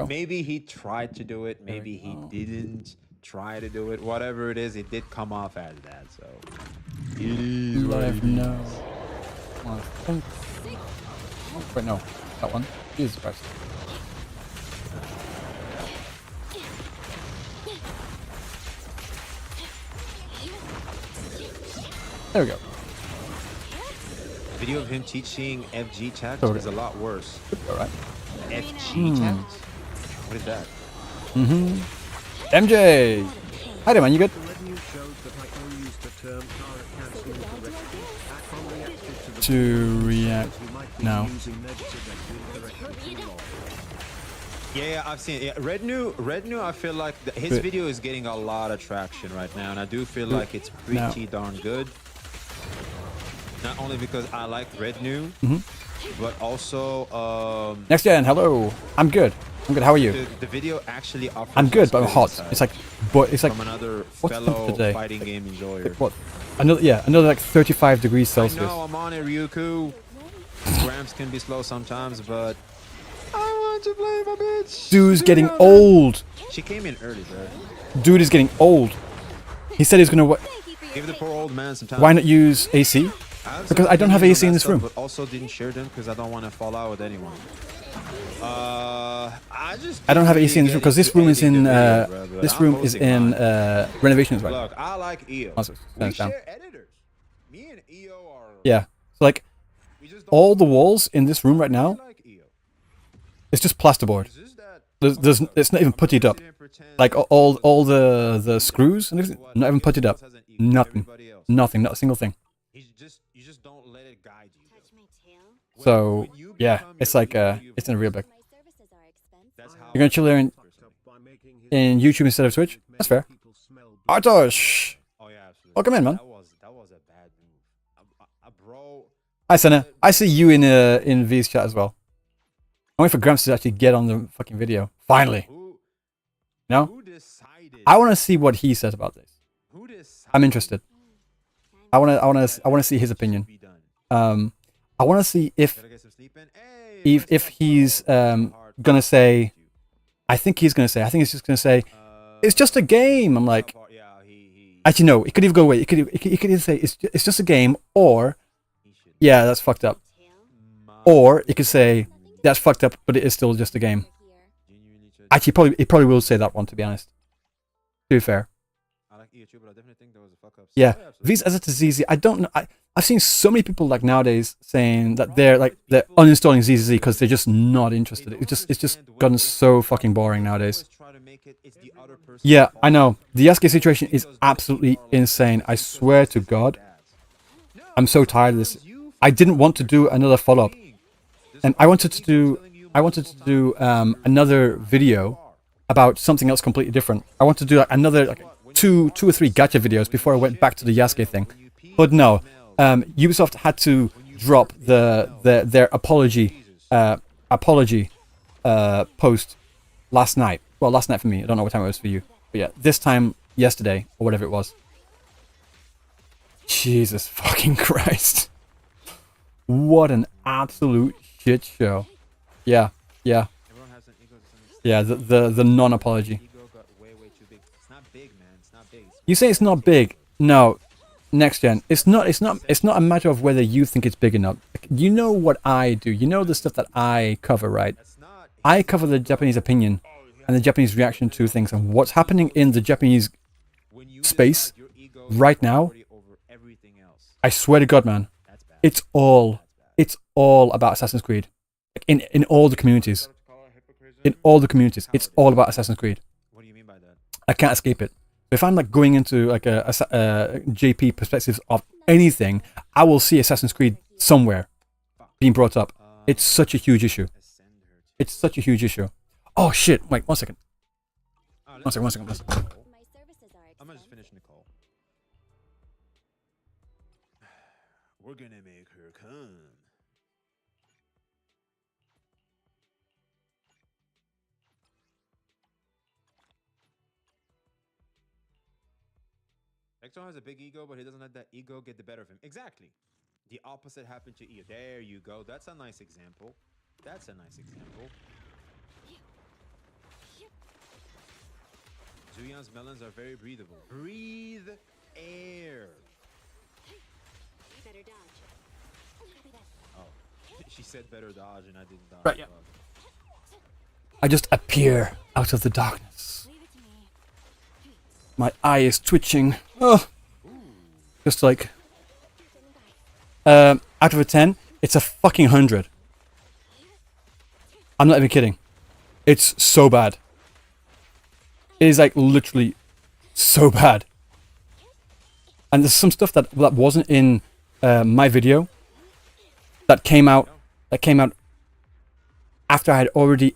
maybe he tried to do it. Maybe he didn't try to do it. Whatever it is, it did come off as that. So it is what it is. Wait, no, that one. Jesus Christ. There we go. Video of him teaching FG chat is a lot worse. All right. FG chat? What is that? MJ! Hi there, man. You good? To react now. Yeah, I've seen it. Yeah, Red New, I feel like his video is getting a lot of traction right now, and I do feel like it's pretty darn good. Not only because I like Red New, but also Next gen, hello. I'm good. I'm good. How are you? The video actually offers. I'm good, but I'm hot. It's like from another fellow fighting game enjoyer. Like what? Another like 35 degrees Celsius. I know I'm on it, Ryuku. Grams can be slow sometimes, but I want to play my bitch. Dude's getting old. She came in early, bro. Dude is getting old. He said he's gonna. Give the poor old man some time. Why not use AC? Because I don't have AC in this room. But also didn't share them because I don't want to fall out with anyone. I don't have AC in this room because this room is in renovation as well. Look, I like EO. We share editors. Me and EO are. Yeah, so like all the walls in this room right now, it's just plasterboard. It's not even puttied up. Like all the screws and everything, not even puttied up. Nothing, not a single thing. You just don't let it guide you. So yeah, it's like it's in a real big. You're gonna chill there in YouTube instead of Twitch? That's fair. Artosh! Welcome in, man. That was a bad move. Bro. Hi, Senna. I see you in V's chat as well. I'm waiting for Gramps to actually get on the fucking video. Finally. No? I want to see what he says about this. I'm interested. I want to see his opinion. I want to see if he's gonna say. I think he's just gonna say, it's just a game. I'm like, actually no. It could even go away. It could either say it's just a game, or yeah, that's fucked up. Or it could say that's fucked up, but it is still just a game. Actually, it probably will say that one, to be honest. To be fair. Yeah, V's as it is easy. I don't know. I've seen so many people like nowadays saying that they're uninstalling ZZZ because they're just not interested. It's just gotten so fucking boring nowadays. Yeah, I know. The Yasuke situation is absolutely insane. I swear to God. I'm so tired of this. I didn't want to do another follow-up, and I wanted to do another video about something else completely different. I wanted to do like another two or three gacha videos before I went back to the Yasuke thing, but no. Ubisoft had to drop their apology post last night. Well, last night for me. I don't know what time it was for you, but yeah, this time yesterday or whatever it was. Jesus fucking Christ! What an absolute shit show. Yeah. The non-apology. You say it's not big. No. Next gen, it's not a matter of whether you think it's big enough. You know what I do. You know the stuff that I cover, right? I cover the Japanese opinion and the Japanese reaction to things and what's happening in the Japanese space right now. I swear to God, man, it's all about Assassin's Creed. In all the communities, it's all about Assassin's Creed. What do you mean by that? I can't escape it. If I'm like going into like a JP perspectives of anything, I will see Assassin's Creed somewhere being brought up. It's such a huge issue. It's such a huge issue. Oh shit! Wait, one second. One second. I'm gonna just finish Nicole. We're gonna make her come. Exxon has a big ego, but he doesn't let that ego get the better of him. Exactly. The opposite happened to Io. There you go. That's a nice example. Beyond's melons are very breathable. Breathe air. Better dodge. Oh, she said better dodge, and I didn't dodge. Right, yeah. I just appear out of the darkness. Leave it to me. My eye is twitching. Oh, just like out of a 10, it's a fucking 100. I'm not even kidding. It's so bad. It is like literally so bad. And there's some stuff that wasn't in my video that came out after I had already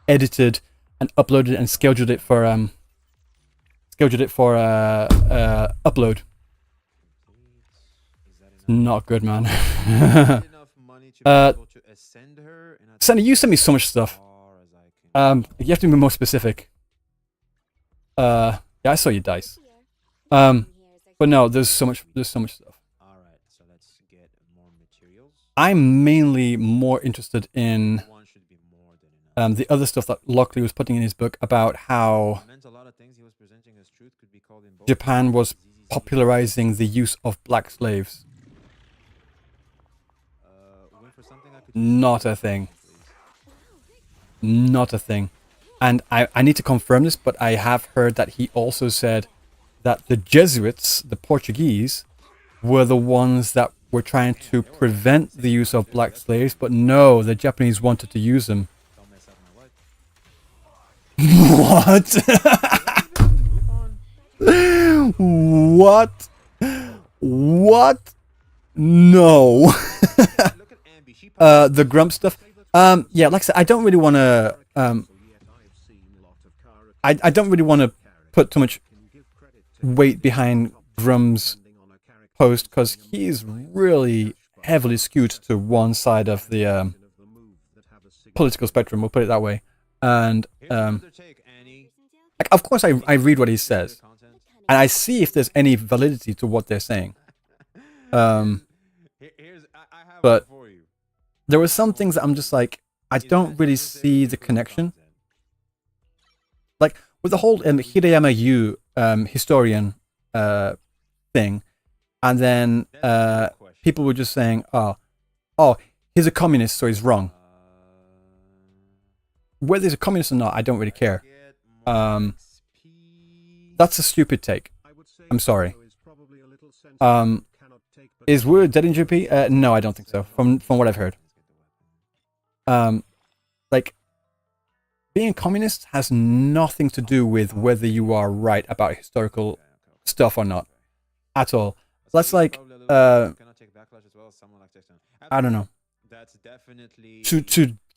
edited and uploaded and scheduled it for upload. Not good, man. Sandy, you sent me so much stuff. You have to be more specific. Yeah, I saw your dice. But no, there's so much stuff. All right, so let's get more materials. I'm mainly more interested in One should be more than enough. the other stuff that Lockley was putting in his book about how Meant a lot of things he was presenting as truth could be called in both Japan was ZZZ. popularizing the use of black slaves. Went for something I could Not a thing. Not a thing. And I need to confirm this, but I have heard that he also said that the Jesuits, the Portuguese, were the ones that were trying to prevent the use of black slaves, but no, the Japanese wanted to use them. Don't mess up my wife. What? What? No. Look at Ambi. She The Grump stuff. Yeah, like I said, I don't really want to. I don't really want to put too much weight behind Grum's post because he's really heavily skewed to one side of the political spectrum. We'll put it that way. And Here's another take, Annie. like, of course, I read what he says, and I see if there's any validity to what they're saying. Here's I have But- one for you. There were some things that I'm just like, I don't really see the connection. Like with the whole Hideyama Yu historian thing, and then people were just saying, oh, he's a communist, so he's wrong. Whether he's a communist or not, I don't really care. That's a stupid take. I'm sorry. Is Wu dead in GP? No, I don't think so. From what I've heard. Like, being a communist has nothing to do with whether you are right about historical stuff or not, at all. That's like, I don't know. That's definitely To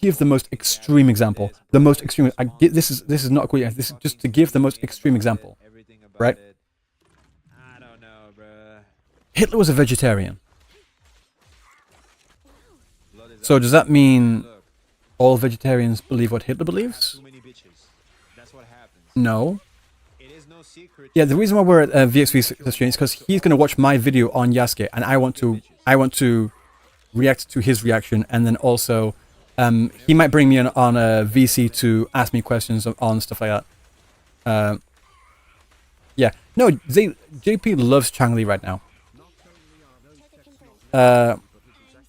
give the most extreme example, this is not good. This is just to give the most extreme example. Right? I don't know, bruh. Hitler was a vegetarian. So does that mean Look, all vegetarians believe what Hitler believes? too many bitches. That's what happens. No. It is no secret. Yeah, the reason why we're at VXV stream is because he's going to watch my video on Yasuke, and I want to react to his reaction, and then also he might bring me on a VC to ask me questions on stuff like that. Yeah, no, JP loves Changli right now.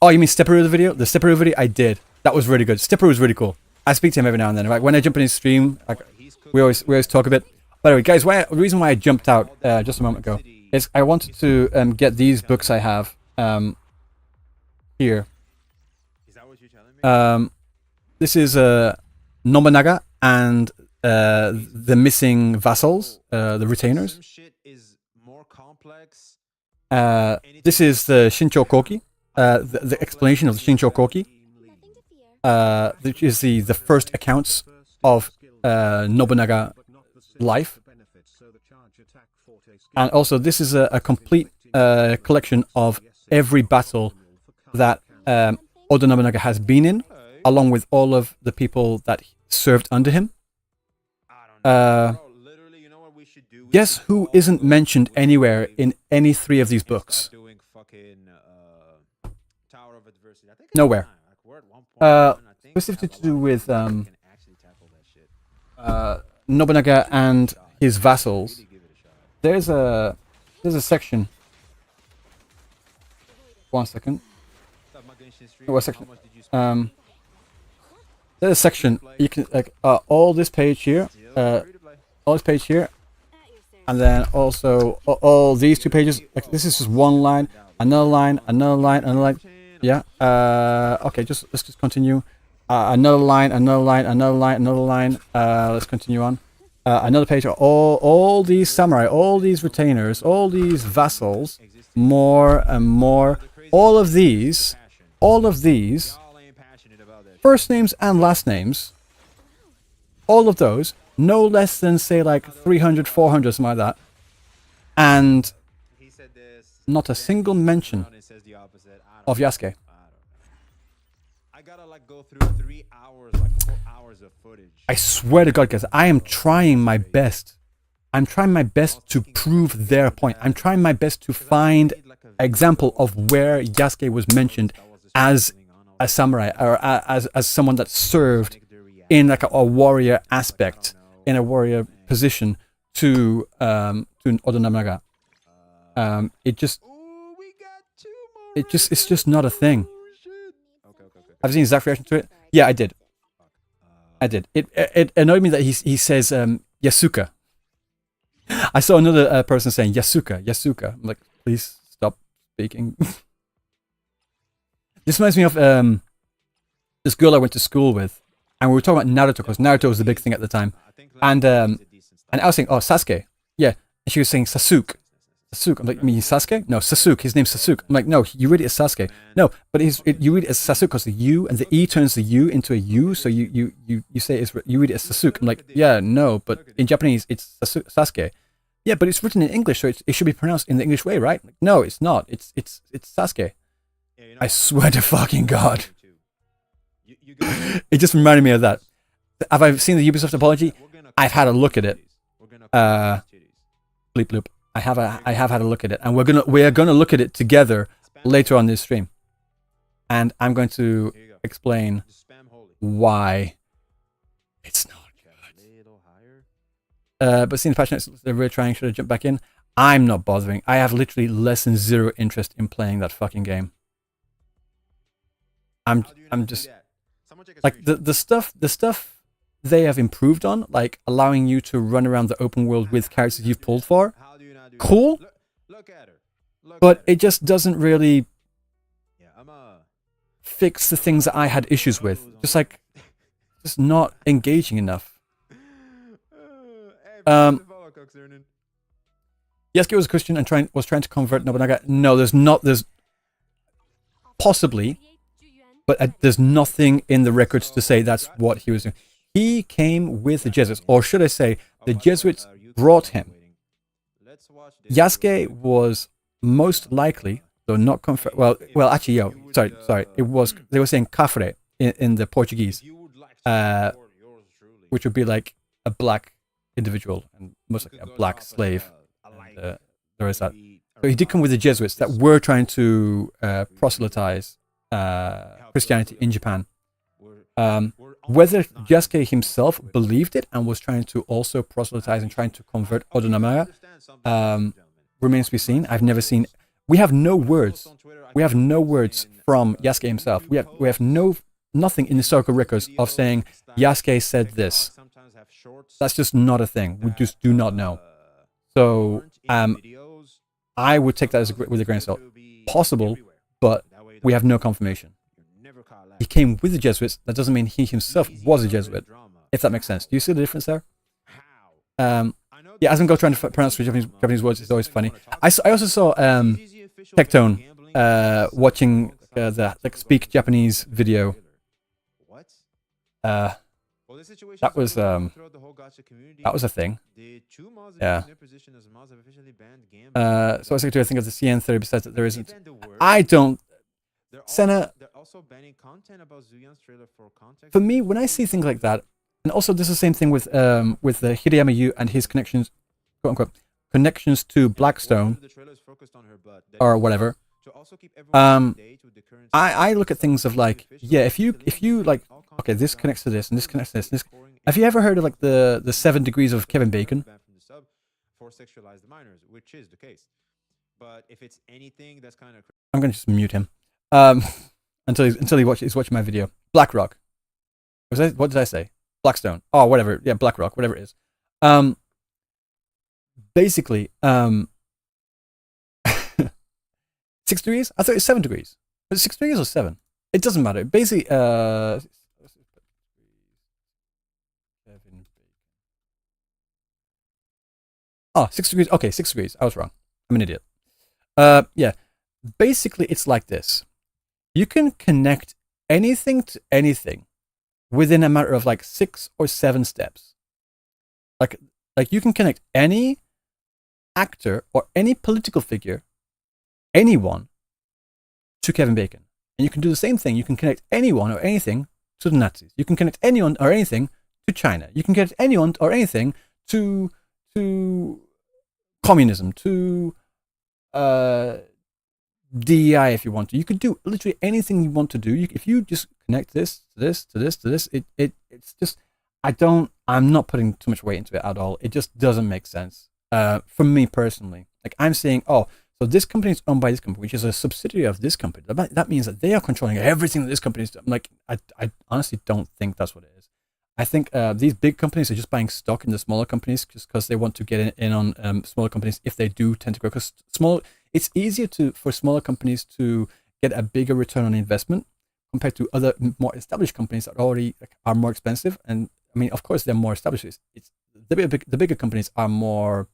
Oh, you mean Stepperoo the video? The Stepperoo video I did. That was really good. Stepperoo was really cool. I speak to him every now and then. Like when I jump in his stream, like we always talk a bit. By the way, guys, the reason why I jumped out just a moment ago is I wanted to get these books I have here. Is that what you're telling me? This is Nobunaga and the missing vassals, the retainers. Some shit is more complex. This is the Shincho Koki, the explanation of the Shincho Koki, which is the first accounts of Nobunaga life. And also, this is a complete collection of every battle that Oda Nobunaga has been in, along with all of the people that served under him. Bro, literally, you know what we should do? We Guess should who go isn't all mentioned the way anywhere in any three of these and start books? doing fucking Tower of Adversity. I think it's Nowhere. time. Like, we're at 1.1, I think Specifically we have to do a lot with of people that can actually tackle that shit. Nobunaga and his vassals, there's a section. 1 second. What section? There's a section you can like all this page here, all this page here, and then also all these 2 pages. Like this is just one line, another line, another line, another line. Yeah. Okay. Let's just continue. Another line, another line, another line, another line. Let's continue on. Another page. All these samurai, all these retainers, all these vassals, more and more. All of these, first names and last names, all of those, no less than say like 300, 400, something like that, and not a single mention of Yasuke. I gotta like go through 3 hours, like 4 hours of footage. I swear to God, guys, I am trying my best. I'm trying my best to prove their point. I'm trying my best to find an example of where Yasuke was mentioned as a samurai or as someone that served in like a warrior aspect, in a warrior position to Oda Nobunaga. It's just not a thing. Have you seen Zach's reaction to it? Yeah, I did. It annoyed me that he says Yasuke. I saw another person saying Yasuke. I'm like, please stop speaking. This reminds me of this girl I went to school with, and we were talking about Naruto because Naruto was the big thing at the time. And I was saying, oh, Sasuke. Yeah. And she was saying Sasuke. I'm like, you mean Sasuke? No, Sasuke. His name's Sasuke. I'm like, no, you read it as Sasuke. No, but you read it as Sasuke because the U and the E turns the U into a U, so you say you read it as Sasuke. I'm like, yeah, no, but in Japanese it's Sasuke. Yeah, but it's written in English, so it should be pronounced in the English way, right? Like, no, it's not. It's Sasuke. I swear to fucking God. It just reminded me of that. Have I seen the Ubisoft apology? I've had a look at it. Bleep bloop. I have had a look at it, and we are gonna look at it together later on this stream, and I'm going to explain why it's not good. But seeing the patch notes, they're really trying. Should I jump back in? I'm not bothering. I have literally less than 0 interest in playing that fucking game. I'm just like the stuff they have improved on, like allowing you to run around the open world with characters you've pulled for. Cool, but it just doesn't really fix the things that I had issues with. Just not engaging enough. Yasuke was a Christian and was trying to convert Nobunaga. No, there's possibly, but there's nothing in the records to say that's what he was doing. He came with the Jesuits, or should I say, the Jesuits brought him. Yasuke was most likely, though not confirmed. Well, actually, sorry. It was, they were saying cafre in the Portuguese, which would be like a black individual and most likely a black slave. And, there is that. So he did come with the Jesuits that were trying to proselytize Christianity in Japan. Whether Yasuke himself believed it and was trying to also proselytize and trying to convert Oda Nobunaga remains to be seen. I've never seen. We have no words. We have no words from Yasuke himself. We have nothing in the historical records of saying Yasuke said this. That's just not a thing. We just do not know. So I would take that with a grain of salt. Possible, but we have no confirmation. He came with the Jesuits. That doesn't mean he himself was a Jesuit, if that makes sense. Do you see the difference there? Yeah, as I'm trying to pronounce Japanese words, it's always funny. I also saw Tectone watching the Speak Japanese video. That was a thing. Yeah. So I was going to think of the CN theory besides that there isn't. I don't. Senna, for me, when I see things like that, and also this is the same thing with Hideyama Yu and his connections, quote unquote, connections to Blackstone or whatever. I look at things of like, yeah, if you like, okay, this connects to this and this connects to this. Have you ever heard of like the 7 degrees of Kevin Bacon? sexualize the minors, which is the case. But if it's anything that's kind of, I'm gonna just mute him until he's watching my video. BlackRock. What did I say? Blackstone. Oh, whatever. Yeah, BlackRock. Whatever it is. Basically, 6 degrees. I thought it was 7 degrees. Was it 6 degrees or 7? It doesn't matter. Basically, oh, 6 degrees. Okay, 6 degrees. I was wrong. I'm an idiot. Yeah. Basically, it's like this. You can connect anything to anything within a matter of like 6 or 7 steps. Like you can connect any actor or any political figure, anyone, to Kevin Bacon. And you can do the same thing. You can connect anyone or anything to the Nazis. You can connect anyone or anything to China. You can connect anyone or anything to communism, to DEI if you want to. You could do literally anything you want to do. If you just connect this to this to this to this, it's just, I'm not putting too much weight into it at all. It just doesn't make sense for me personally. Like, I'm saying, oh, so this company is owned by this company, which is a subsidiary of this company. That means that they are controlling everything that this company is doing. Like, I honestly don't think that's what it is. I think these big companies are just buying stock in the smaller companies just because they want to get in on smaller companies if they do tend to grow. Because it's easier for smaller companies to get a bigger return on investment compared to other more established companies that already are more expensive. And I mean, of course, they're more established. It's the bigger companies are more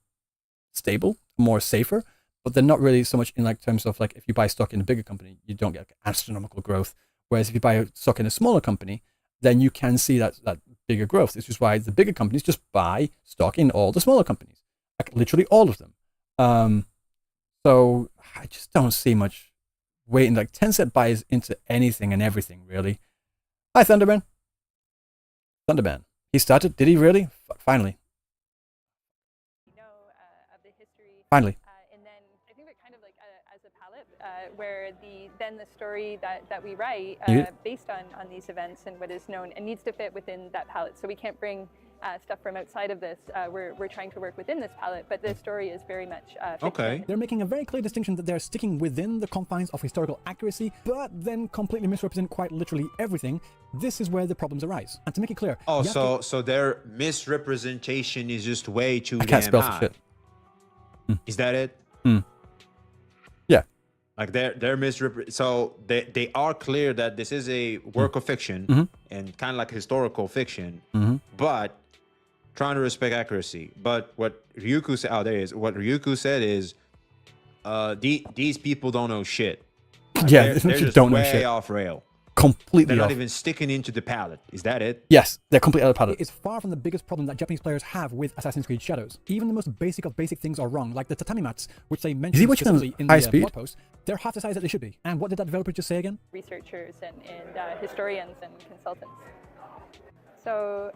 stable, more safer, but they're not really so much in like terms of like, if you buy stock in a bigger company, you don't get like astronomical growth. Whereas if you buy stock in a smaller company, then you can see that bigger growth. This is why the bigger companies just buy stock in all the smaller companies, like literally all of them. So I just don't see much weight in like Tencent buys into anything and everything, really. Hi, Thunderman. Thunderman. He started? Did he really? Finally. Of the history. Finally. And then I think that kind of like as a palette, where the story that we write based on these events and what is known and needs to fit within that palette. So we can't bring stuff from outside of this. We're trying to work within this palette, but the story is very much okay. They're making a very clear distinction that they're sticking within the confines of historical accuracy, but then completely misrepresent quite literally everything. This is where the problems arise. And to make it clear, so their misrepresentation is just way too I can't damn spell high. for shit. Is that it? Yeah. Like so they are clear that this is a work of fiction and kind of like historical fiction, but trying to respect accuracy. But what Ryuku said is these people don't know shit. Like, yeah, they're just don't know way shit. off rail. Completely They're not off. even sticking into the palette. Is that it? Yes, they're completely out of palette. It's far from the biggest problem that Japanese players have with Assassin's Creed Shadows. Even the most basic of basic things are wrong, like the tatami mats, which they mentioned specifically in the blog post. They're half the size that they should be. And what did that developer just say again? Researchers and historians and consultants. So,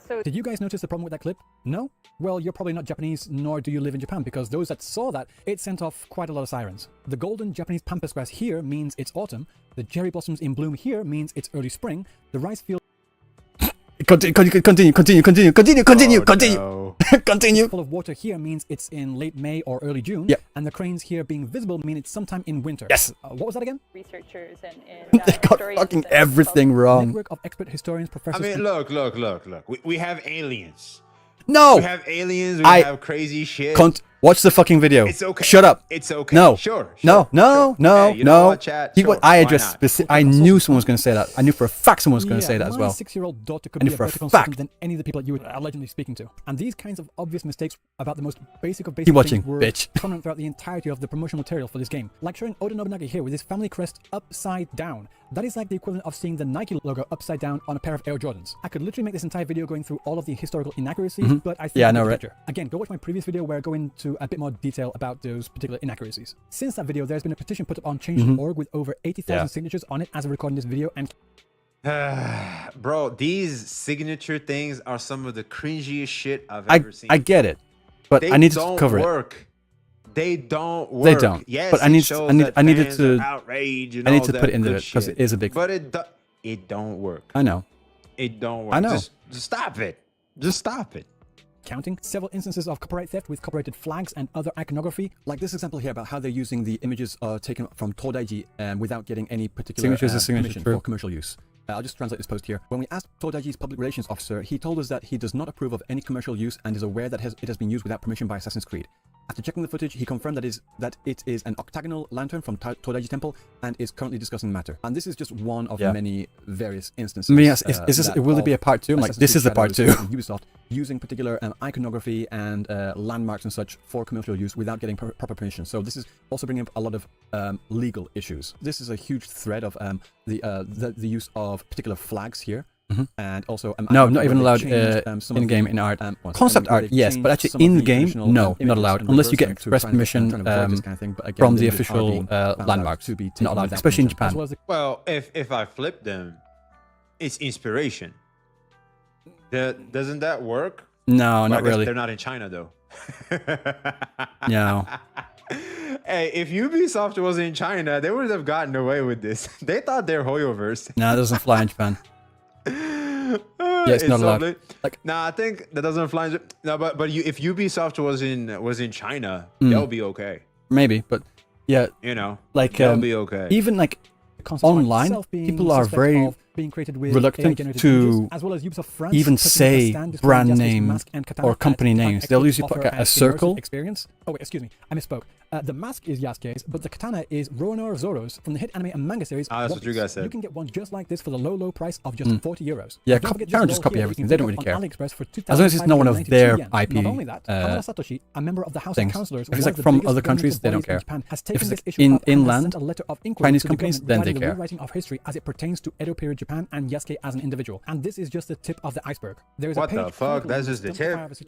so... Did you guys notice the problem with that clip? No? Well, you're probably not Japanese, nor do you live in Japan, because those that saw that, it sent off quite a lot of sirens. The golden Japanese pampas grass here means it's autumn. The cherry blossoms in bloom here means it's early spring. The rice field... Continue. No. Continue. Full of water here means it's in late May or early June. Yeah. And the cranes here being visible mean it's sometime in winter. Yes. What was that again? Researchers and they got fucking everything wrong. Network of expert historians, professors. I mean, look. We have aliens. No. We have aliens. We have crazy shit. Watch the fucking video. It's okay. Shut up. It's okay. No. Sure. No. Okay, you know what, chat? I addressed specific. I knew someone was going to say that. I knew for a fact someone was going to say that as well. My 6-year-old daughter could I knew be for a a better fact consultant than any of the people that you were allegedly speaking to. And these kinds of obvious mistakes about the most basic of basic Keep watching, things were bitch. prominent throughout the entirety of the promotional material for this game. Like showing Oda Nobunaga here with his family crest upside down. That is like the equivalent of seeing the Nike logo upside down on a pair of Air Jordans. I could literally make this entire video going through all of the historical inaccuracies, but I think right? Again, go watch my previous video where I go into a bit more detail about those particular inaccuracies. Since that video, there's been a petition put up on change.org with over 80,000 signatures on it as of recording this video. And bro, these signature things are some of the cringiest shit I've ever seen. I get it, but I need to cover it. They don't work. They don't. Yes, but I needed to outrage and I need all to that put it into good it because shit. it is a big. But it don't work. I know. It don't work. I know. Just stop it. Just stop it. counting. Several instances of copyright theft with copyrighted flags and other iconography. Like this example here about how they're using the images taken from Todaiji without getting any particular permission for commercial use. I'll just translate this post here. When we asked Todaiji's public relations officer, he told us that he does not approve of any commercial use and is aware that it has been used without permission by Assassin's Creed. After checking the footage, he confirmed that it is an octagonal lantern from Todaiji Temple and is currently discussing the matter. And this is just one of many various instances. Yes, will there be a part 2? Like, this is the part 2. Ubisoft using particular iconography and landmarks and such for commercial use without getting proper permission. So this is also bringing up a lot of legal issues. This is a huge thread of the use of particular flags here. And also no, not even allowed in-game in art. Concept art, yes, but actually in-game, no, not allowed unless you get express permission from the official landmarks. Not allowed, especially in Japan. Well, if I flip them, it's inspiration. Doesn't that work? No, not really. They're not in China though. No. Hey, if Ubisoft was in China, they would have gotten away with this. They thought they're Hoyoverse. No, it doesn't fly in Japan. Yeah, it's not allowed. Like, nah, I think that doesn't fly. No, but if Ubisoft was in China, they'll be okay. Maybe, but yeah, you know, like they'll be okay. Even like online, people are very reluctant to even say brand name or company names. They'll usually put a circle. Oh wait, excuse me, I misspoke. The mask is Yasuke's, but the katana is Roronoa Zoro's from the hit anime and manga series. That's what you guys said. You can get one just like this for the low price of just 40 euros. Yeah, China just copy everything. They don't really care. As long as it's not one of their IP Not only that, Hamada Satoshi, a member of the House of Councillors, if it's like from other countries, they don't care. If it's like inland Chinese companies, then they care. Rewriting of history as it pertains to Edo period Japan and Yasuke as an individual. And this is just the tip of the iceberg. There is what the fuck? That's just the tip. Just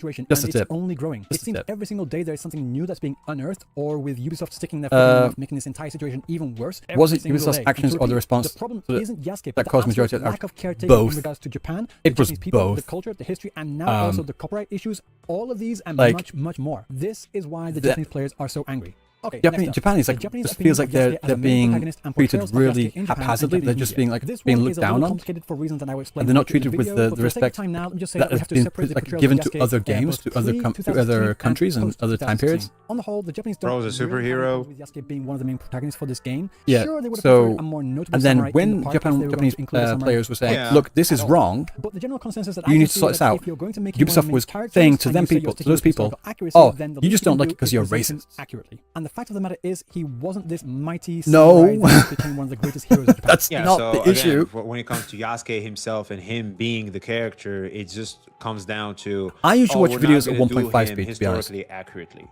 the tip. It's only growing. It seems every single day there is something new that's being unearthed, or with Ubisoft sticking their foot in making this entire situation even worse. Was it Ubisoft's actions or the response that caused majority of lack of caretaking both? In regards to Japan, it was people, both. The culture, the history, and now also the copyright issues. All of these and much more. This is why the Japanese players are so angry. Okay, Japan is like just feels like they're being treated really haphazardly. They're just being looked down on, and they're not treated with the respect that has been given to other games, to other countries and other time periods. On the whole, the Japanese Bro's a superhero. With Yasuke being one of the main protagonists for this game. Yeah. Sure, they would have so a more notable and then when Japanese players were saying, "Look, this is wrong," but the general consensus that you need to sort this out. Ubisoft was saying to them people, to those people, "Oh, you just don't like it because you're racist." Accurately, and the fact of the matter is, he wasn't this mighty samurai that became one of the greatest heroes of Japan. That's not the issue. When it comes to Yasuke himself and him being the character, it just comes down to I usually watch videos at 1.5 speed, to be honest. Historically accurately.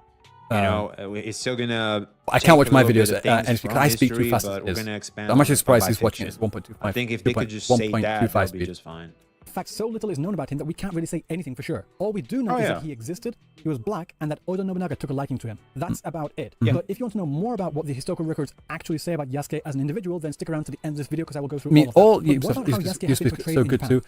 You know, it's still gonna. I can't watch my videos at and because I speak too fast. I'm actually surprised he's watching it at 1.25. I think if they could just say that, that would be just fine. In fact, so little is known about him that we can't really say anything for sure. All we do know is that he existed, he was black, and that Oda Nobunaga took a liking to him. That's about it. But if you want to know more about what the historical records actually say about Yasuke as an individual, then stick around to the end of this video because I will go through all of that. Ubisoft is so good too.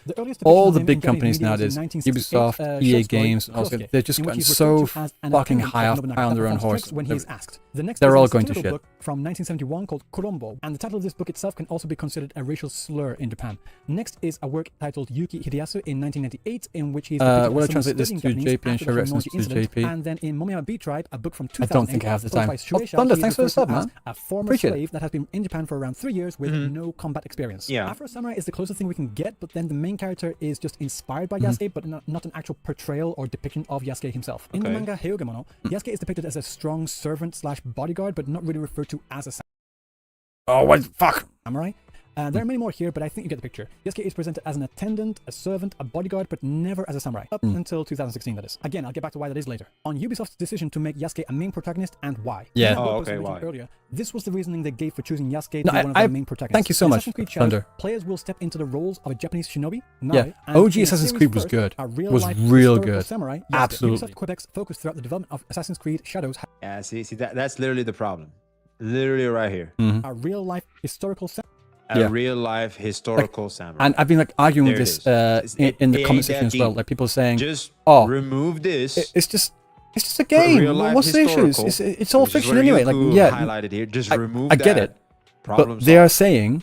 All the big companies nowadays, Ubisoft, EA Games, they're just gotten so fucking high on their own horse. When he is asked. The next they're is all a going to historical shit. book from 1971 called Kurombo, and the title of this book itself can also be considered a racial slur in Japan. Next is a work titled Yuki Hideyasu in 1998, in which he's will I translate this to JP and show reference to JP? And then in Momoyama B Tribe, a book from 2000. I don't think I have the time. Thunder, thanks for the sub, man. A former slave that has been in Japan for around 3 years with no combat experience. Afro Samurai is the closest thing we can get, but then the main character is just inspired by Yasuke, but not an actual portrayal or depiction of Yasuke himself. In the manga Heogemono, Yasuke is depicted as a strong servant / bodyguard, but not really referred to as a oh, what fuck samurai. There are many more here, but I think you get the picture. Yasuke is presented as an attendant, a servant, a bodyguard, but never as a samurai. Up until 2016, that is. Again, I'll get back to why that is later. On Ubisoft's decision to make Yasuke a main protagonist and why. Yeah. Why? Earlier, this was the reasoning they gave for choosing Yasuke to be one of their main protagonists. Thank you so much, Thunder. Players will step into the roles of a Japanese shinobi. Yeah. OG Assassin's Creed was good. Was real good. Samurai, absolutely. Ubisoft Quebec's focus throughout the development of Assassin's Creed Shadows. Yeah, see, that's literally the problem. Literally right here. A real-life historical samurai. Real-life historical samurai. And I've been arguing with this in the comment section as well. Like people saying, just remove this. It's just a game. What's the issue? It's all fiction anyway. Like highlighted here. Just remove I get it. But they are saying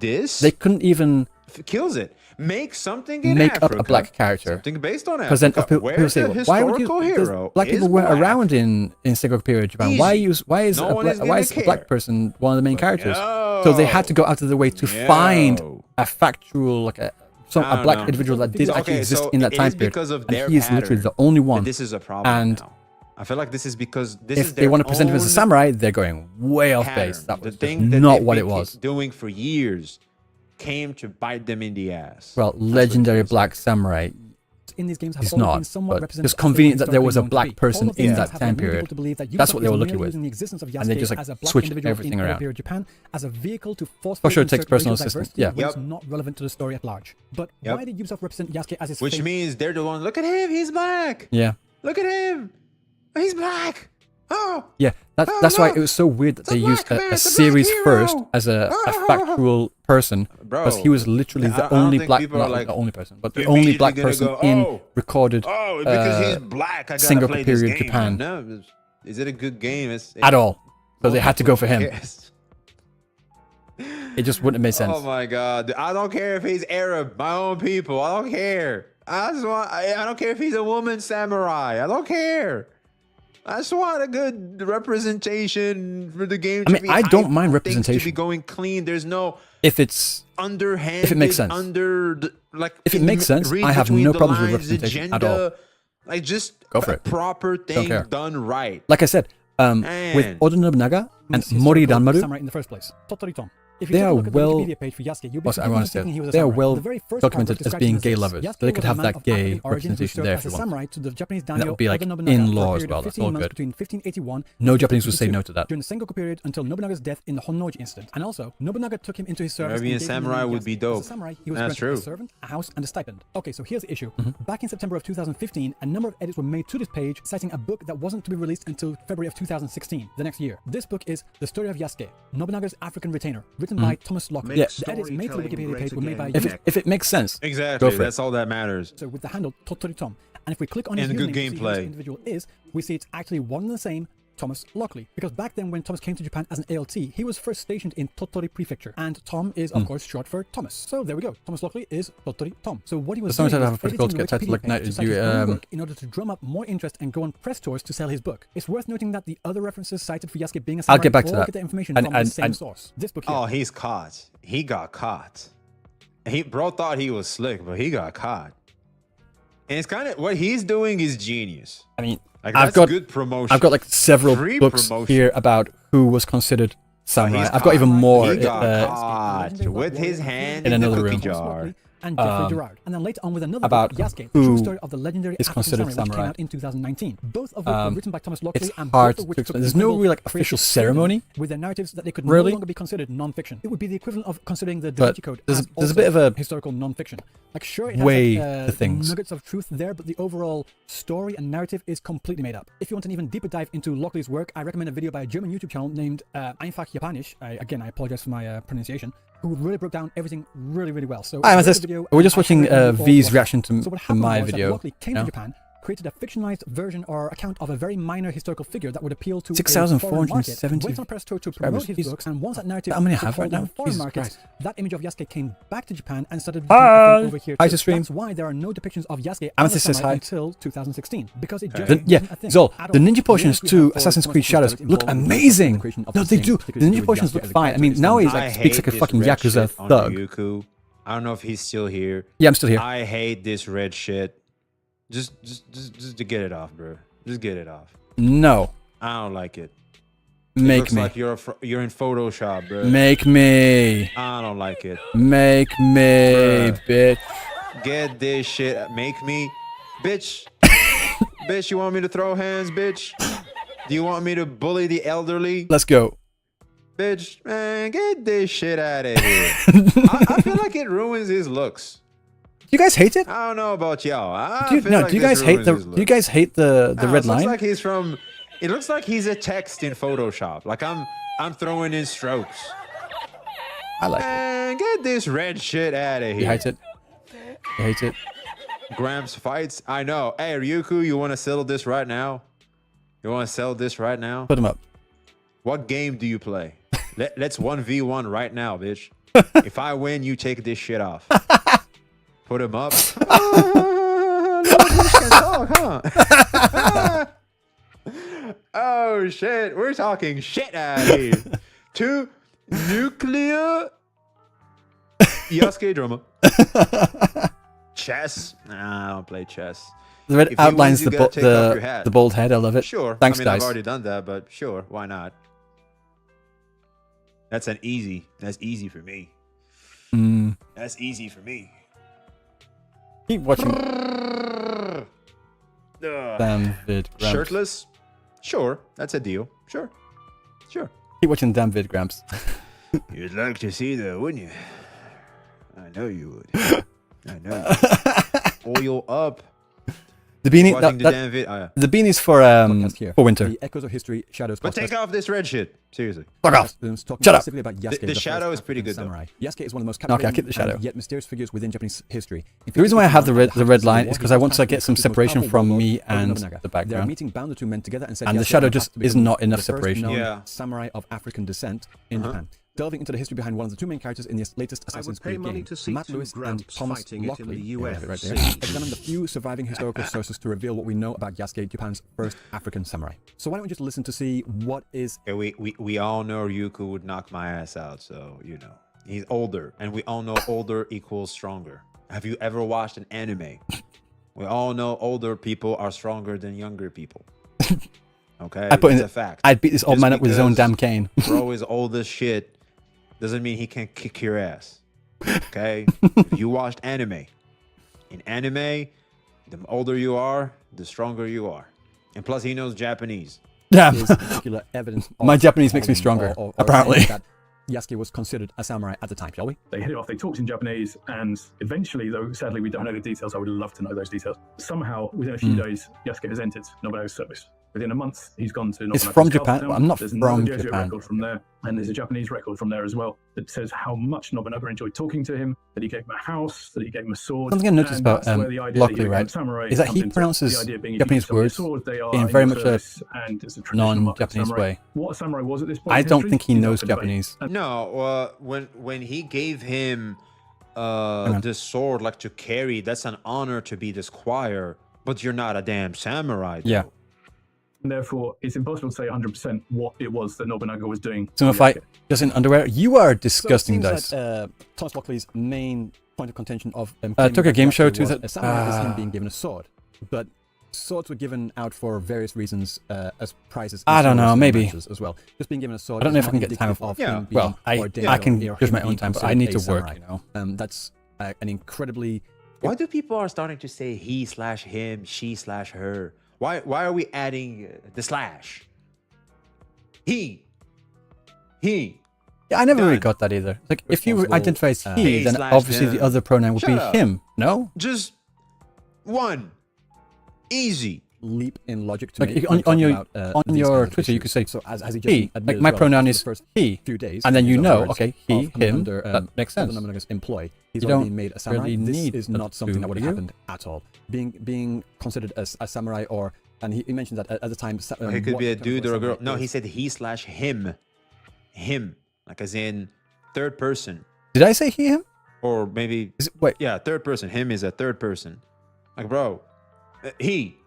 this? They couldn't even kills it. Make something in Make Africa, up a black character. something based on Because then Africa. people say, Where's the why would historical you? hero? Black people is weren't black. around in Sengoku period Japan. Why is No one is why gonna is a care. black person one of the main characters? So they had to go out of their way to find a factual a black individual that did actually exist in that time period. And he is literally the only one. This is a problem. And now. I feel like this is because if they want to present him as a samurai, they're going way off base. That was not what it was. Doing for years came to bite them in the ass. Well, legendary black samurai. In these games It's not, but it's convenient that there was a black person in that time period. That's what they were looking with. And they just switched everything around. Japan as a vehicle to For sure it takes personal assistance. Yeah. It's not relevant to the story at large. But why did Ubisoft represent Yasuke as his Which means they're the one, look at him, he's black. Yeah. Look at him. He's black. Oh. Yeah, that's why it was so weird that they used a series first as a factual person, because he was literally the only black, not the only person, but the only black person in recorded because he's black, I gotta Sengoku play this period game. Japan. No, is it a good game? At all. So they had to go for him. It just wouldn't have made sense. Oh my god! I don't care if he's Arab, my own people. I don't care. I don't care if he's a woman samurai. I don't care. I just want a good representation for the game. I mean, I don't mind representation. To be going clean. There's no if it's underhanded. If it makes sense. If it makes sense, I have no problems with representation at all. Like just go for it. Proper thing done right. Like I said, with Oda Nobunaga and Mori Ranmaru, in the first place. they are well documented as being gay lovers. So they could have that gay representation there if you want. And that would be like in law as well. That's all good. No Japanese would say no to that. During the Sengoku period until Nobunaga's death in the Honnoji incident. And also, Nobunaga took him into his service. Arabian samurai would be dope. As a samurai, he was granted a servant, a house, and a stipend. Okay, so here's the issue. Back in September of 2015, a number of edits were made to this page, citing a book that wasn't to be released until February of 2016, the next year. This book is The Story of Yasuke, Nobunaga's African Retainer, written by Thomas Lockley. Yeah. The edits made to the Wikipedia page were made by if it makes sense. Exactly. Go for That's all that matters. So with the handle Totori Tom, and if we click on his and good username to see who this gameplay. individual is, we see it's actually one and the same Thomas Lockley. Because back then when Thomas came to Japan as an ALT, he was first stationed in Tottori Prefecture, and Tom is of course short for Thomas. So there we go. Thomas Lockley is Tottori Tom. So what he was doing have a is pretty cool editing to the get title like Wikipedia page to cite his own work in order to drum up more interest and go on press tours to sell his book. It's worth noting that the other references cited for Yasuke being a samurai I'll get back to all that. get the information from the same source. This book here. Oh, he's caught. He got caught. Bro thought he was slick, but he got caught. And it's kind of what he's doing is genius. I mean, Like, I've that's got good promotion. I've got like several Free books promotion. here about who was considered samurai. I've got even caught. more He got caught with his hand in in the another cookie room. jar. And Jeffrey Gerard. And then later on with another about book, Yasuke, who the true story of the legendary is African considered samurai, which came samurai. out in 2019. Both of which were written by Thomas Lockley It's and hard both of which to took explain. There's no incredible real like creative official freedom ceremony. with their narratives that they could Really? no longer be considered non-fiction. It would be the equivalent of considering the Da But Vinci Code there's as a also bit of a historical non-fiction. Like sure, it way has to things. nuggets of truth there, but the overall story and narrative is completely made up. If you want an even deeper dive into Lockley's work, I recommend a video by a German YouTube channel named Einfach Japanisch. Again, I apologize for my pronunciation. Who really broke down everything really, really well. So Hi, here's the Mathis. video, We're just and I watching recommend you all V's watch it. reaction to So what happened my was that video. Lockley came to Japan, created a fictionalized version or account of a very minor historical figure that would appeal to a foreign market, 6,470 went on a press tour to promote his Jesus. books, and once that narrative How many I took have hold right on now? foreign Jesus markets, Christ. that image of Yasuke came back to Japan and started Hi. over here Hi too. to stream. That's why there are no depictions of Yasuke as a Amethyst says samurai hi. until 2016, because it just Yeah, wasn't a thing Zol, at the all. ninja potions Yes, we to have Assassin's four Creed Shadows responsibilities look involved in the amazing. creation of No, this they game, do. The particularly ninja with potions Yasuke look as a fine. I mean, character. now he's I like speaks hate like a this fucking red Yakuza shit on thug. Ryuku. I don't know if he's still here. Yeah, I'm still here. I hate this red shit. Just to get it off, bro. Just get it off. No, I don't like it. make Looks me. like you're in Photoshop, bro. Make me. I don't like it. Make me, Bruh. bitch. Get this shit. Make me, bitch. Bitch, you want me to throw hands, bitch? Do you want me to bully the elderly? Let's go. Bitch, man, get this shit out of here. I feel like it ruins his looks. You guys hate it? I don't know about y'all. Do you guys hate the? Do you guys hate the red It line? looks like he's from. It looks like he's a text in Photoshop. Like I'm throwing in strokes. I like it. Man, get this red shit out of You here. hate it. You hate it. Gramps fights. I know. Hey, Ryuku, you want to settle this right now? You want to sell this right now? Put him up. What game do you play? Let's 1v1 right now, bitch. If I win, you take this shit off. Put him up. Oh, no, this can talk, huh? Oh shit, we're talking shit out here. 2 nuclear Yasuke drummer. Chess. Nah, I don't play chess. The red If he outlines wins, you gotta take off your the hat. bald head. I love it. Sure. Thanks, I mean, guys. I've already done that, but sure, why not? That's easy for me. That's easy for me. Keep watching. Damn vid. Gramps. Shirtless? Sure, that's a deal. Sure. Keep watching damn vid, Gramps. You'd like to see that, wouldn't you? I know you would. I know. Oil up. The beanie. Watching the damn vid. Oh, yeah. The beanie's for winter. The Echoes of History Shadows But take off this red shit. Seriously. Fuck off. Shut up. About Yasuke, The shadow first is pretty African good, though. samurai. Yasuke is one of the most Okay, I'll captivating keep the shadow. and yet mysterious figures within Japanese history. The reason why I have the red line is because I want to get some separation from me and the Their background. meeting bound the two men together and said And the Yasuke shadow has just to be is not enough the first separation. known Yeah. samurai of African descent in Japan. Delving into the history behind one of the two main characters in the latest Assassin's Creed game, Matt Lewis and Thomas Lockley examined the few surviving historical sources to reveal what we know about Yasuke, Japan's first African samurai. So why don't we just listen to see what is... Yeah, we all know Ryuko would knock my ass out, so, you know. He's older, and we all know older equals stronger. Have you ever watched an anime? We all know older people are stronger than younger people. Okay? It's a fact. I'd beat this old man up with his own damn cane. Bro is old as shit. Doesn't mean he can't kick your ass. Okay? If you watched anime. In anime, the older you are, the stronger you are. And plus, he knows Japanese. Yeah. is particular evidence My Japanese makes me stronger, apparently. That Yasuke was considered a samurai at the time, shall we? They hit it off, they talked in Japanese, and eventually, though sadly we don't know the details, I would love to know those details. Somehow, within a few days, Yasuke has entered Nobunaga's service. Within a month, he's gone to It's Nobunaga's from castle Japan. town. Well, I'm not There's from another Jesuit Japan. record from there, and there's a Japanese record from there as well that says how much Nobunaga enjoyed talking to him, that he gave him a house, that he gave him a sword. Something I noticed and about that's where the idea that Lockley, he became right, a samurai is that comes he into it. pronounces The idea being if you Japanese pick up your words sword, they are in your very much a service, and it's a traditional mark of non-Japanese samurai. way. What a samurai was at this point I in don't history think he is knows up for debate. Japanese. No, when he gave him the sword like to carry, that's an honor to be the squire, but you're not a damn samurai, though. Yeah. And therefore, it's impossible to say 100% what it was that Nobunaga was doing. So if I just in underwear, you are disgusting, so it guys. seems that, Thomas Lockley's main point of contention of took a game show too. a samurai is him being given a sword, but swords were given out for various reasons as prizes. I don't know, maybe. As well. Just being given a sword. I don't know is if I not can get time indicative of Yeah. him being Well, I ordained can or judge him my own being time, but I need to considered a work. samurai. You know. That's an incredibly. Why do people are starting to say he/him, she/her? Why are we adding the slash? He. Yeah, I never really Done. got that either. Like, if you Responsible, identify as he, then slash obviously the him. other pronoun would Shut be up. him. No? Just one. Easy. Leap in logic to Like make on when your talking about, on these your kinds of Twitter, you issues. could say so as he just he. admitted Like as my well, pronoun for the is first he, few days, and then you in know, other words, okay, he, of coming him. under, That makes sense. Nobunaga's employ. He's You already don't been made a samurai. really This need is that not something that would have to you. happened at all. Being considered as a samurai, or and he mentioned that at the time He could what be a comes dude from or a girl. samurai No, he is- said he/him. Him. Like as in third person. Did I say he, him? Or maybe, Is it, wait, yeah, third person. Him is a third person. Like, bro, he.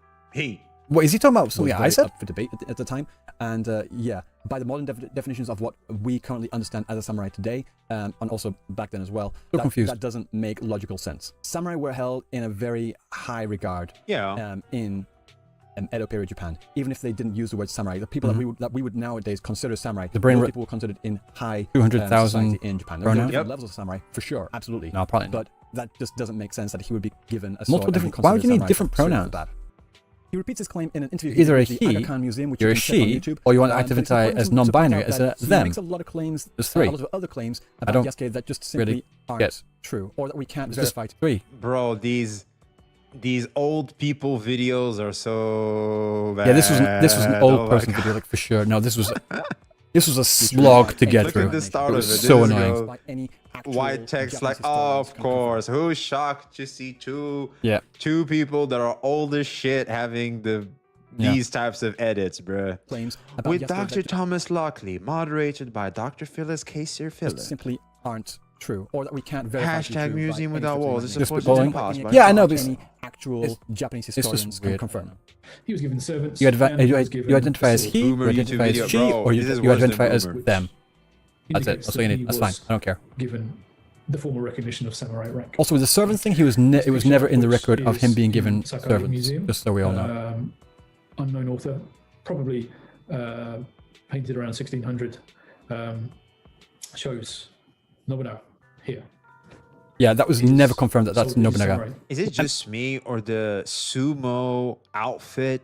what is he talking about? was Something I very said? up for debate at the time, and yeah, by the modern definitions of what we currently understand as a samurai today, and also back then as well, So confused. that doesn't make logical sense. Samurai were held in a very high regard Yeah. in Edo period Japan, even if they didn't use the word samurai. The people that we would nowadays consider samurai, The brain those ra- people were considered in high 200,000 society in Japan. There were pronoun? different Yep. levels of samurai for sure, absolutely. No, probably not. But that just doesn't make sense that he would be given a sword Multiple and be different- why would you considered need samurai different straight off pronouns? the bat. He repeats his claim in an interview Either a with the he, Aga Khan Museum, which you're you a can check on she, YouTube. or you want to But it's identify important as to point non-binary, out as that a he them. makes a lot of claims, There's three. a lot of other claims I about don't Yasuke that just simply really aren't get. true, or that we can't It's just verify. three. Bro, these old people videos are so bad. Yeah, this was an Oh old my person God. video, like for sure. No, this was a slog to get Look through. at the start It of it. was This so is annoying. go- By any actual White text Japanese like, historians oh, of can confirm. course. Who's shocked to see Yeah. two people that are old as shit having these types of edits, bruh. Claims about With Yasuke Dr. that Thomas Lockley, moderated by Dr. Phyllis Kaser just Phyllis. simply aren't true, or that we can't verify to be Hashtag true museum by any without stretch of walls. the It's imagination. supposed to boring. be impossible. Yeah, I know, but Any actual Japanese just historians can weird. confirm. He was given servants. You, and he was given identify a as sword. he, Boomer you YouTube identify as video, she, bro, or this is you worse than identify as boomer. them. That's it. Indicates That's all you that need. he That's fine. was I don't care. Given the formal recognition of samurai rank. Also, with the servants thing, it was never in the record of him being given Sakai servants. Museum. Just so we all know. Unknown author, probably painted around 1600. Shows Nobunaga here. Yeah, that was never confirmed that that's So he's Nobunaga. samurai. Is it just me, or the sumo outfit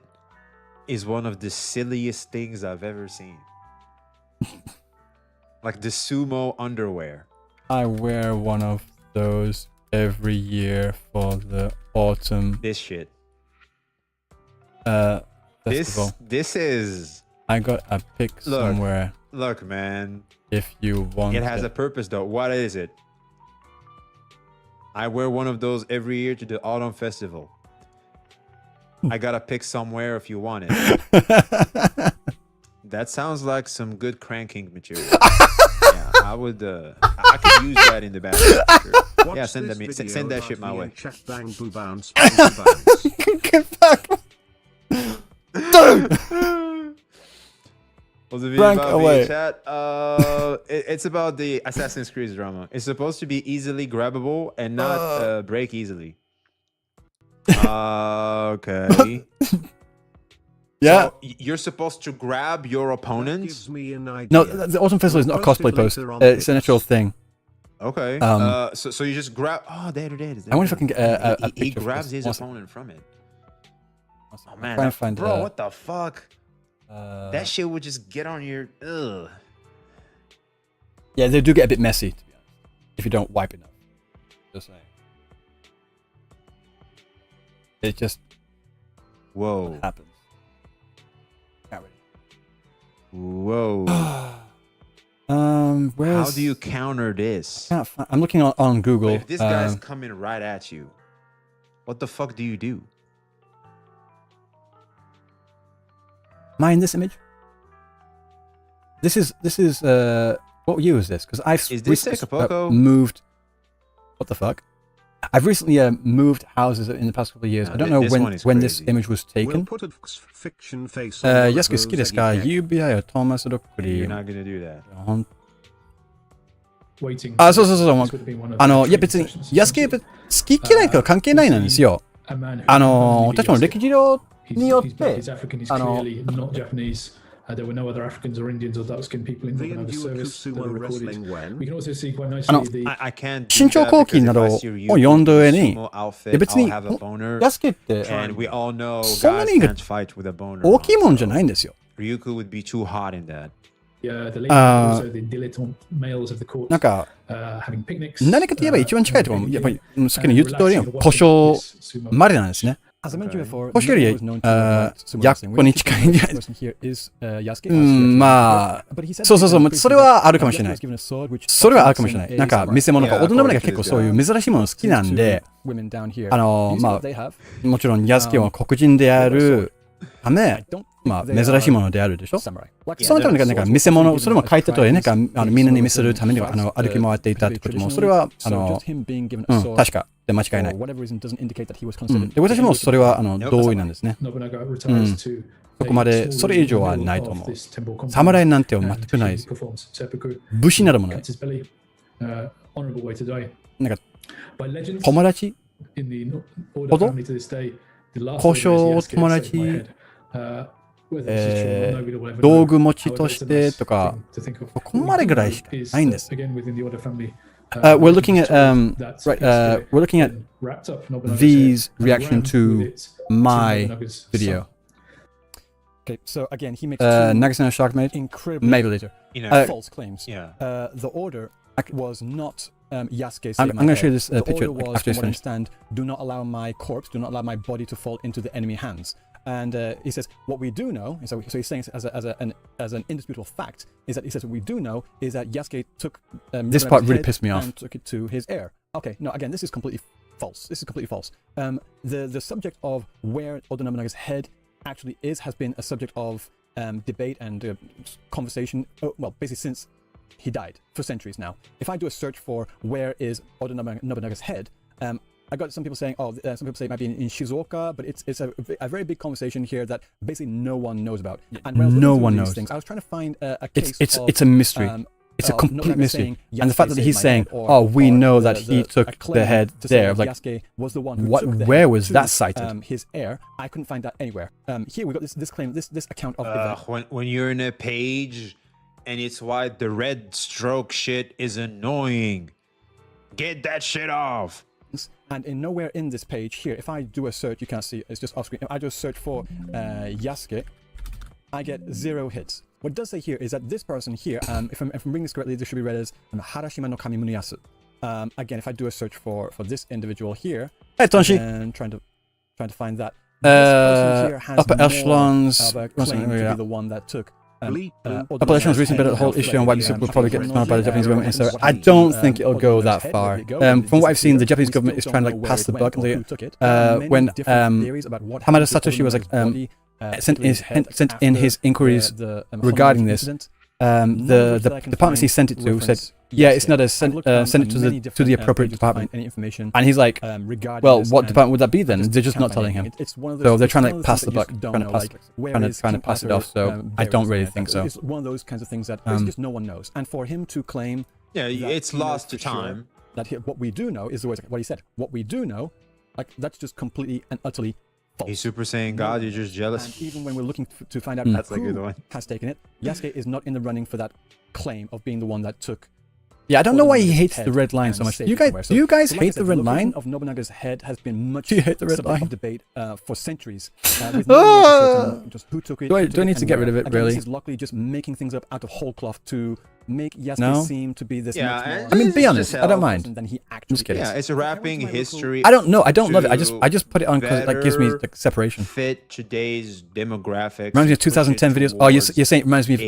is one of the silliest things I've ever seen? Like the sumo underwear. I wear one of those every year for the autumn This shit. festival. This is. I got a pic somewhere Look, man. if you want It has a purpose, though. What is it? I wear one of those every year to the autumn festival. I got a pic somewhere if you want it. That sounds like some good cranking material. Yeah, I would. I could use that in the bathroom. Sure. Yeah, send that shit my way. Chat bang boo bounce. Bang, boo, bounce. Get back. What's the video Frank, about away. chat? It's about the Assassin's Creed drama. It's supposed to be easily grabbable and not break easily. Okay. Yeah. So you're supposed to grab your opponents. Gives me an idea. No, the autumn festival is not a cosplay post. It's an actual thing. Okay. So you just grab. Oh, there it is. I wonder if I can get a He picture of grabs this. his Awesome. opponent from it. Oh I'm man, trying to find bro, what the fuck? uh, That shit would just get on your. Ugh. Yeah, they do get a bit messy, to be honest, if you don't wipe enough. Just saying. It just Whoa. happens. Can't Whoa. really. Where's... How do you counter this? I'm looking on Google. But if this guy's coming right at you, what the fuck do you do? Am I in this image? This is what year is this? Because I've Is this Acapulco? moved. What the fuck? I've recently moved houses in the past couple of years. I don't know this one is when this crazy. image was We'll taken. put a fiction face on the Yasuke 好きですか pose that you get. ?UBI をトーマス・ロックリ You're ー。 not gonna do that. ほん Waiting. あ、そうそうそう。 This would have been one of the いや別に、 training sessions. ヤスケ好き嫌いとか関係ないなんですよ。 A man who 私も歴史上 he's, によっ he's, て he's African, he's clearly not Japanese. There were no other Africans or Indians or dark-skinned people in The Nobunaga's Indu service that were Sumo recorded. wrestling when? We can also see quite nicely the I can't. 身長後期などを読んだ上に、いや別に、ヤスケって And we all know そんな guys に can't fight with a boner. 大きいもんじゃないんですよ。 Ryuku would be too hot in that. the ladies, also the dilettante males of the court, なんか、 having picnics. 何かといえば一番近いところ、やっぱり、さっきの言った通りの故障までなんですね。 As I mentioned before, 星より、 no one was known to like sumo やっ wrestling. こに近いんじゃない The person here is, Yasuke. まあ、 But he said そうそうそう that それはあるかもしれない Yasuke was given a sword which それはあるかもしれないなんか samurai. 見せ物か Yeah, 大人が according to 結構 this そういう珍しいもの好きなんで Women down here. あの Do you see ま what あ they have? もちろんヤスケは黒人であるた I め don't think まあ they 珍しいも are のであるでしょ samurai. Like そのためになんか見せ物それも書いてとりなんかみんなに見せるために swords, 歩き回っていたってこともそれは so just him being given a sword 確かで間違いない for whatever reason doesn't indicate that he was considered. で私もそれは同意なんですね Nobunaga retires to そこまでそれ以上はないと思う侍なんては全くないですよ performs seppuku, 武士などもない cuts his belly, honorable way to die. なんか By legends, 友達 in the Order ほど family to this day, the last 交渉 order is 友 Yasuke 達 saved my head. Whether this is true or not, nobody will ever 道 know. 具持ちと However, し it's a て nice とか thing to think of. そこまでぐらいしか Is ないんです that, again, within the Order family, We're looking at that right Yasuke we're looking at wrapped up Nobunaga's V's head and reaction ran to with it to my Nobunaga's video. son. Okay, so again, he makes two Nagase no Shark Maid incredibly maybe later You know, false claims. yeah. The order was not Yasuke. I'm saved my gonna head. show you this The picture order was, after it's from what I finished. understand, do not allow my corpse, do not allow my body to fall into the enemy hands. And he says, what we do know, so he's saying as an indisputable fact, is that he says what we do know is that Yasuke took This part Nobunaga's really head pissed me off. and took it to his heir. Okay, no, again, this is completely false. This is completely false. The subject of where Oda Nobunaga's head actually is has been a subject of debate and conversation. Well, basically since he died for centuries now. If I do a search for where is Oda Nobunaga's head, I got some people saying, some people say it might be in Shizuoka, but it's a very big conversation here that basically no one knows about. And when I was no looking one through knows. these things, I was trying to find a case. It's a mystery. It's a complete mystery. And the fact that he's saying, oh, we know that he took the head there. Like, Yasuke was the one who what? took the Where head was to, that cited? His heir. I couldn't find that anywhere. Here we got this claim, this account of event. When you're in a page and it's why the red stroke shit is annoying. Get that shit off. And in nowhere in this page here, if I do a search, you can't see, it's just off screen. If I do a search for Yasuke, I get 0 hits. What it does say here is that this person here, if I'm reading this correctly, this should be read as Harashima no Kami Muneyasu. Again, if I do a search for this individual here, Hey, Tonshi. and trying to find that, upper echelons. claim to be the one that took. Upper echelons recently built a whole issue on why this will probably get ignored by the Japanese government. So I don't think it'll go that far. From what I've seen, the Japanese government is trying to like pass the buck. When Hamada Satoshi was like sent in his inquiries regarding this, the departments he sent it to said, yeah, it's not a send it to the appropriate department. And he's like, well, what department would that be then? They're just not telling him. So they're trying to like pass the buck, trying to pass it off. So I don't really think so. It's one of those kinds of things that just no one knows. And for him to claim, yeah, it's lost to time. That what we do know is the words what he said. What we do know, like that's just completely and utterly false. He's Super Saiyan God. You're just jealous. And even when we're looking to find out who has taken it, Yasuke is not in the running for that claim of being the one that took. Yeah, I don't know why he hates the red line so much. Do you guys hate the red line? Of Nobunaga's head has been much. Do you hate the red line? Of debate for centuries. With no just who took it. Do I need to get rid of it? Again, really? This is luckily just making things up out of whole cloth to make Yasuke seem to be this much more. I mean, be honest, I don't mind. Than he actually Just kidding. Yeah, it's a rapping history. I don't know. I don't love it. I just put it on because it like gives me like separation. Fit today's demographics. Reminds me of 2010 videos. Oh, you're saying it reminds me of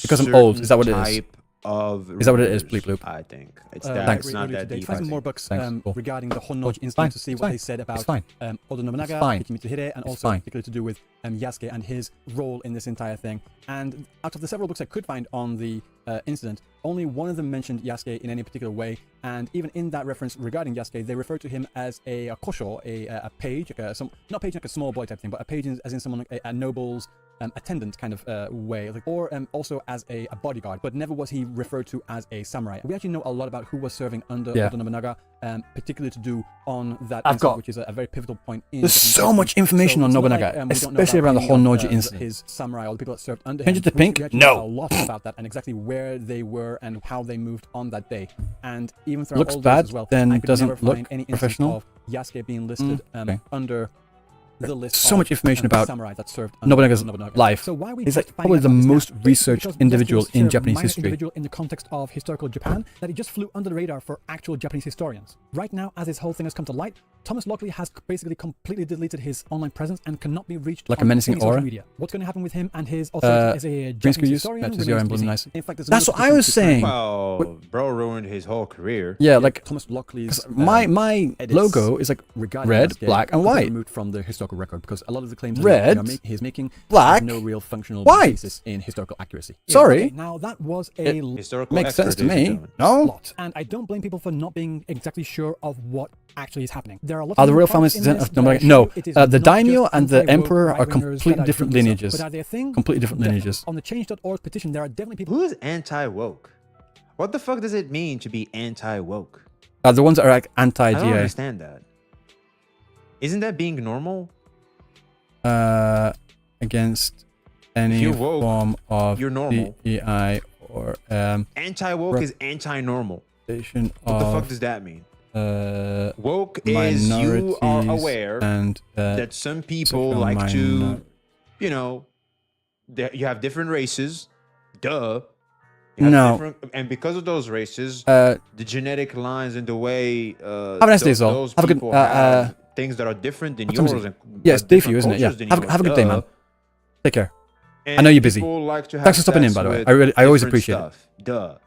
because I'm old. Is that what it is? Is that what it is? Bleep bloop. I think it's that. It's not that deep. Find some more books regarding the Honnoji incident to see what they said about Oda Nobunaga, Hikimito Hide, and also particularly to do with Yasuke and his role in this entire thing. And out of the several books I could find on the incident, only one of them mentioned Yasuke in any particular way. And even in that reference regarding Yasuke, they refer to him as a kosho, a page, like not page like a small boy type thing, but a page as in someone like a noble's attendant kind of way, like, or also as a bodyguard, but never was he referred to as a samurai. We actually know a lot about who was serving under Oda Nobunaga, particularly to do on that incident, which is a very pivotal point. There's so much information on Nobunaga, especially around the Honnoji incident. His samurai or the people that served under Change him. it to pink? No. A lot about that and exactly where they were and how they moved on that day. And even throughout all bad, as well, then I could doesn't never look find any professional. Of Yasuke being listed under the list so much information about samurai that served Nobunaga's life. So why He's like probably the most researched individual in Japanese history. Individual in the context of historical Japan that he just flew under the radar for actual Japanese historians. Right now, as this whole thing has come to light, Thomas Lockley has basically completely deleted his online presence and cannot be reached like a menacing aura. Media. What's going to happen with him and his authority as a Japanese historian? In fact, that's what I was saying. Well, bro ruined his whole career. Yeah, like Thomas Lockley's my logo is like red, black, and white. Removed from the historical record because a lot of the claims he's making black, have no real functional basis in historical accuracy. Sorry. Okay, now that was a historical makes sense to me. No. And I don't blame people for not being exactly sure of what actually is happening. There are a lot of the real families of Nobunaga. No, the daimyo and the emperor are completely different lineages. But are they a thing? Completely different lineages. On the change.org petition, there are definitely people. Who is anti-woke? What the fuck does it mean to be anti-woke? The ones that are like anti-DA. I don't understand that. Isn't that being normal? Against any form of DEI or anti-woke is anti-normal. What the fuck does that mean? Woke is you are aware that some people like to, you know, you have different races. Duh. No. And because of those races, the genetic lines and the way have a nice day, those people have things that are different than yours. Yes, day for you, isn't it? Yeah. Have a good day, man. Take care. I know you're busy. Thanks for stopping in, by the way. I always appreciate it. Duh.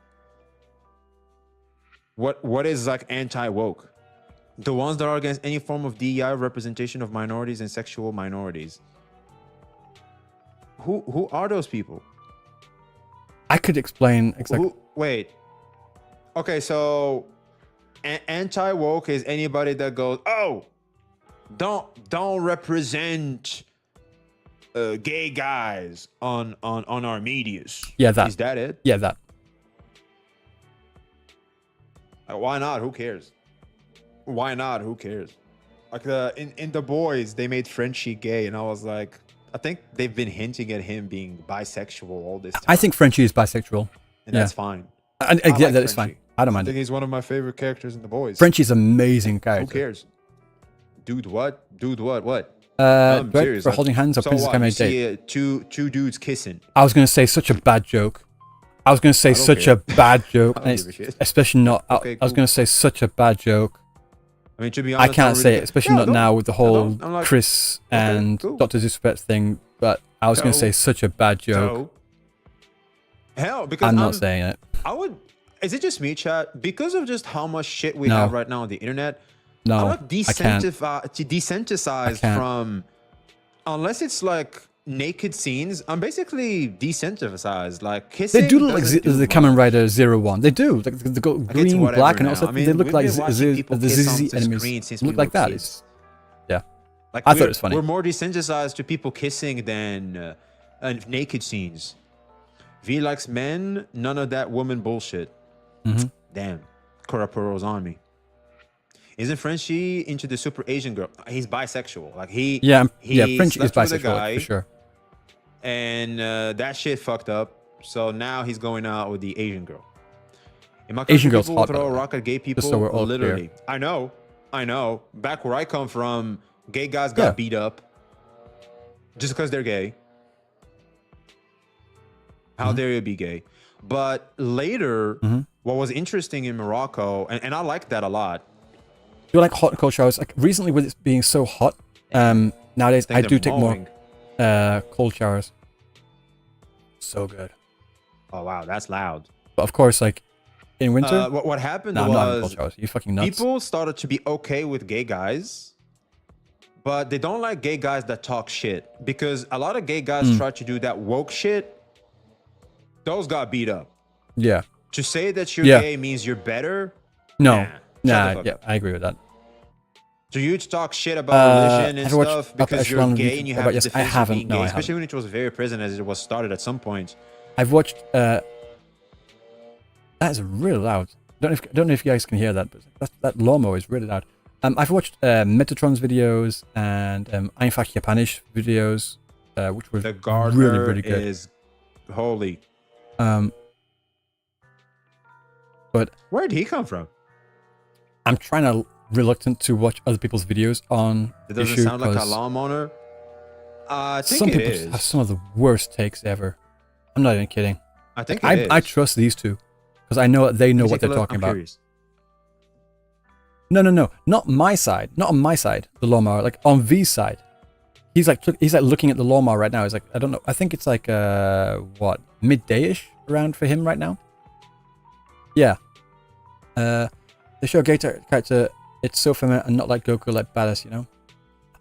What is like anti-woke? The ones that are against any form of DEI representation of minorities and sexual minorities. Who are those people? I could explain exactly. Wait. Okay, so anti-woke is anybody that goes, oh, don't represent gay guys on our medias. Yeah, that. Is that it? Yeah, that. Why not? Who cares? Why not? Who cares? Like in The Boys, they made Frenchie gay, and I was like, I think they've been hinting at him being bisexual all this time. I think Frenchie is bisexual. And that's fine. And, I like that is fine. I don't mind I think it. he's one of my favorite characters in The Boys. Frenchie's amazing character. Who cares? Dude, what? Right, serious. for holding hands or So Princess what? Can You Make Date. see two dudes kissing. I was going to say such a bad joke. I was going to say don't such care. a bad joke. I don't give a shit. Especially not. Okay, I was cool. going to say such a bad joke. I mean, to be I honest, can't say it, especially not now with the whole I'm like, Chris and cool. Dr. Disrespect thing. But I was going to say such a bad joke. Hell, because I'm not saying it. I would. Is it just me, chat? Because of just how much shit we No. have right now on the internet. I No, like I can't. desensitized from, unless it's like naked scenes. I'm basically desensitized. Like kissing. They do look like doesn't do the much. Kamen Rider 01. They do. Like they go Like, it's green, whatever black, and now. also I mean, they look we've like been watching people the kiss on ZZ the enemies. screen since Look we like were that. kids. It's, yeah. Like I thought it was funny. We're more desensitized to people kissing than naked scenes. V likes men, none of that woman bullshit. Mm-hmm. Damn, Kuraporo's on me. Isn't Frenchie into the super Asian girl? He's bisexual. Like he Frenchie is slept with a bisexual guy, for sure. and that shit fucked up. So now he's going out with the Asian girl. In my Asian country, girl's people hot, by throw the a way. rock at gay people. Just so we're all clear. Literally, I know. Back where I come from, gay guys got beat up just because they're gay. How dare you be gay? But later, what was interesting in Morocco, and I like that a lot. Do you like hot and cold showers? Like recently, with it being so hot, nowadays I do take more cold showers. So good. Oh wow, that's loud. But of course, like in winter, What happened I'm not in cold was showers. You fucking nuts. people started to be okay with gay guys, but they don't like gay guys that talk shit, because a lot of gay guys try to do that woke shit. Those got beat up. Yeah. To say that you're Yeah. gay means you're better. No. Shut Nah. the fuck Yeah, up. I agree with that. So you talk shit about religion and have you watched stuff Upper because you're Echelon gay review and you about have to yes, I defend haven't. being No, gay, I especially haven't. when it was very present as it was started at some point. I've watched. That is really loud. Don't know if you guys can hear that, but that lawnmower is really loud. I've watched Metatron's videos and Einfach Japanisch videos, which were The gardener really good. is holy. But Where did he come from? I'm trying to reluctant to watch other people's videos on It doesn't issue sound like a because lawnmower. I think some it people is. have some of the worst takes ever. I'm not even kidding. I think I it is. I trust these two because I know they know Let me what take a they're look. talking I'm about. curious. No, not my side. Not on my side. The lawnmower, like on V's side. He's like looking at the lawnmower right now. He's like, I don't know. I think it's like what, midday-ish around for him right now. Yeah. They show a gay character. It's so feminine and not like Goku, like badass. You know.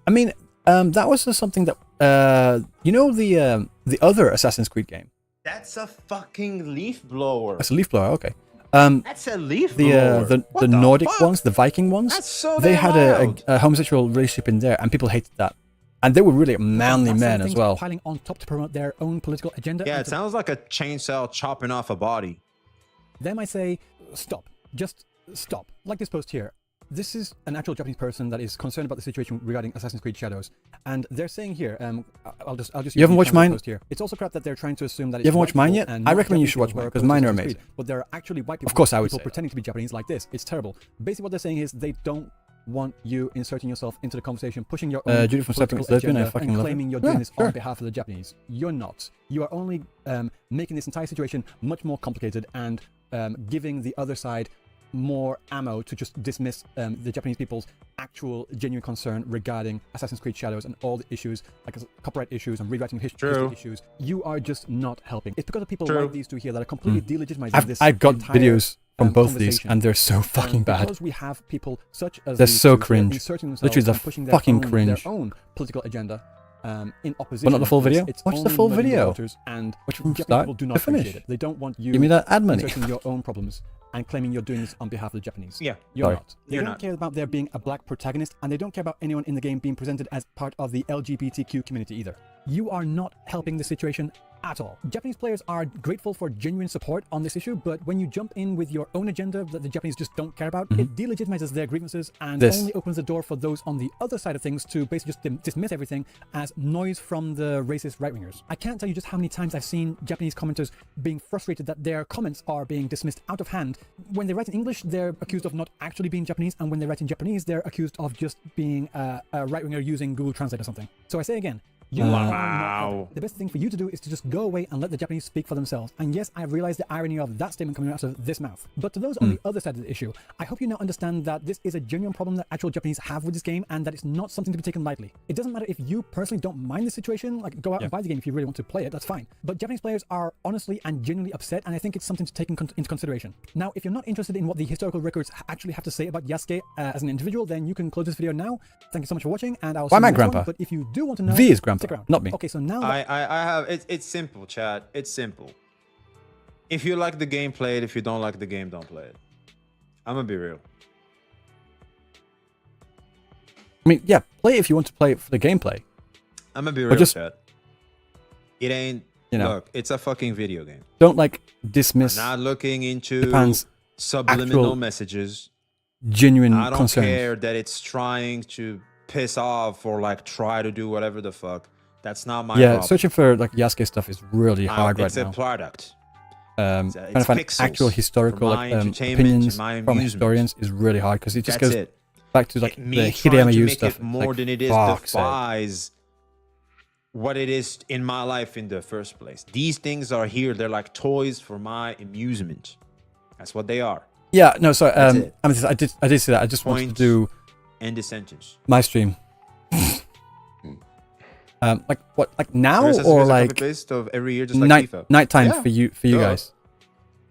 I mean, that was just something that you know the other Assassin's Creed game. That's a fucking leaf blower. That's a leaf blower. Okay. That's a leaf blower. The Nordic ones, the Viking ones, That's so they damn had loud. a homosexual relationship in there, and people hated that. And they were really manly That's men some as things well. piling on top to promote their own political agenda. Yeah, and it to sounds like a chainsaw chopping off a body. them I say, stop. Just stop. Like this post here. This is an actual Japanese person that is concerned about the situation regarding Assassin's Creed Shadows, and they're saying here, I'll just. You haven't watched mine? Post here. It's also crap that they're trying to assume that it's You haven't watched white mine people yet? and I not recommend you Japanese should watch people who mine, are 'cause mine are opposed to Assassin's amazing. Creed. But there are actually white people. Of course I would people say that. pretending to be Japanese like this. It's terrible. Basically, what they're saying is they don't want you inserting yourself into the conversation, pushing your own Judy from political Stepping Lesbian, I agenda, fucking and love it. claiming you're Yeah, doing this sure. on behalf of the Japanese. You're not. You are only making this entire situation much more complicated and giving the other side more ammo to just dismiss the Japanese people's actual genuine concern regarding Assassin's Creed Shadows and all the issues, like copyright issues and rewriting history issues. You are just not helping. It's because of people like these two here that are completely delegitimizing this. I've got entire, videos from both these, conversation. and they're so fucking bad. Because we have people such as They're these so two who are cringe. inserting themselves Literally, they're and pushing fucking their cringe. own political agenda. in opposition. But not the full video? It's Watch the only full muddying the video. waters, and Watch from Japanese start people do to not finish. appreciate it. They don't want you Give me that ad money. inserting your own problems and claiming you're doing this on behalf of the Japanese. Yeah. You're Sorry. not. They don't care about there being a black protagonist, and they don't care about anyone in the game being presented as part of the LGBTQ community either. You are not helping the situation at all. Japanese players are grateful for genuine support on this issue, but when you jump in with your own agenda that the Japanese just don't care about, it delegitimizes their grievances and only opens the door for those on the other side of things to basically just dismiss everything as noise from the racist right-wingers. I can't tell you just how many times I've seen Japanese commenters being frustrated that their comments are being dismissed out of hand. When they write in English, they're accused of not actually being Japanese, and when they write in Japanese, they're accused of just being a right-winger using Google Translate or something. So I say again, you are not. The best thing for you to do is to just go away and let the Japanese speak for themselves. And yes, I realize the irony of that statement coming out of this mouth. But to those on the other side of the issue, I hope you now understand that this is a genuine problem that actual Japanese have with this game, and that it's not something to be taken lightly. It doesn't matter if you personally don't mind the situation, like go out and buy the game if you really want to play it, that's fine. But Japanese players are honestly and genuinely upset, and I think it's something to take into consideration. Now, if you're not interested in what the historical records actually have to say about Yasuke as an individual, then you can close this video now. Thank you so much for watching, and I'll see you Why in the am I next one. grandpa? But if you do want to know, V is grandpa, stick around. not me. Okay, so now I have it's simple, chat. It's simple. If you like the game, play it. If you don't like the game, don't play it. I'm gonna be real. I mean, yeah, play it if you want to play it for the gameplay. I'm gonna be real, just, chat. It ain't. You know, look, it's a fucking video game. Don't like dismiss. I'm not looking into Japan's subliminal messages. Genuine I don't concerns. care that it's trying to piss off or like try to do whatever the fuck. That's not my problem. Searching for like Yasuke stuff is really hard right it's now. a product. Trying to it's find pixels actual historical for like, my entertainment opinions and my from amusement. historians is really hard because it just That's goes it. back to like the Me trying Hideyama to Yu make stuff. it more like, than it is fuck's sake. defies what it is in my life in the first place. These things are here. They're like toys for my amusement. That's what they are. Yeah, no, sorry. That's it. I did say that. I just wanted to do End the sentence. my stream. Like what? Like now Yours has to or be a like copy-paste of every year, just like FIFA. nighttime Yeah. for you Duh. guys.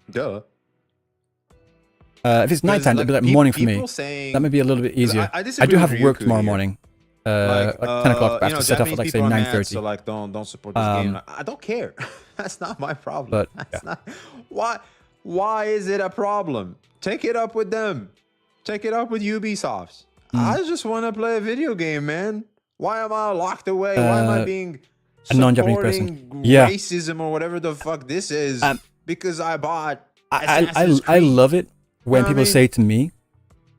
Duh. If it's nighttime, it'd be like morning for me. Saying, That may be a little bit easier. I I disagree do have with work Ryuku tomorrow here. morning. Like 10 o'clock. I have to set off at like say 9:30. So like don't support this game. Like, I don't care. That's not my problem. But, That's not why is it a problem? Take it up with them. Take it up with Ubisoft. I just want to play a video game, man. Why am I locked away? Why am I being a non-Japanese person? Racism or whatever the fuck this is because I bought Assassin's I Creed. love it when know what I people mean? say to me,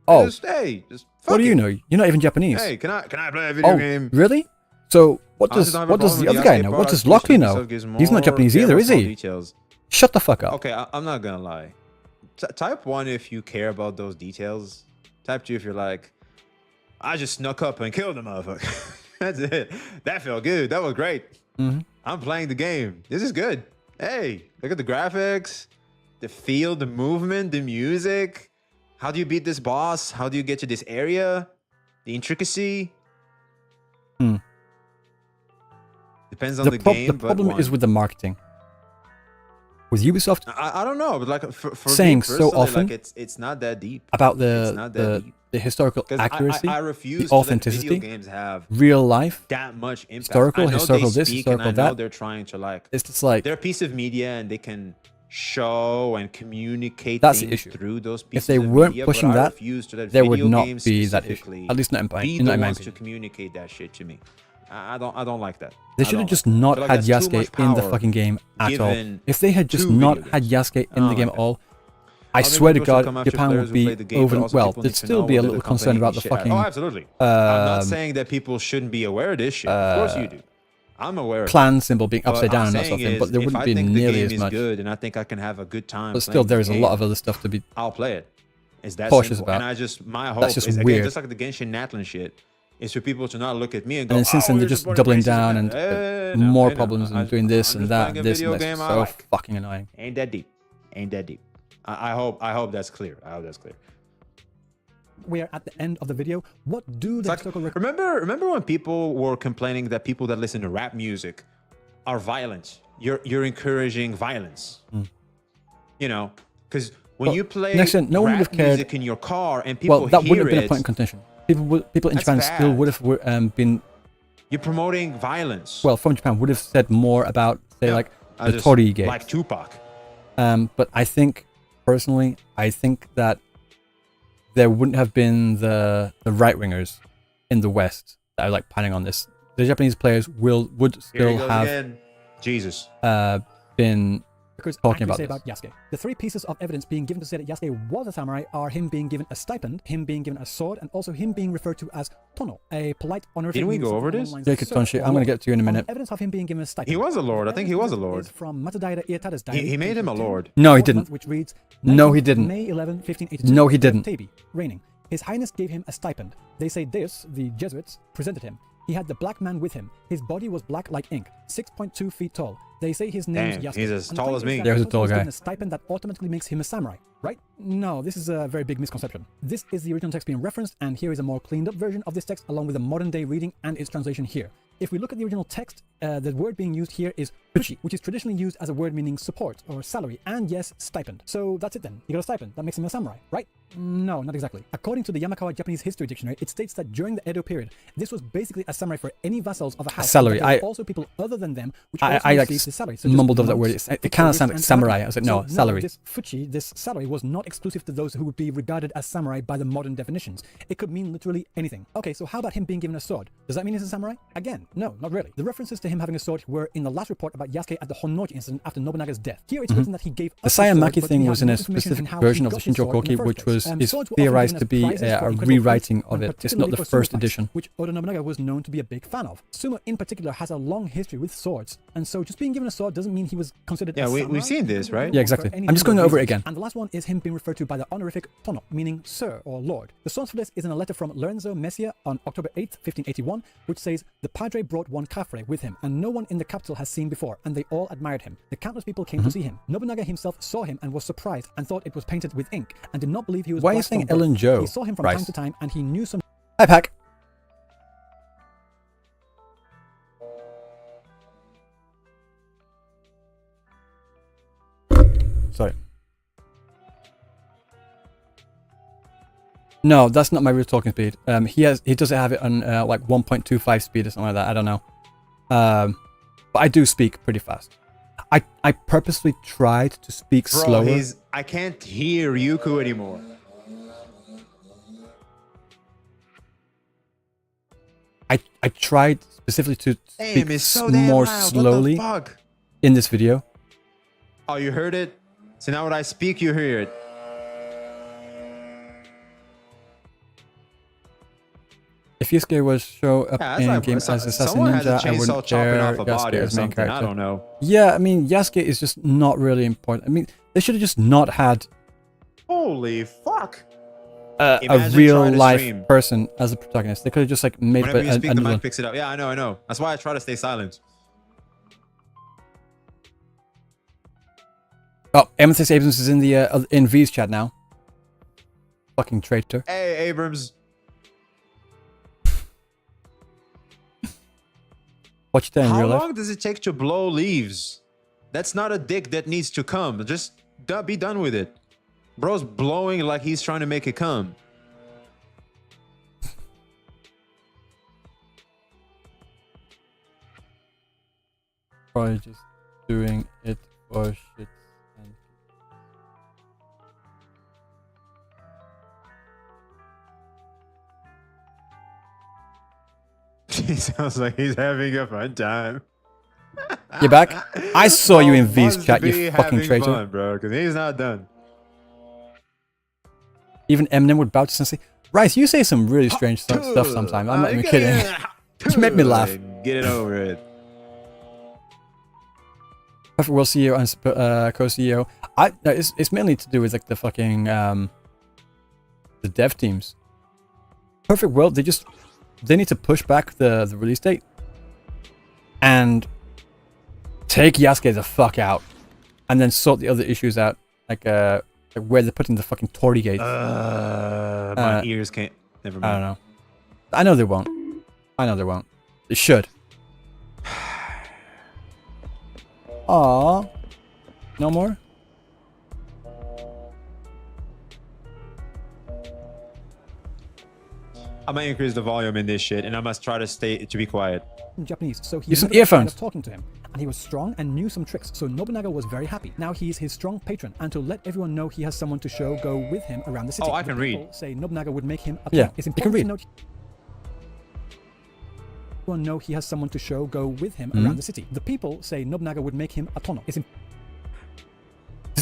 "Oh, Just fuck what do you it. know? You're not even Japanese." Hey, can I play a video game? Really? So what Honestly, does don't have a problem the with other guy Yasuke know? part. What does Twitch Lockley episode know? gives He's not more Japanese either, is small he? Details. Shut the fuck up. Okay, I'm not gonna lie. Type 1 if you care about those details. Type 2 if you're like, I just snuck up and killed the motherfucker. That's it. That felt good. That was great. I'm playing the game. This is good. Hey, look at the graphics, the feel, the movement, the music. How do you beat this boss? How do you get to this area? The intricacy. Depends on the game. The problem is with the marketing. With Ubisoft, I don't know, but like for saying me so personally, often like it's not that deep about It's not that deep. the historical 'Cause accuracy, I refuse the to let authenticity, video games have real life. that much impact. Historical, I know historical they this, speak historical and I know that. they're trying to like It's just like they're a piece of media and they can show and communicate That's the things issue. through those If pieces they of weren't media, pushing but I that, refuse to let there would video not games be that issue. specifically At least not in my be in the my ones to opinion. communicate that shit to me. I don't like that. They I should have don't. just I not feel like had that's too Yasuke much in the power fucking game at all. given If they had just to not video had games. Yasuke in I the don't game like at all, I I think swear to people should come God, after Japan players would who be play the game, but over. also Well, people they'd need to still know be a whether little the concerned company about the shit out. fucking. Oh, absolutely. I'm not saying that people shouldn't be aware of this shit. Of course you do. I'm aware of it. Clan symbol being upside What down I'm and that sort of saying thing, but is, there if wouldn't I be think the nearly game as is much. good and I think I can have a good time. But still, playing there is the a lot game, of other stuff to be I'll play it. It's that cautious simple. about. And my hope just is again, weird. just like the Genshin Natlan shit, is for people to not look at me and go, And then since oh, then they're you're just supporting doubling racism." down and No, more no. problems and doing I'm this just and that, playing a this video and game that's I so like. fucking annoying. Ain't that deep. Ain't that deep. I hope that's clear. I hope that's clear. We are at the end of the video. What do the It's like, historical records? remember when people were complaining that people that listen to rap music are violent? You're encouraging violence. You know, because when you play next gen, no one rap would have cared. music in your car and people Well, that hear wouldn't have been a it, point in contention. People in That's Japan still bad. would have been You're promoting violence. Well, from Japan would have said more about, say, like the just Torii games. like Tupac. But I think, personally, I think that there wouldn't have been the right-wingers in the West that are like planning on this. The Japanese players would still have again. Jesus. Been talking about this. About Yasuke. The three pieces of evidence being given to say that Yasuke was a samurai are him being given a stipend, him being given a sword, and also him being referred to as Tono, a polite honorific. Didn't we go over this? I'm going to get to you in a minute. Evidence of him being given a stipend. He was a lord. I think he was a lord. From Matsudaira Ietada's diary. He made him a lord. No, he didn't. Which reads, no, he didn't. May 11, 1582. No, he didn't. Tabi, reigning. His Highness gave him a stipend. They say this, the Jesuits, presented him. He had the black man with him. His body was black like ink, 6.2 feet tall. They say his name's Yasuke. He's as tall as me. There's a tall guy. A stipend that automatically makes him a samurai, right? No, this is a very big misconception. This is the original text being referenced, and here is a more cleaned up version of this text along with a modern day reading and its translation here. If we look at the original text, the word being used here is fuchi, which is traditionally used as a word meaning support or salary, and yes, stipend. So that's it then. You got a stipend. That makes him a samurai, right? No, not exactly. According to the Yamakawa Japanese History Dictionary, it states that during the Edo period, this was basically a samurai for any vassals of a house. Salary. Also people other than them, which I like the salary. So mumbled over that word. It kind of sounds like samurai. I was like, no, salary. This fuchi, this salary, was not exclusive to those who would be regarded as samurai by the modern definitions. It could mean literally anything. Okay, so how about him being given a sword? Does that mean he's a samurai? Again, no, not really. The references to him having a sword were in the last report about Yasuke at the Honnoji incident after Nobunaga's death. Here it's written that he gave the Sayamaki thing was in a specific version of the Shinjo Koki, which is theorized to be a rewriting of it. It's not the first edition. Which Oda Nobunaga was known to be a big fan of. Sumo in particular has a long history with swords, and so just being given a sword doesn't mean he was considered a samurai. We've seen this, right? Yeah, exactly. I'm just going over it again. And the last one is him being referred to by the honorific Tono, meaning sir or lord. The source for this is in a letter from Lorenzo Messia on October 8th, 1581, which says, the padre brought one kafre with him, and no one in the capital has seen before, and they all admired him. The countless people came to see him. Nobunaga himself saw him and was surprised and thought it was painted with ink, and did not believe he was Why are you saying Ellen Joe? He saw him from time to time, and he knew some... Hi, Pack. Sorry. No, that's not my real talking speed. He doesn't have it on like 1.25 speed or something like that. I don't know. But I do speak pretty fast. I purposely tried to speak slower. I can't hear Yuku anymore. I tried specifically to speak more slowly in this video. Oh, you heard it? So now when I speak, you hear it. If Yasuke was show up in game as Assassin Ninja, I wouldn't care Yasuke as main character. I don't know. Yeah, I mean, Yasuke is just not really important. I mean, they should have just not had... Holy fuck! A real life person as a protagonist. They could have just like made Whenever you speak, the mic picks it up. Yeah, I know. That's why I try to stay silent. Oh, Amethyst Abrams is in the in V's chat now. Fucking traitor. Hey, Abrams. Watch that in real life. How long does it take to blow leaves? That's not a dick that needs to come. Just be done with it. Bro's blowing like he's trying to make it come. Probably just doing it for shit. He sounds like he's having a fun time. You're back? I saw you in V's chat, you fucking traitor. Fun, bro, because he's not done. Even Eminem would bow to Sensei. Rice, you say some really strange stuff sometimes. I'm not even kidding. You make me laugh. Get it over it. Perfect World CEO and co-CEO. It's mainly to do with like the fucking the dev teams. Perfect World, they need to push back the release date and take Yasuke the fuck out, and then sort the other issues out, like where they're putting the fucking Torii gates. My ears can't. Never mind. I don't know. I know they won't. They should. Aww. No more? I might increase the volume in this shit, and I must try to be quiet. Japanese, so he Use some never got tired earphones. of talking to him. And he was strong and knew some tricks, so Nobunaga was very happy. Now he's his strong patron, and to let everyone know he has someone to show go with him around the city. Oh, I can read. People say Nobunaga would make him a Yeah, It's you can important read. to note everyone know he has someone to show go with him around the city. The people say Nobunaga would make him a tono.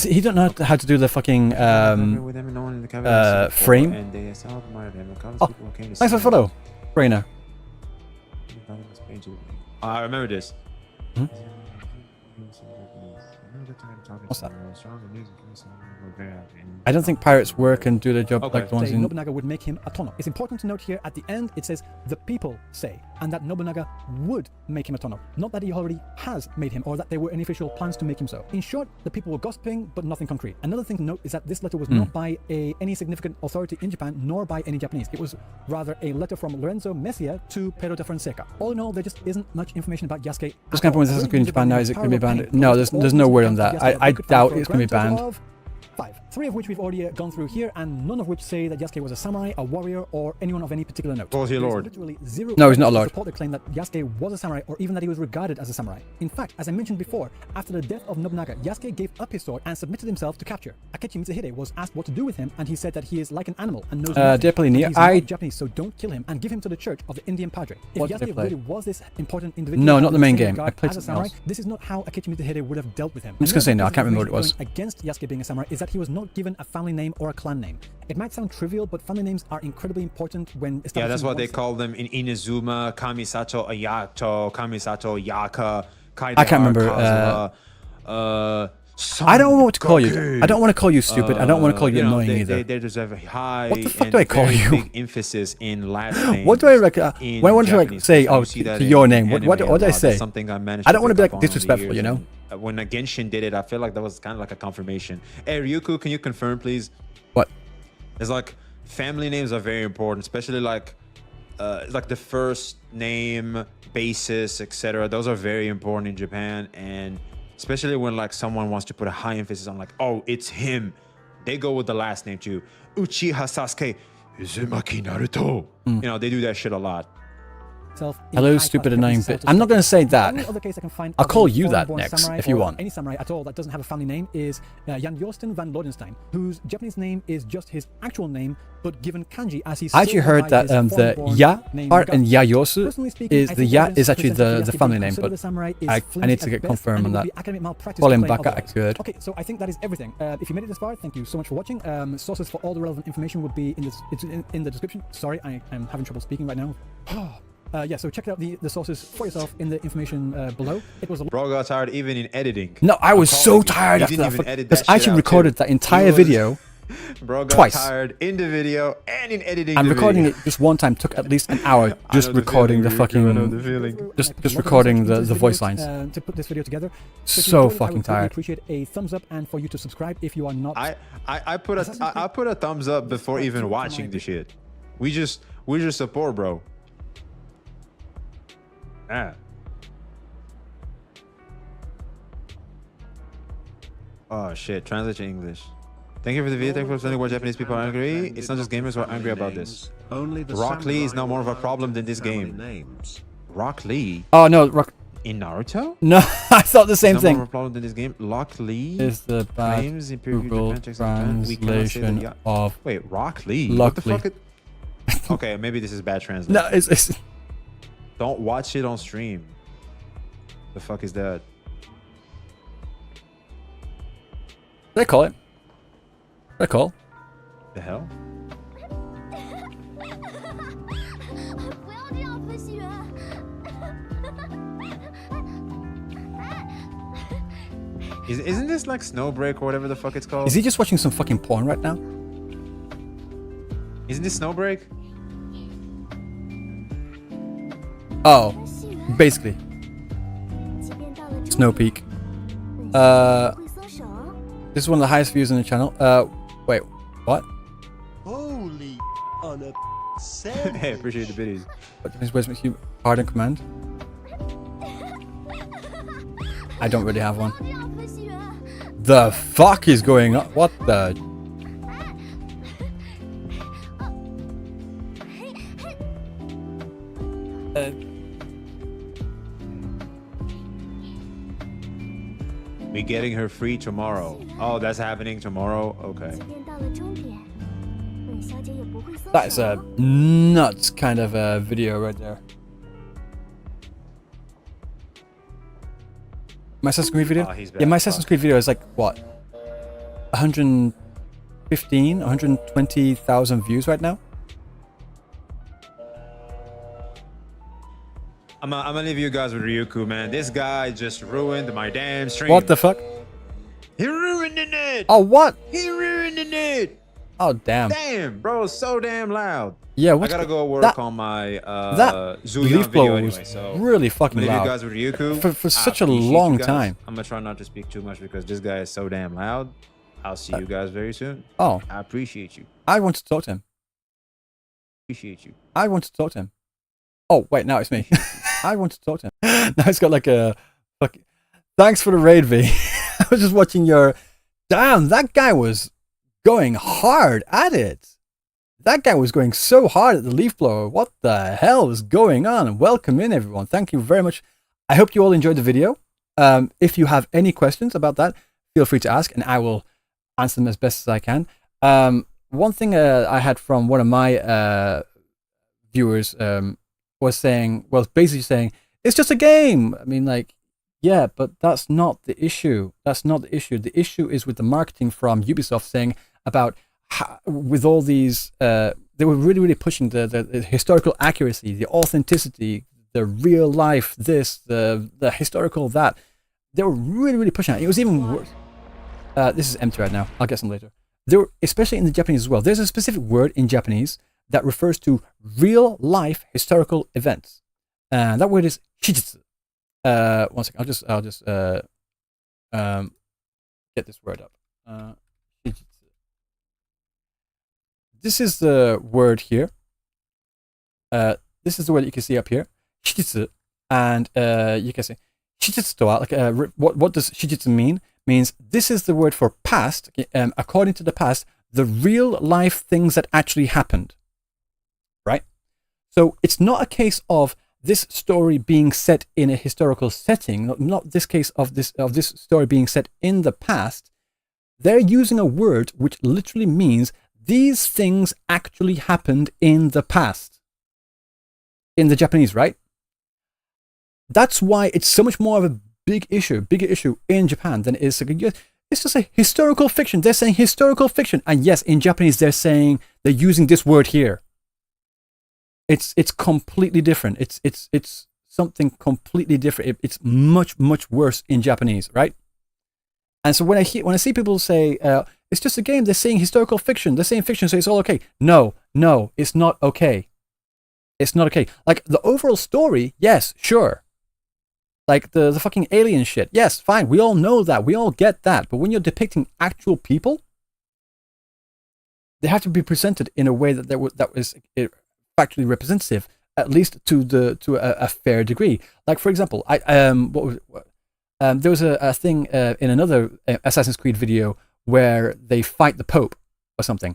He don't know how to do the fucking frame. Oh, thanks for the follow, Rainer. I remember this. What's that? I don't think pirates work and do their job like the ones in... Nobunaga would make him a tono. It's important to note here at the end it says the people say, and that Nobunaga would make him a tono, not that he already has made him or that there were any official plans to make him so. In short, the people were gossiping but nothing concrete. Another thing to note is that this letter was not by any significant authority in Japan nor by any Japanese. It was rather a letter from Lorenzo Messia to Pedro de Fonseca. All in all, there just isn't much information about Yasuke. What's going to happen with Assassin's Creed in Japan now? Is it going to be banned? No, there's no word on that. I doubt it's going to be banned. 5. 3 of which we've already gone through here, and none of which say that Yasuke was a samurai, a warrior, or anyone of any particular note. Was he a lord? Literally zero No, he's not a lord. report that claim that Yasuke was a samurai, or even that he was regarded as a samurai. In fact, as I mentioned before, after the death of Nobunaga, Yasuke gave up his sword and submitted himself to capture. Akechi Mitsuhide was asked what to do with him, and he said that he is like an animal and knows nothing. Dear Polinia, He's not Japanese, so don't kill him and give him to the church of the Indian Padre. If What did they Yasuke play? really was this important individual, No, not the main same game. regard I played as a something samurai, else. this is not how Akechi Mitsuhide would have dealt with him. I'm just gonna say no, I can't remember what it was. Going against Yasuke being a samurai is that he was not given a family name or a clan name. It might sound trivial, but family names are incredibly important when establishing. Yeah, that's what they oneself. call them in Inazuma, Kamisato Ayato, Kamisato Yaka, Kaidara, I can't remember, I don't know what to call you. I don't want to call you stupid. I don't want to call you annoying either. They deserve a high What the fuck and do I call very you? big emphasis in last names. What do I reckon? in When I want to like Japanese. say, You oh, see that to in your name, what anime do a I lot. say? That's something I managed I don't to want to be pick like up on over the disrespectful, you years. know? And, when a Genshin did it, I feel like that was kind of like a confirmation. Hey, Ryuku, can you confirm, please? What? It's like family names are very important, especially like the first name, basis, etc. Those are very important in Japan, and especially when like someone wants to put a high emphasis on like, oh, it's him, they go with the last name too. Uchiha Sasuke Uzumaki Naruto. You know, they do that shit a lot. Hello, stupid annoying bitch. I'm not going to say that. I'll call you that next if you want. Any samurai at all that doesn't have a family name is Jan Josten van Lodenstein, whose Japanese name is just his actual name, but given kanji as he's. I actually heard that the Ya part and Yayosu is the Ya is actually the family name, but I need to get confirmed on that. Call him Baka Akued. Okay, so I think that is everything. If you made it this far, thank you so much for watching. Sources for all the relevant information would be in the description. Sorry, I am having trouble speaking right now. Yeah, so check out the sources for yourself in the information below. It was a Bro got tired even in editing. No, I was so you. tired He after didn't that. even edit Because that I shit actually out, recorded too. that entire He was- video Bro got twice. tired in the video and in editing. And the recording video. it just one time took at least an hour just recording the fucking just recording the voice lines. To put this video together. So if you enjoyed it, fucking I would tired. really appreciate a thumbs up and for you to subscribe if you are not. I put a thumbs up before even watching the shit. We just support, bro. Yeah. Oh shit, translate to English. Thank you for the video. Thank you for explaining why Japanese people are angry. It's not just gamers who are angry about this. Rock Lee is now more of a problem than this game. Rock Lee? Oh no, Rock. In Naruto? No, I thought the same It's not more thing. of a problem than this game. Rock Lee Is the bad claims in peer-reviewed Google Japan checks in Japan. We cannot say that translation of Wait, Rock Lee? Lock What the Lee. fuck? Okay, maybe this is bad translation. no, it's Don't watch it on stream. The fuck is that? they call it. They call. The hell? Isn't this like Snowbreak or whatever the fuck it's called? Is he just watching some fucking porn right now? Isn't this Snowbreak? Oh, basically. Snow Peak. This is one of the highest views on the channel. Wait, what? Holy on a Hey, appreciate the videos. What Japanese words makes you hard in command? I don't really have one. The fuck is going on? What the? We getting her free tomorrow. Oh, that's happening tomorrow? Okay. That is a nuts kind of a video right there. My Assassin's Creed video? Yeah, my Assassin's Creed video is like, what? 115, 120,000 views right now? I'm gonna leave you guys with Ryuku, man. This guy just ruined my damn stream. What the fuck? He ruined it! Oh, what? He ruined it! Oh, damn. Damn, bro, so damn loud. Yeah, I gotta go work on my Zuyan video anyway, so really fucking I'm gonna loud. leave you guys with Ryuku. For such a long time. I'm gonna try not to speak too much because this guy is so damn loud. I'll see you guys very soon. Oh. I appreciate you. I want to talk to him. Appreciate you. I want to talk to him. Oh, wait, now it's me. I want to talk to him. Now it's got like a... Fuck. Thanks for the raid, V. I was just watching your... Damn, that guy was going hard at it. That guy was going so hard at the leaf blower. What the hell is going on? Welcome in, everyone. Thank you very much. I hope you all enjoyed the video. If you have any questions about that, feel free to ask, and I will answer them as best as I can. One thing I had from one of my viewers was saying, well, basically saying, it's just a game. I mean, like, yeah, but that's not the issue. That's not the issue. The issue is with the marketing from Ubisoft saying about how, with all these, they were really, really pushing the historical accuracy, the authenticity, the real life, the historical that. They were really, really pushing it. It was even worse. This is empty right now. I'll get some later. There were, especially in the Japanese as well. There's a specific word in Japanese that refers to real life historical events. And that word is shijitsu. One second, I'll just get this word up. Shijitsu. This is the word here. This is the word that you can see up here. Shijitsu. And you can see shijitsu to like what does shijitsu mean? Means this is the word for past, according to the past, the real life things that actually happened. Right? So it's not a case of this story being set in a historical setting, not this case of this story being set in the past. They're using a word which literally means these things actually happened in the past. In the Japanese, right? That's why it's so much more of a bigger issue in Japan than it is. It's just a historical fiction. They're saying historical fiction. And yes, in Japanese, they're using this word here. It's completely different. It's something completely different. It's much, much worse in Japanese, right? And so when I see people say, it's just a game, they're saying historical fiction. They're saying fiction, so it's all okay. No, it's not okay. It's not okay. Like the overall story, yes, sure. Like the fucking alien shit. Yes, fine. We all know that. We all get that. But when you're depicting actual people, they have to be presented in a way that was factually representative, at least to a fair degree. Like for example, there was a thing in another Assassin's Creed video where they fight the Pope or something.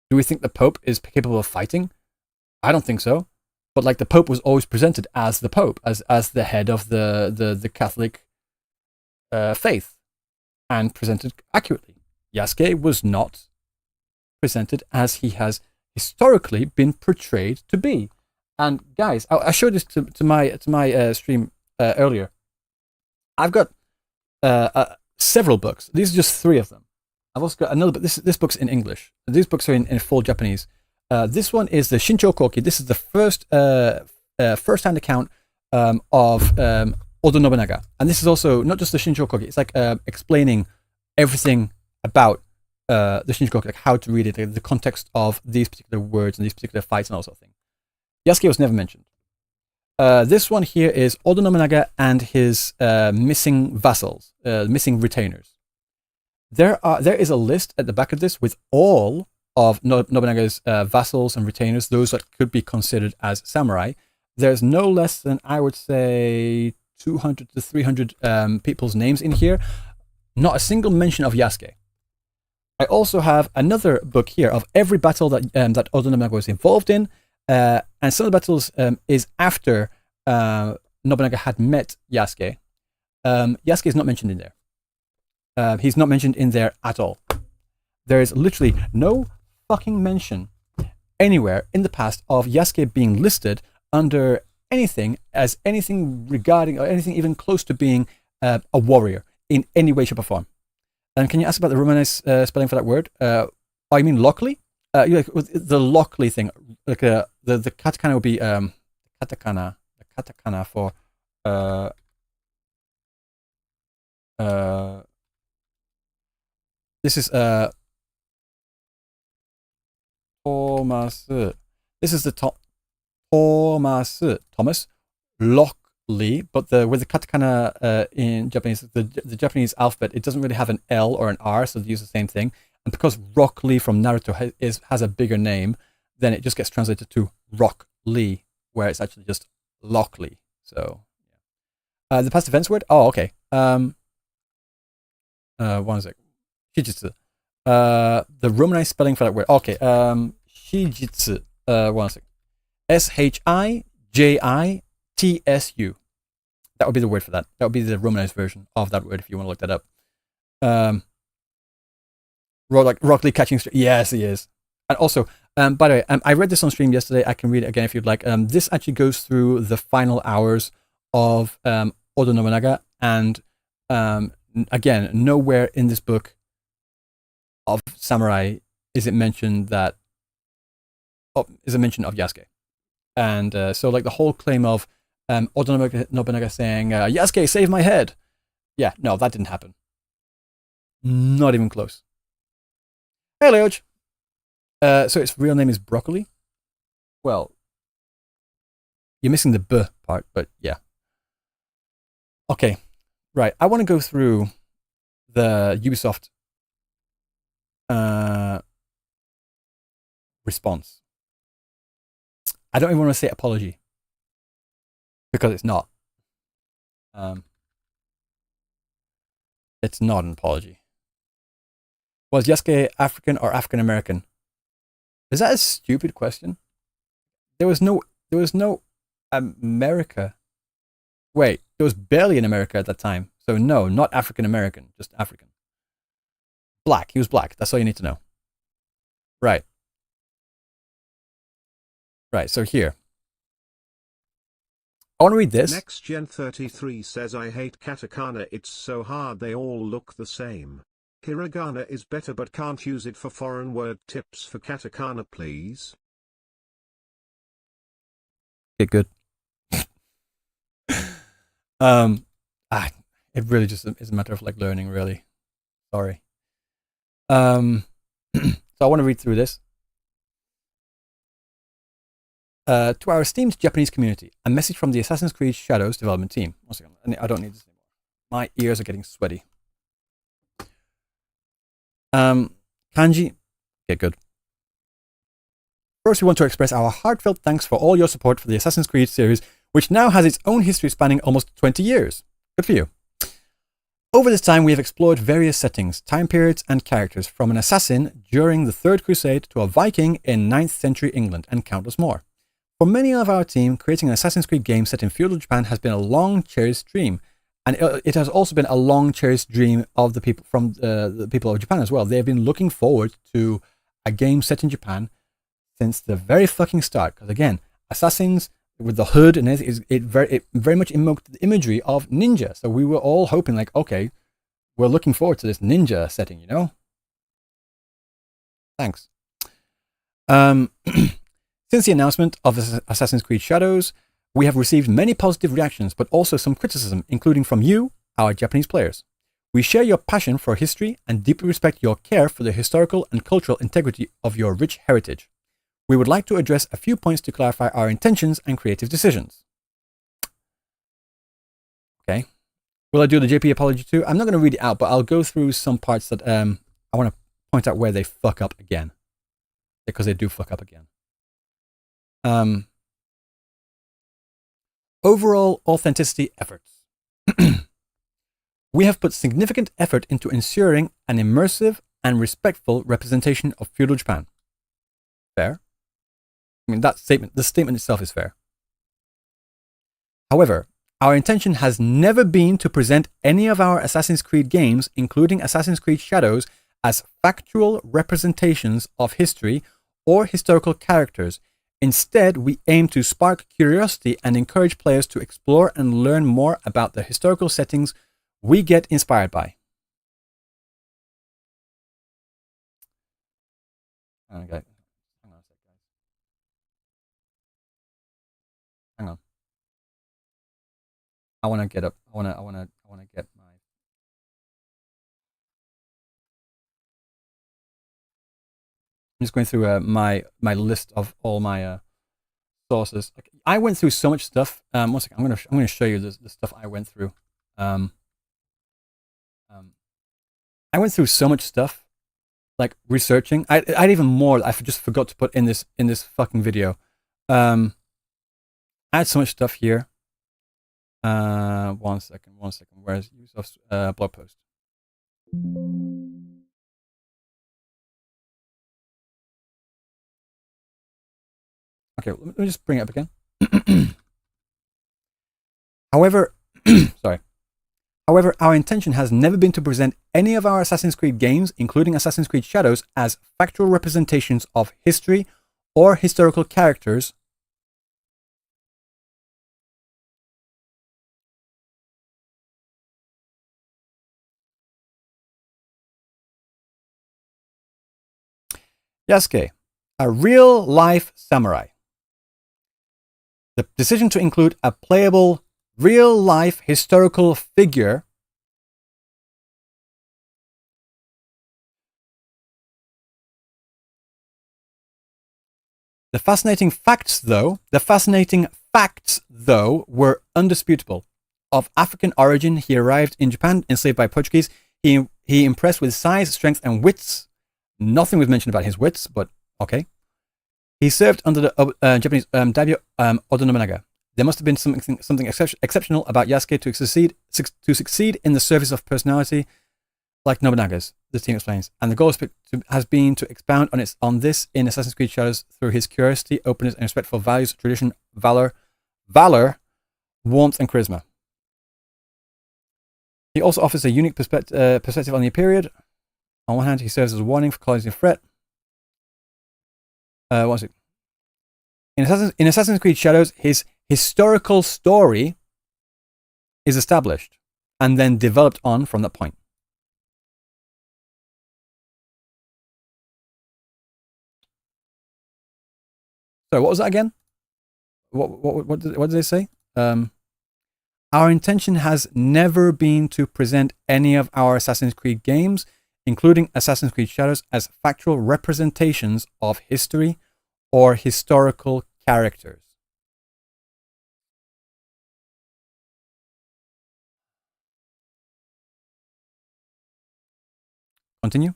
Do we think the Pope is capable of fighting? I don't think so. But like the Pope was always presented as the Pope, as the head of the Catholic faith, and presented accurately. Yasuke was not presented as he has historically been portrayed to be. And guys, I showed this to my stream earlier. I've got several books. These are just 3 of them. I've also got another book. This book's in English. These books are in full Japanese. This one is the Shincho Koki. This is the first-hand account of Oda Nobunaga. And this is also not just the Shincho Koki. It's like explaining everything about the Shincho Koki, like how to read it, like the context of these particular words and these particular fights and all sorts of things. Yasuke was never mentioned. This one here is Oda Nobunaga and his missing vassals, missing retainers. There is a list at the back of this with all of Nobunaga's vassals and retainers, those that could be considered as samurai. There's no less than, I would say, 200 to 300 people's names in here. Not a single mention of Yasuke. I also have another book here of every battle that Oda Nobunaga was involved in, and some of the battles is after Nobunaga had met Yasuke. Yasuke is not mentioned in there. He's not mentioned in there at all. There is literally no fucking mention anywhere in the past of Yasuke being listed under anything as anything regarding or anything even close to being a warrior in any way, shape, or form. And can you ask about the Romanized spelling for that word? Oh, you mean Lockley? The Lockley thing, like the katakana would be katakana. The katakana for this is Thomas. This is the Thomas Lockley, but with the katakana in Japanese, the Japanese alphabet, it doesn't really have an L or an R, so they use the same thing. And because Rock Lee from Naruto has a bigger name, then it just gets translated to Rock Lee, where it's actually just Lockley. So, the past tense word. Oh, okay. One sec. Shijitsu. The Romanized spelling for that word. Okay. Shijitsu. One sec. Shijitsu. That would be the word for that. That would be the Romanized version of that word if you want to look that up. Rock Lee catching straight. Yes, he is. And also, by the way, I read this on stream yesterday. I can read it again if you'd like. This actually goes through the final hours of Oda Nobunaga, and again, nowhere in this book of samurai is it mentioned that is a mention of Yasuke. And so like the whole claim of Oda Nobunaga saying, Yasuke, save my head. Yeah, no, that didn't happen. Not even close. Hey, Leoj. So its real name is Broccoli? Well, you're missing the B part, but yeah. Okay, right. I want to go through the Ubisoft response. I don't even want to say apology because it's not. It's not an apology. Was Yasuke African or African American? Is that a stupid question? There was no America. Wait, there was barely an America at that time. So no, not African American, just African. Black. He was black. That's all you need to know. Right. Right, so here. I want to read this. Next Gen 33 says, I hate katakana, it's so hard, they all look the same. Hiragana is better but can't use it for foreign word. Tips for katakana, please. Get good. It really just is a matter of like learning, really. Sorry. So I want to read through this. To our esteemed Japanese community, a message from the Assassin's Creed Shadows development team. One second, I don't need this anymore. My ears are getting sweaty. Kanji, get good. First, we want to express our heartfelt thanks for all your support for the Assassin's Creed series, which now has its own history spanning almost 20 years. Good for you. Over this time, we have explored various settings, time periods, and characters, from an assassin during the Third Crusade to a Viking in 9th century England, and countless more. For many of our team, creating an Assassin's Creed game set in feudal Japan has been a long cherished dream. And it has also been a long cherished dream of the people from the people of Japan as well. They have been looking forward to a game set in Japan since the very fucking start. Because again, assassins with the hood and it very much invoked the imagery of ninja. So we were all hoping like, okay, we're looking forward to this ninja setting, you know? Thanks. Since the announcement of Assassin's Creed Shadows, we have received many positive reactions, but also some criticism, including from you, our Japanese players. We share your passion for history and deeply respect your care for the historical and cultural integrity of your rich heritage. We would like to address a few points to clarify our intentions and creative decisions. Okay. Will I do the JP apology too? I'm not going to read it out, but I'll go through some parts that I want to point out where they fuck up again. Because they do fuck up again. Overall authenticity efforts. We have put significant effort into ensuring an immersive and respectful representation of feudal Japan. Fair? I mean, the statement itself is fair. However, Our intention has never been to present any of our Assassin's Creed games, including Assassin's Creed Shadows, as factual representations of history or historical characters. Instead, we aim to spark curiosity and encourage players to explore and learn more about the historical settings we get inspired by. Okay. Hang on a sec, guys. Hang on. I want to get up. I want to get my. I'm just going through my list of all my sources. I went through so much stuff. One second. I'm gonna show you the stuff I went through. I went through so much stuff, like researching. I had even more. I just forgot to put in this fucking video. I had so much stuff here. One second. Where's Ubisoft's blog post? Okay, let me just bring it up again. However, However, our intention has never been to present any of our Assassin's Creed games, including Assassin's Creed Shadows, as factual representations of history or historical characters. Yasuke, a real-life samurai. The decision to include a playable, real-life historical figure The fascinating facts, though, were undisputable. Of African origin, he arrived in Japan enslaved by Portuguese. He impressed with size, strength, and wits. Nothing was mentioned about his wits, but okay. He served under the Japanese daimyo Oda Nobunaga. There must have been something exceptional about Yasuke to succeed in the service of personality like Nobunaga's, the team explains. And the goal has been to expound on this in Assassin's Creed Shadows through his curiosity, openness, and respect for values, tradition, valor, warmth, and charisma. He also offers a unique perspective on the period. On one hand, he serves as a warning for causing a threat. What's it? In Assassin's Creed Shadows, his historical story is established and then developed on from that point. So what was that again? What did they say? Our intention has never been to present any of our Assassin's Creed games, including Assassin's Creed Shadows, as factual representations of history or historical characters. Continue.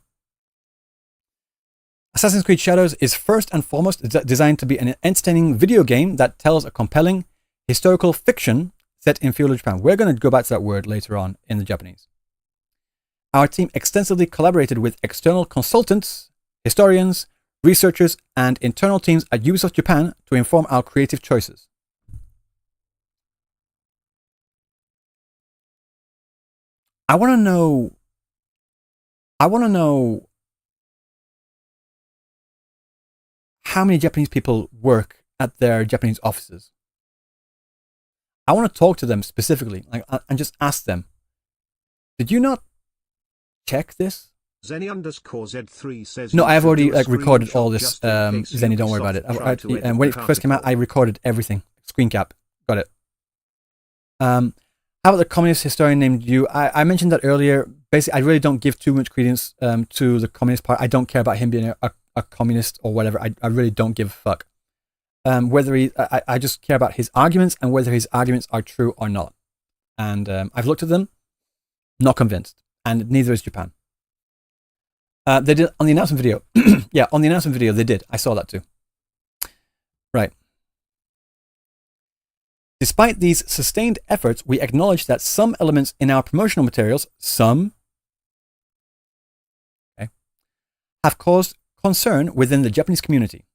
Assassin's Creed Shadows is first and foremost designed to be an entertaining video game that tells a compelling historical fiction set in feudal Japan. We're going to go back to that word later on in the Japanese. Our team extensively collaborated with external consultants, historians, researchers, and internal teams at Ubisoft Japan to inform our creative choices. I want to know how many Japanese people work at their Japanese offices. I want to talk to them specifically, and just ask them, did you not check this? Zenny_Z3 says no, I have already recorded all this. Zenny, don't worry about it. And when it first came out, I recorded everything. Screen cap, got it. How about the communist historian named Yu? I mentioned that earlier. Basically, I really don't give too much credence to the communist part. I don't care about him being a communist or whatever. I really don't give a fuck. I just care about his arguments and whether his arguments are true or not. And I've looked at them, not convinced. And neither is Japan. They did on the announcement video. Yeah, on the announcement video, they did. I saw that too. Right. Despite these sustained efforts, we acknowledge that some elements in our promotional materials, have caused concern within the Japanese community.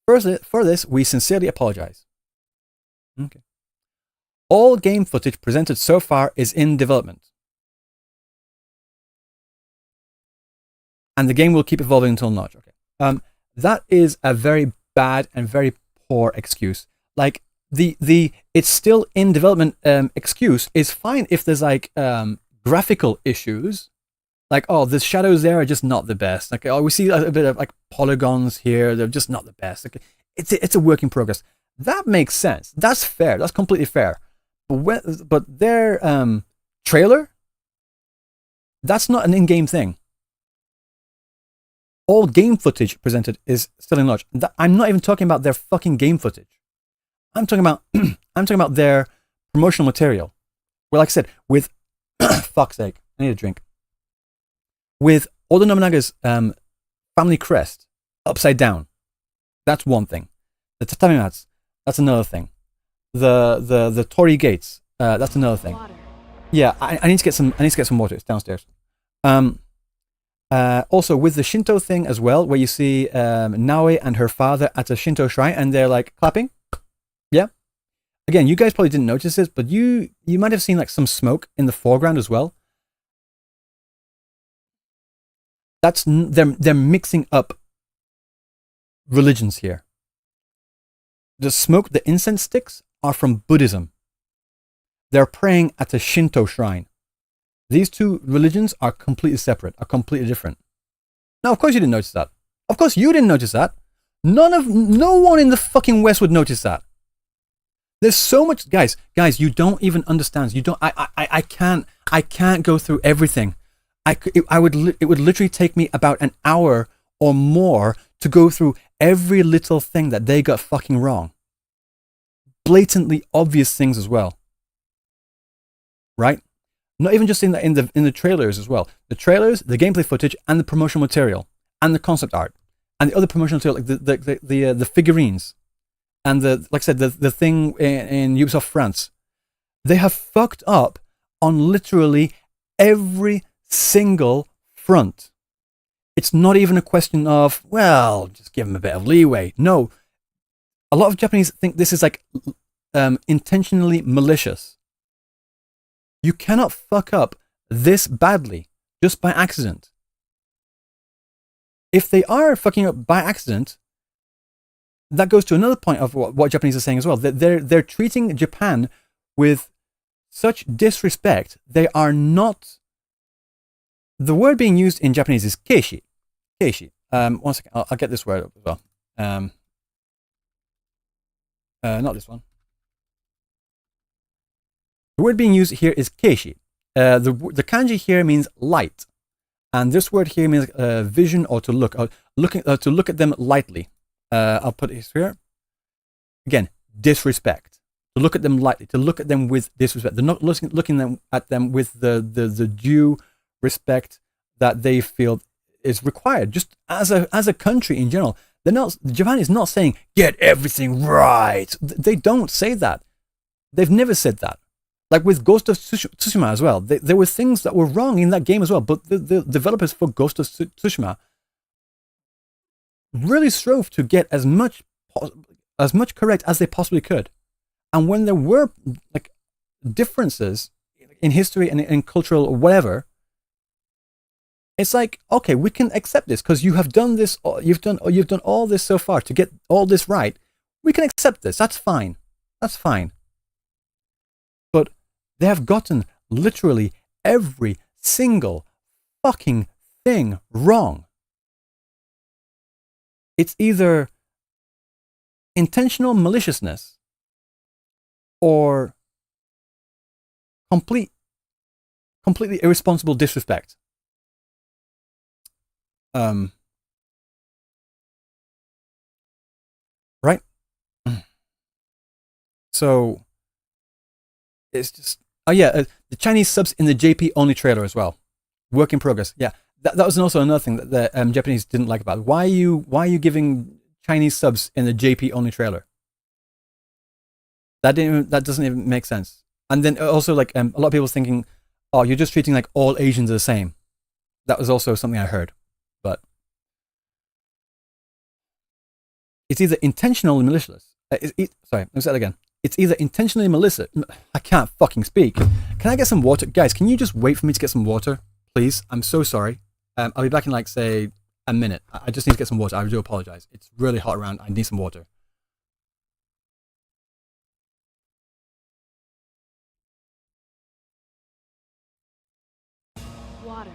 For this, we sincerely apologize. Okay. All game footage presented so far is in development. And the game will keep evolving until launch. Okay. That is a very bad and very poor excuse. Like, the it's still in development excuse is fine if there's like graphical issues. Like, oh, the shadows there are just not the best. Like, oh, we see a bit of like polygons here. They're just not the best. Like, it's a work in progress. That makes sense. That's fair. That's completely fair. But their trailer, that's not an in-game thing. All game footage presented is still in launch. I'm not even talking about their fucking game footage. I'm talking about their promotional material. Well, like I said, with fuck's sake, I need a drink. With Oda Nobunaga's family crest upside down, that's one thing. The tatami mats, that's another thing. The torii gates, that's another thing. Water. Yeah, I need to get some water. It's downstairs. Also with the Shinto thing as well, where you see Naoi and her father at a Shinto shrine, and they're like clapping. Yeah. Again, you guys probably didn't notice this, but you might have seen like some smoke in the foreground as well. That's they're mixing up religions here. The smoke, the incense sticks are from Buddhism. They're praying at a Shinto shrine. These two religions are completely separate, are completely different. Now, of course you didn't notice that. Of course you didn't notice that. No one in the fucking West would notice that. There's so much, guys, you don't even understand. You don't, I can't go through everything. It would literally take me about an hour or more to go through every little thing that they got fucking wrong. Blatantly obvious things as well. Right? Not even just in the trailers as well. The trailers, the gameplay footage, and the promotional material, and the concept art, and the other promotional material, like the figurines, and like I said, the thing in Ubisoft France. They have fucked up on literally every single front. It's not even a question of, well, just give them a bit of leeway. No, a lot of Japanese think this is like intentionally malicious. You cannot fuck up this badly just by accident. If they are fucking up by accident, that goes to another point of what Japanese are saying as well. They're treating Japan with such disrespect. They are not. The word being used in Japanese is keishi. Keishi. 1 second. I'll get this word up as well. Not this one. The word being used here is keishi. The kanji here means light, and this word here means vision or to look, to look at them lightly. I'll put it here. Again, disrespect. To look at them lightly, to look at them with disrespect. They're not looking at them with the due respect that they feel is required. Just as a country in general, Japan is not saying get everything right. They don't say that. They've never said that. Like with Ghost of Tsushima as well, there were things that were wrong in that game as well. But the developers for Ghost of Tsushima really strove to get as much correct as they possibly could. And when there were like differences in history and in cultural or whatever, it's like, okay, we can accept this because you have done this. You've done all this so far to get all this right. We can accept this. That's fine. That's fine. But they have gotten literally every single fucking thing wrong. It's either intentional maliciousness or completely irresponsible disrespect. Right? So it's just, oh yeah, the Chinese subs in the JP only trailer as well. Work in progress. Yeah, that was also another thing that the Japanese didn't like about it. Why are you giving Chinese subs in the JP only trailer? That doesn't even make sense. And then also like a lot of people thinking, oh, you're just treating like all Asians are the same. That was also something I heard. But it's either intentional or malicious. Sorry, let me say that again. it's either intentionally malicious. I can't fucking speak. Can I get some water? Guys, can you just wait for me to get some water? Please? I'm so sorry. I'll be back in like, say, a minute. I just need to get some water. I do apologize. It's really hot around. I need some water. Water.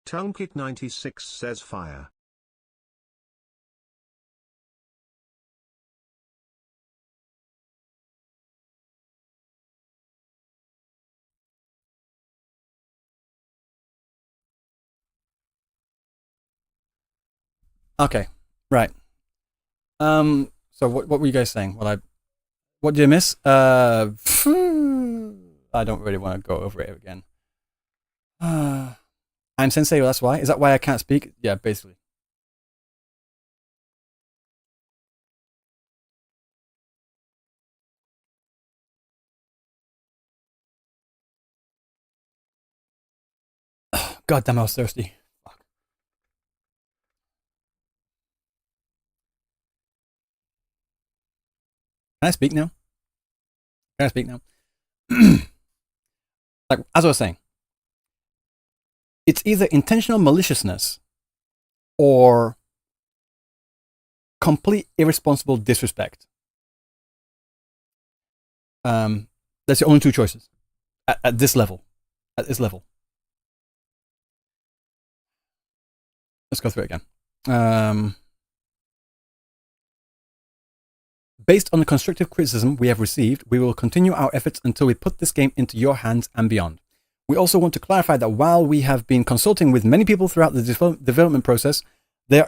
ToneKit96 says fire. Okay, right. So what were you guys saying? What did I miss? I don't really want to go over it again. I'm Sensei, that's why. Is that why I can't speak? Yeah, basically. God damn, I was thirsty. Fuck. Can I speak now? Can I speak now? Like, as I was saying, it's either intentional maliciousness or complete irresponsible disrespect. That's the only two choices at this level. At this level. Let's go through it again. Based on the constructive criticism we have received, we will continue our efforts until we put this game into your hands and beyond. We also want to clarify that while we have been consulting with many people throughout the development process, they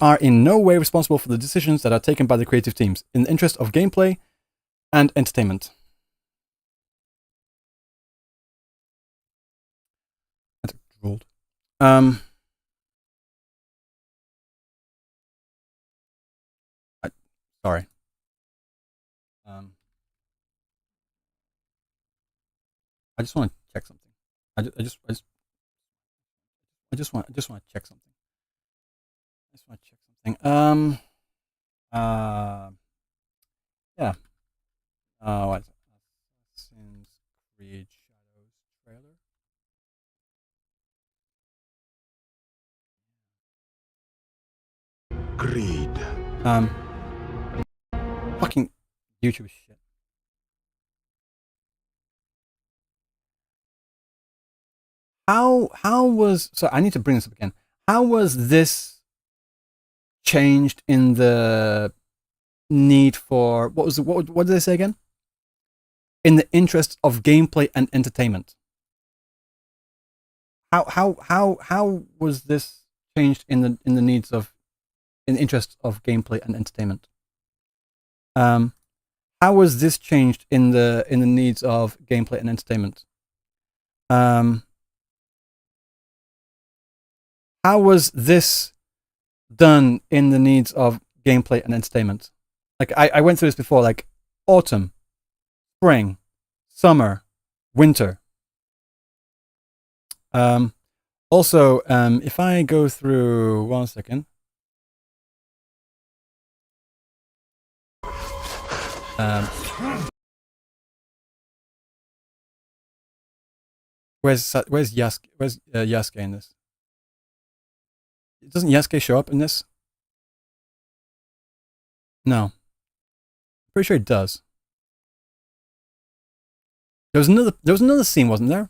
are in no way responsible for the decisions that are taken by the creative teams in the interest of gameplay and entertainment. Sorry. I just want to check something. I just want to check something. I just want to check something. Yeah. What is it? Assassin's Creed Shadows trailer. Greed. Fucking YouTube shit. How was, so I need to bring this up again. How was this changed in the need for, what did they say again? In the interest of gameplay and entertainment. How was this changed in the needs of, in the interest of gameplay and entertainment? How was this changed in the needs of gameplay and entertainment? How was this done in the needs of gameplay and entertainment? Like, I went through this before, like autumn, spring, summer, winter. Also, if I go through, 1 second. Where's Yasuke in this? Doesn't Yasuke show up in this? No. Pretty sure it does. There was another scene, wasn't there?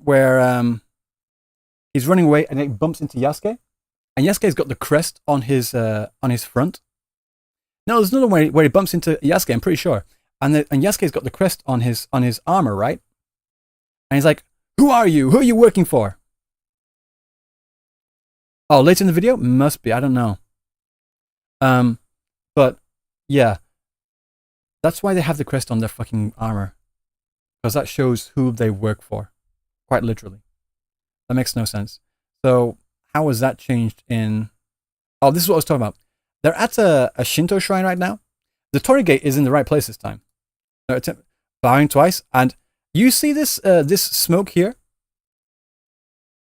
Where he's running away and it bumps into Yasuke, and Yasuke's got the crest on his front. No, there's another one where he bumps into Yasuke, I'm pretty sure, and Yasuke's got the crest on his armor, right? And he's like, "Who are you? Who are you working for?" Oh, later in the video? Must be. I don't know. But yeah, That's why they have the crest on their fucking armor. Because that shows who they work for. Quite literally. That makes no sense. So, how was that changed in... Oh, this is what I was talking about. They're at a Shinto shrine right now. The Torii Gate is in the right place this time. Bowing twice. And you see this this smoke here?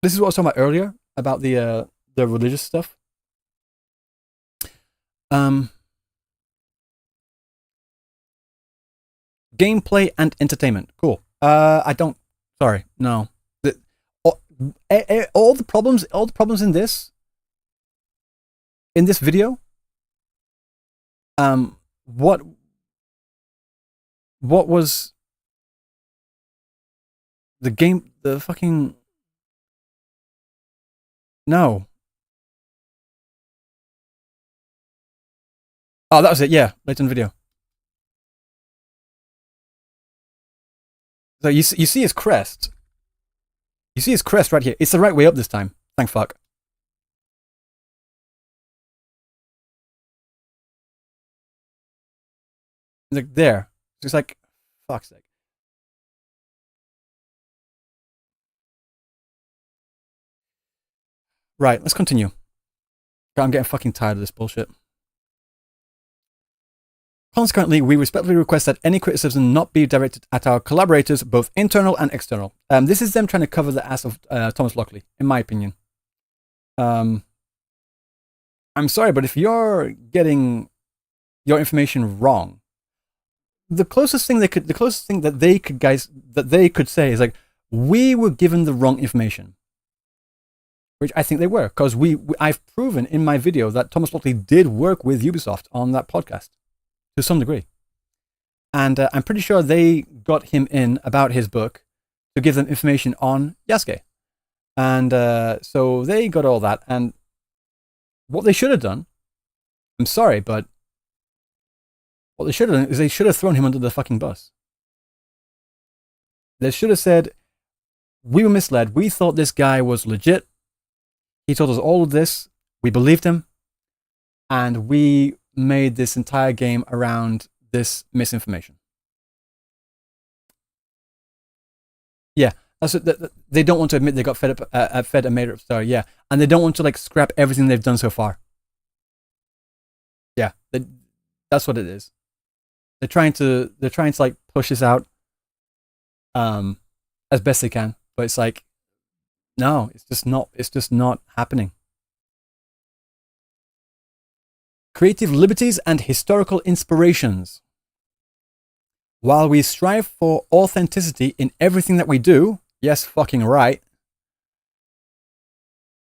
This is what I was talking about earlier. About the religious stuff. Gameplay and entertainment. Cool. I don't... Sorry. No. All the problems in this video, what was the game, the fucking... No. Oh, that was it, yeah, later in the video. So you see his crest. You see his crest right here. It's the right way up this time. Thank fuck. Like there. It's like, fuck's sake. Right, let's continue. I'm getting fucking tired of this bullshit. Consequently, we respectfully request that any criticism not be directed at our collaborators, both internal and external. This is them trying to cover the ass of Thomas Lockley, in my opinion. I'm sorry, but if you're getting your information wrong, the closest thing that they could say is like, we were given the wrong information, which I think they were, because I've proven in my video that Thomas Lockley did work with Ubisoft on that podcast. To some degree. And I'm pretty sure they got him in about his book to give them information on Yasuke. And so they got all that. And what they should have done, I'm sorry, but what they should have done is they should have thrown him under the fucking bus. They should have said, we were misled. We thought this guy was legit. He told us all of this. We believed him. And we made this entire game around this misinformation. Yeah, that's what, they don't want to admit they got fed a made up story. Yeah, and they don't want to like scrap everything they've done so far. Yeah, that's what it is. They're trying to like push this out as best they can, but it's like, no, it's just not happening. Creative liberties and historical inspirations. While we strive for authenticity in everything that we do, yes, fucking right,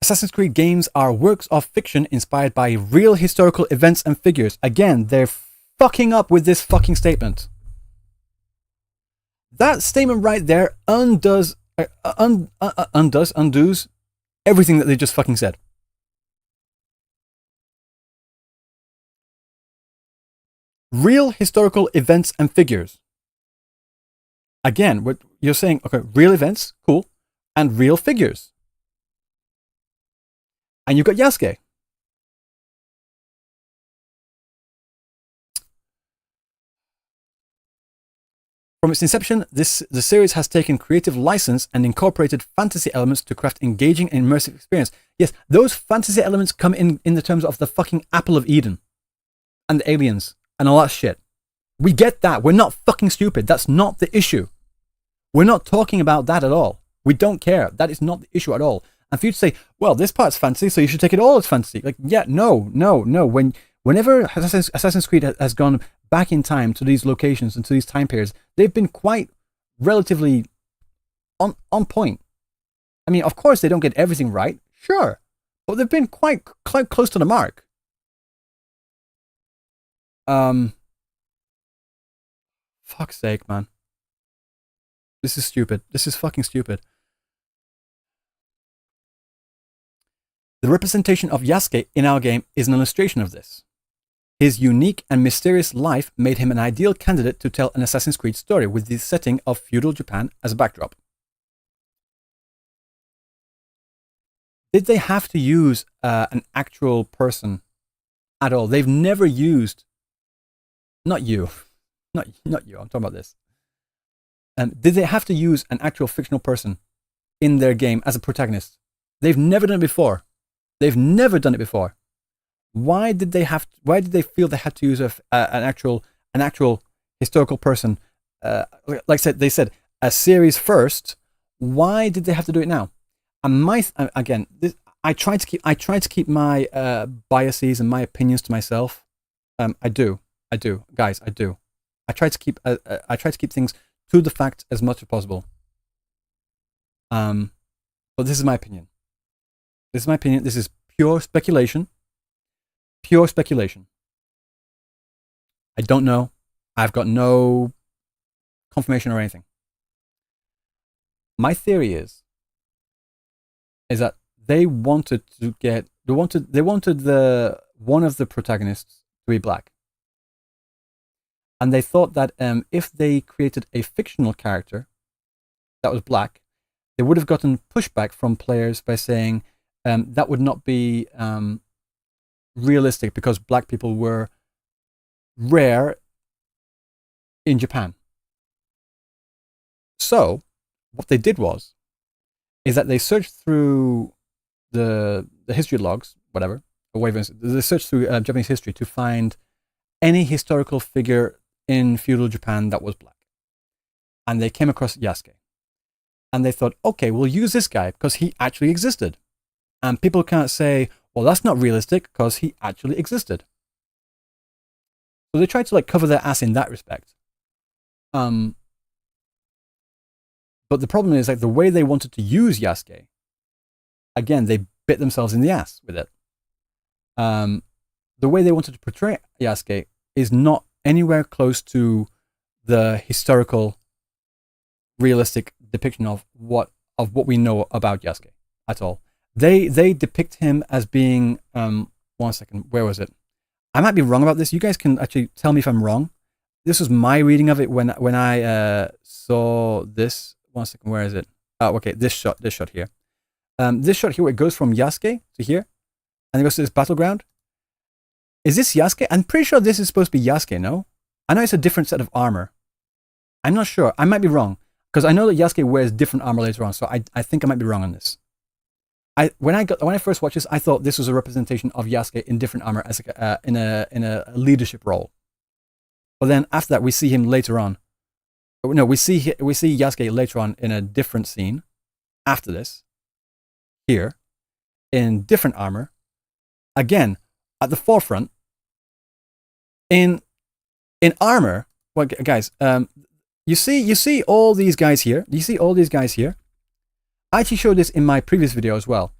Assassin's Creed games are works of fiction inspired by real historical events and figures. Again, they're fucking up with this fucking statement. That statement right there undoes everything that they just fucking said. Real historical events and figures. Again, what you're saying, okay, real events, cool, and real figures. And you've got Yasuke. From its inception, the series has taken creative license and incorporated fantasy elements to craft engaging and immersive experience. Yes, those fantasy elements come in the terms of the fucking Apple of Eden and the aliens and all that shit. We get that. We're not fucking stupid. That's not the issue. We're not talking about that at all. We don't care. That is not the issue at all. And for you to say, well, this part's fantasy, so you should take it all as fantasy. Like, yeah, no. Whenever Assassin's Creed has gone back in time to these locations and to these time periods, they've been quite relatively on point. I mean, of course, they don't get everything right. Sure. But they've been quite close to the mark. Fuck's sake, man. This is stupid. This is fucking stupid. The representation of Yasuke in our game is an illustration of this. His unique and mysterious life made him an ideal candidate to tell an Assassin's Creed story with the setting of feudal Japan as a backdrop. Did they have to use an actual person at all? They've never used... Not you. not you. I'm talking about this. Did they have to use an actual fictional person in their game as a protagonist? They've never done it before. They've never done it before. Why did they feel they had to use an actual historical person? Like I said, they said a series first. Why did they have to do it now? And I try to keep my biases and my opinions to myself. I do, guys. I do. I try to keep things to the fact as much as possible. But this is my opinion. This is pure speculation. Pure speculation. I don't know. I've got no confirmation or anything. My theory is that they wanted one of the protagonists to be black. And they thought that if they created a fictional character that was black, they would have gotten pushback from players by saying that would not be realistic because black people were rare in Japan. So what they did is that they searched through the history logs, whatever, or whatever. They searched through Japanese history to find any historical figure in feudal Japan that was black. And they came across Yasuke. And they thought, okay, we'll use this guy because he actually existed. And people can't say, well, that's not realistic because he actually existed. So they tried to like cover their ass in that respect. But the problem is like the way they wanted to use Yasuke, again, they bit themselves in the ass with it. The way they wanted to portray Yasuke is not anywhere close to the historical, realistic depiction of what we know about Yasuke at all. They depict him as being 1 second, where was it? I might be wrong about this. You guys can actually tell me if I'm wrong. This was my reading of it when I saw this. 1 second, where is it? Oh, okay, this shot here. This shot here, where it goes from Yasuke to here, and it goes to this battleground. Is this Yasuke? I'm pretty sure this is supposed to be Yasuke, no? I know it's a different set of armor. I'm not sure. I might be wrong, because I know that Yasuke wears different armor later on, so I think I might be wrong on this. When I first watched this, I thought this was a representation of Yasuke in different armor as in a leadership role. But then after that, we see him later on. No, we see Yasuke later on in a different scene. After this, here, in different armor, again at the forefront, in armor. Well, guys, you see all these guys here. You see all these guys here. I actually showed this in my previous video as well.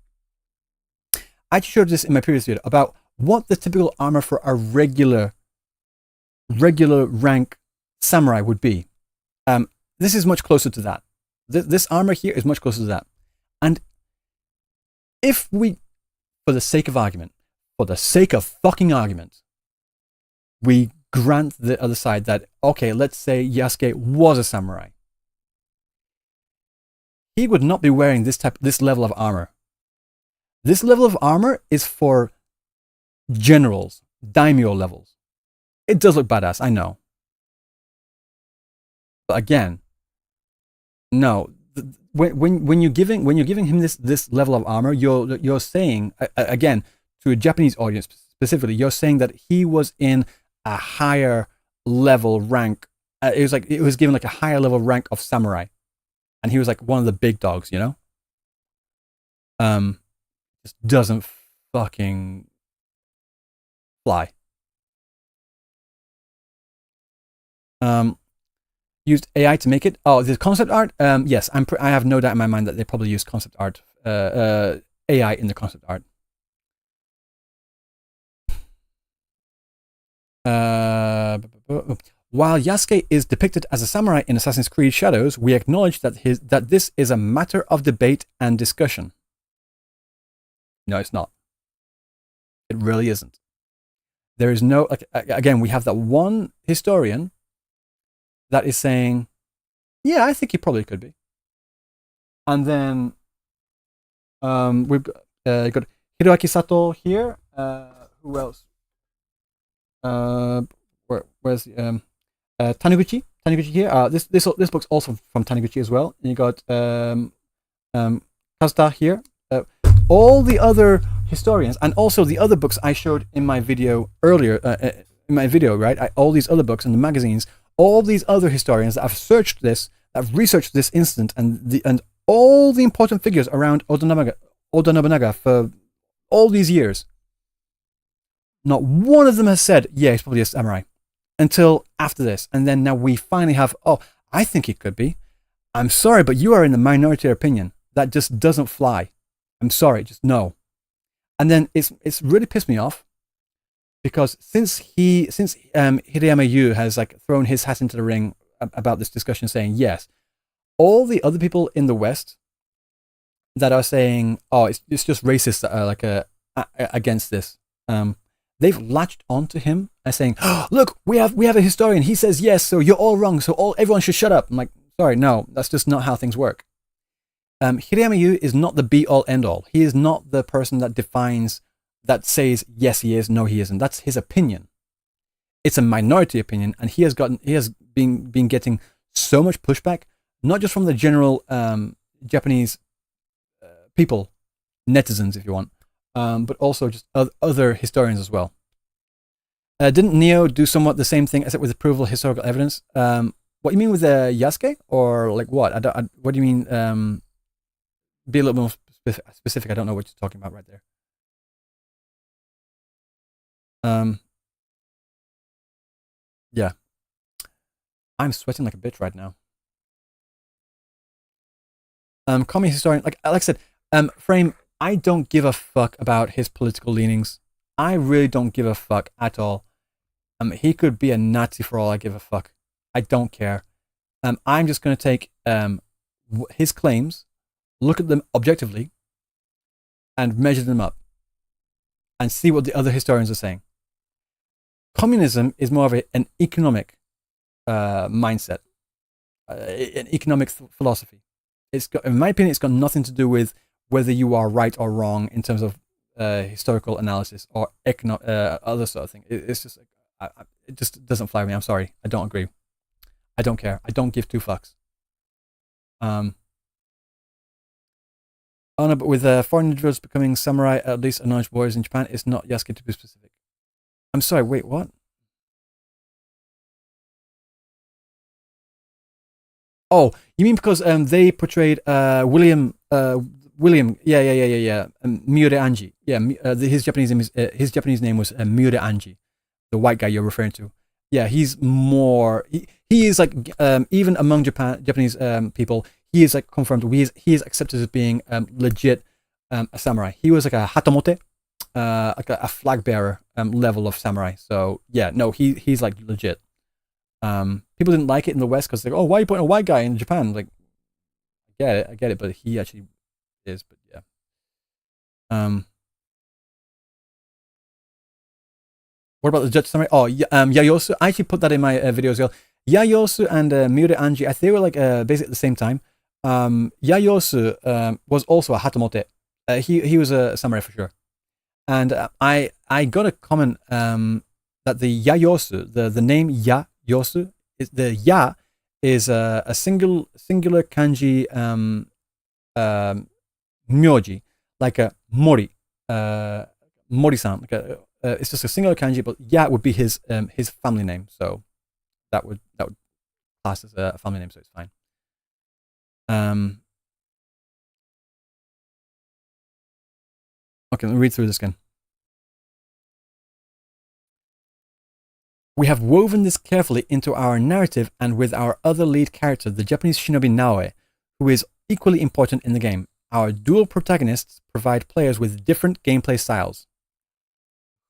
About what the typical armor for a regular rank samurai would be. This is much closer to that. This armor here is much closer to that. And if we, for the sake of fucking argument, we grant the other side that, okay, let's say Yasuke was a samurai. He would not be wearing this level of armor. This level of armor is for generals, daimyo levels. It does look badass, I know. But again, no. When you're giving him this level of armor, you're saying, again, to a Japanese audience specifically, you're saying that he was in a higher level rank. It was given like a higher level rank of samurai. And he was like one of the big dogs, you know? Just doesn't fucking fly. Used AI to make it. Oh, the concept art? Yes, I have no doubt in my mind that they probably used concept art, AI in the concept art. While Yasuke is depicted as a samurai in Assassin's Creed Shadows, we acknowledge that this is a matter of debate and discussion. No, it's not. It really isn't. There is no, again, we have that one historian that is saying, yeah, I think he probably could be. And then we've got Hiroaki Sato here. Who else? Where's Taniguchi here. This book's also from Taniguchi as well. And you got Kazuta here. All the other historians and also the other books I showed in my video earlier. Right? All these other books and the magazines. All these other historians that have searched this, that have researched this incident, and all the important figures around Oda Nobunaga for all these years. Not one of them has said, yeah, he's probably a samurai. Until after this. And then now we finally have, oh, I think he could be. I'm sorry, but you are in the minority opinion. That just doesn't fly. I'm sorry, just no. And then it's really pissed me off because since Hideyama Yu has like thrown his hat into the ring about this discussion, saying yes, all the other people in the West that are saying, oh, it's just racist that are like against this. They've latched onto him and saying, oh, look, we have a historian. He says yes, so you're all wrong. So everyone should shut up. I'm like, sorry, no, that's just not how things work. Hideyama Yu is not the be-all, end-all. He is not the person that defines, that says yes he is, no he isn't. That's his opinion. It's a minority opinion, and he has been getting so much pushback, not just from the general Japanese people, netizens if you want, but also just other historians as well. Didn't Neo do somewhat the same thing, except with approval historical evidence? What do you mean with Yasuke, or like what? What do you mean? Be a little more specific. I don't know what you're talking about right there. Yeah, I'm sweating like a bitch right now. Call me a historian. Like I said, Frame. I don't give a fuck about his political leanings. I really don't give a fuck at all. He could be a Nazi for all I give a fuck. I don't care. I'm just going to take his claims, look at them objectively, and measure them up, and see what the other historians are saying. Communism is more of an economic mindset, an economic philosophy. In my opinion, it's got nothing to do with whether you are right or wrong in terms of historical analysis or other sort of thing. It's just it just doesn't fly with me. I'm sorry. I don't agree. I don't care. I don't give two fucks. Oh no, but with foreign individuals becoming samurai, at least acknowledged warriors in Japan, it's not Yasuke to be specific. I'm sorry, wait, what? Oh, you mean because they portrayed William, yeah, Miure Anji. Yeah, his Japanese name was Miure Anji, the white guy you're referring to. Yeah, he's more. He is like even among Japanese people, he is like confirmed. He is accepted as being legit a samurai. He was like a hatamote, like a flag bearer level of samurai. So yeah, no, he's like legit. People didn't like it in the West because they're like, oh, why are you putting a white guy in Japan? Like, I get it, but he actually is. But yeah. What about the Judge Samurai? Oh, Yayosu. I actually put that in my video as well. Yayosu and Miure Anji, they were like basically at the same time. Yayosu was also a hatamote. He was a samurai for sure. And I got a comment that the Yayosu, the name Yayosu, the Ya is a singular kanji myoji, like a Mori, Mori-san. Like it's just a singular kanji, but Ya would be his family name. So that would class as a family name, so it's fine. Okay, let me read through this again. We have woven this carefully into our narrative and with our other lead character, the Japanese shinobi Naoe, who is equally important in the game. Our dual protagonists provide players with different gameplay styles.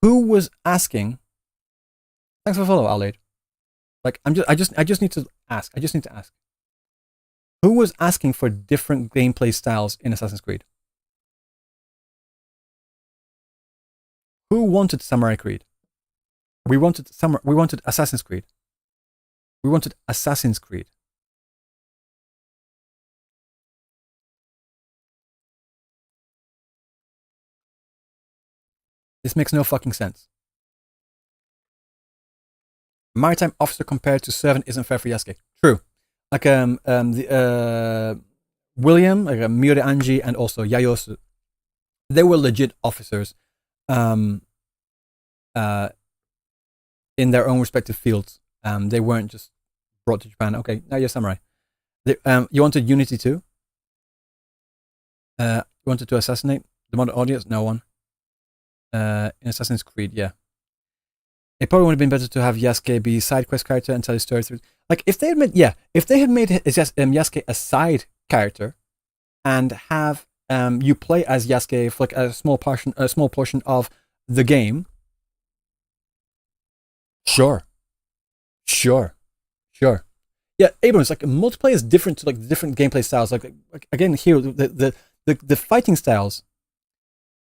Who was asking? Thanks for follow, Alade. Like I just need to ask. Who was asking for different gameplay styles in Assassin's Creed? Who wanted Samurai Creed? We wanted Assassin's Creed. We wanted Assassin's Creed. This makes no fucking sense. Maritime officer compared to servant isn't fair for Yasuke. True. Like William, like Miura Anji, and also Yayosu, they were legit officers, in their own respective fields. They weren't just brought to Japan. Okay, now you're samurai. You wanted Unity too? You wanted to assassinate the modern audience? No one. In Assassin's Creed, yeah. It probably would have been better to have Yasuke be a side quest character and tell his story through. Like if they had made, Yasuke a side character, and have you play as Yasuke for like a small portion of the game. Sure. Yeah, Abrams, like multiplayer is different to like different gameplay styles. Like again, here the fighting styles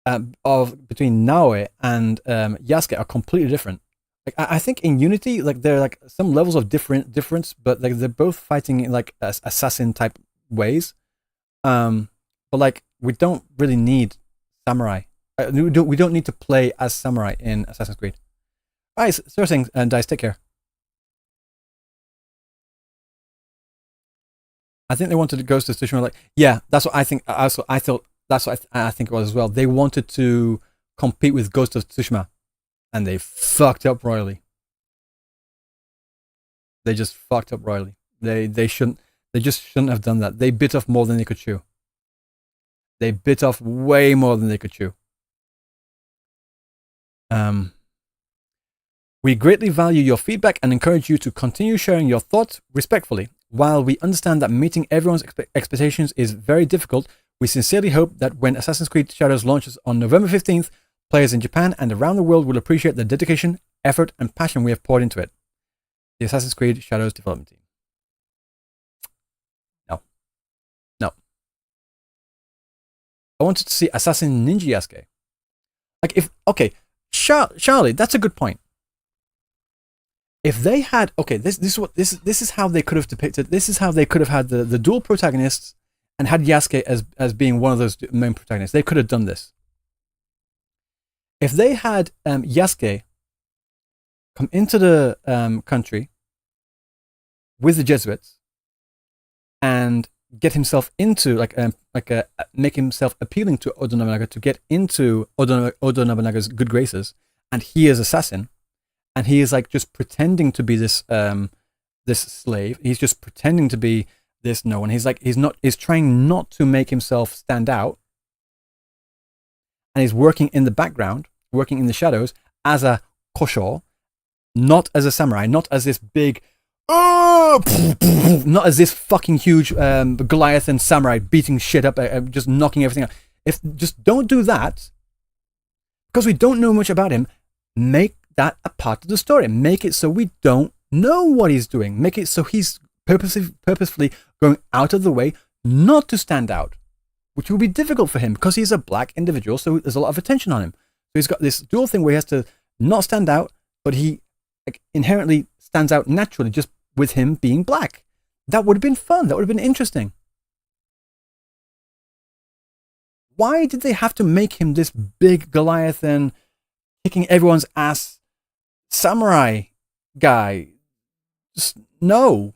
of between Naoe and Yasuke are completely different. Like I think in Unity, like there are like some levels of difference, but like they're both fighting in like assassin type ways. But like we don't really need samurai. We don't need to play as samurai in Assassin's Creed. All right, so thing, and Dice, take care. I think they wanted to Ghost of Tsushima. Like, yeah, that's what I think. I thought that's what I think it was as well. They wanted to compete with Ghost of Tsushima, and they fucked up royally. They just fucked up royally. They just shouldn't have done that. They bit off more than they could chew. They bit off way more than they could chew. We greatly value your feedback and encourage you to continue sharing your thoughts respectfully. While we understand that meeting everyone's expectations is very difficult, we sincerely hope that when Assassin's Creed Shadows launches on November 15th, players in Japan and around the world will appreciate the dedication, effort, and passion we have poured into it. The Assassin's Creed Shadows development team. No. I wanted to see Assassin Ninja Yasuke. Charlie, that's a good point. If they had, this is how they could have depicted. This is how they could have had the dual protagonists and had Yasuke as being one of those main protagonists. They could have done this. If they had Yasuke come into the country with the Jesuits and get himself into make himself appealing to Oda Nobunaga to get into Oda Nobunaga's good graces, and he is assassin. And he is like just pretending to be this this slave. He's just pretending to be this no one. He's trying not to make himself stand out. And he's working in the background, working in the shadows as a kosho, not as a samurai, not as this big, not as this fucking huge Goliath and samurai beating shit up, just knocking everything out. Just don't do that, because we don't know much about him. Make that a part of the story. Make it so we don't know what he's doing. Make it so he's purposefully going out of the way not to stand out, which will be difficult for him because he's a black individual, so there's a lot of attention on him. So he's got this dual thing where he has to not stand out, but he inherently stands out naturally just with him being black. That would have been fun. That would have been interesting. Why did they have to make him this big Goliath and kicking everyone's ass samurai guy? Just no.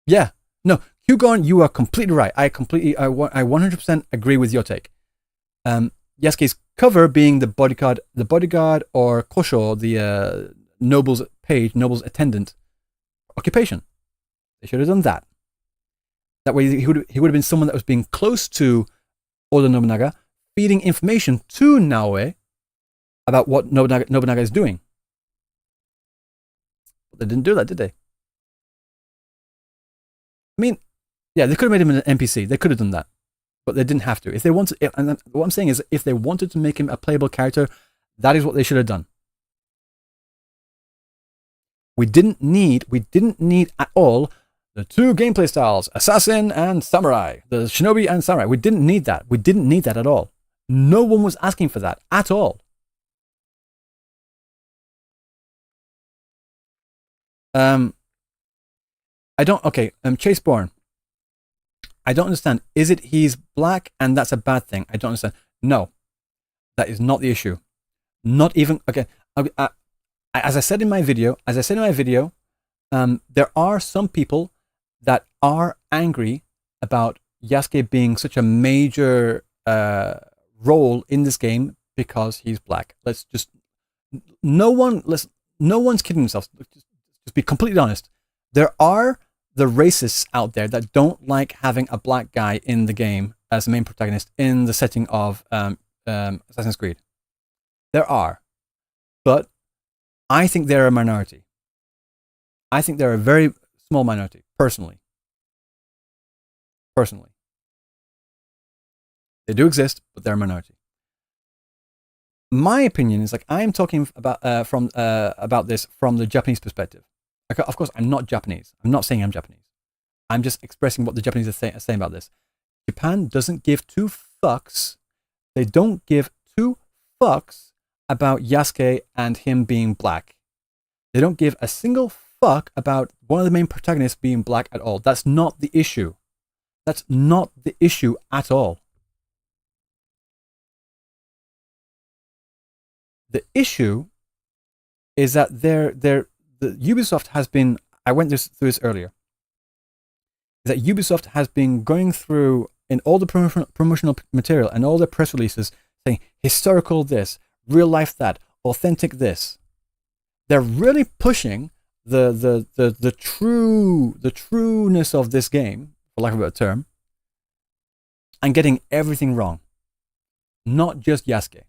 Yeah, no, Hugon, you are completely right. I 100% agree with your take. Yasuke's cover being the bodyguard, or kosho, the noble's page, noble's attendant occupation. They should have done that. That way, he would have been someone that was being close to Oda Nobunaga, feeding information to Naoe about what Nobunaga is doing. But they didn't do that, did they? I mean, yeah, they could have made him an NPC. They could have done that, but they didn't have to. If they wanted, and what I'm saying is, if they wanted to make him a playable character, that is what they should have done. We didn't need at all the two gameplay styles, assassin and samurai, the shinobi and samurai. We didn't need that. We didn't need that at all. No one was asking for that at all. Chaseborn. I don't understand. Is it he's black and that's a bad thing? I don't understand. No. That is not the issue. Not even okay. As I said in my video, there are some people that are angry about Yasuke being such a major role in this game because he's black. No one's kidding themselves. Just be completely honest. There are the racists out there that don't like having a black guy in the game as the main protagonist in the setting of Assassin's Creed. There are, but I think they're a minority. I think they're a very small minority, personally. They do exist, but they're a minority. My opinion is like I am talking about this from the Japanese perspective. Like, of course, I'm not Japanese. I'm not saying I'm Japanese. I'm just expressing what the Japanese are saying about this. Japan doesn't give two fucks. They don't give two fucks about Yasuke and him being black. They don't give a single fuck about one of the main protagonists being black at all. That's not the issue. That's not the issue at all. The issue is that the Ubisoft has been, I went through this earlier, that Ubisoft has been going through in all the promotional material and all the press releases saying historical this, real life that, authentic this. They're really pushing the trueness of this game, for lack of a better term, and getting everything wrong. Not just Yasuke.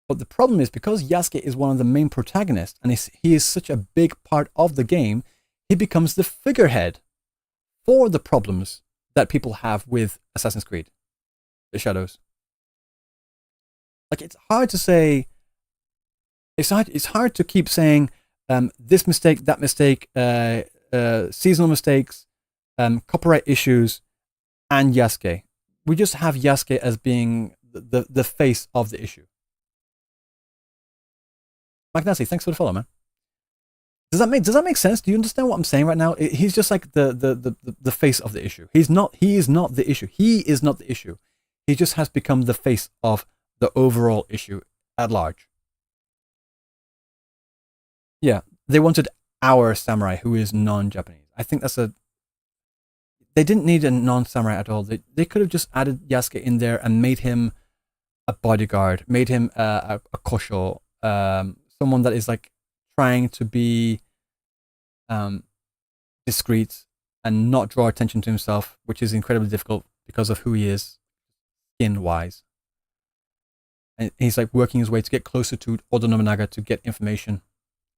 But the problem is because Yasuke is one of the main protagonists and he is such a big part of the game, he becomes the figurehead for the problems that people have with Assassin's Creed, the Shadows. Like, it's hard to say, it's hard to keep saying this mistake, that mistake, seasonal mistakes, copyright issues, and Yasuke. We just have Yasuke as being the face of the issue. Mike Nancy, thanks for the follow, man. Does that make sense? Do you understand what I'm saying right now? He's just like the face of the issue. He is not the issue. He is not the issue. He just has become the face of the overall issue at large. Yeah, they wanted our samurai who is non-Japanese. I think they didn't need a non-samurai at all. They could have just added Yasuke in there and made him a bodyguard, made him a kosho, someone that is like trying to be discreet and not draw attention to himself, which is incredibly difficult because of who he is, skin-wise. And he's like working his way to get closer to Oda Nobunaga to get information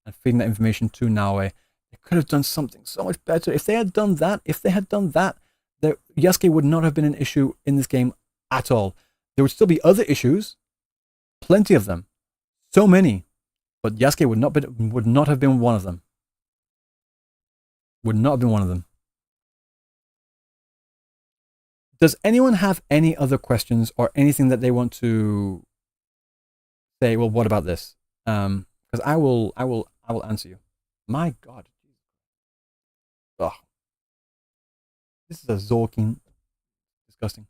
and feeding that information to Naoe. They could have done something so much better. If they had done that, Yasuke would not have been an issue in this game at all. There would still be other issues, plenty of them, so many, but Yasuke would not have been one of them. Would not have been one of them. Does anyone have any other questions or anything that they want to say? Well, what about this? Because I will answer you. My God. Ugh. This is a Zorking. Disgusting.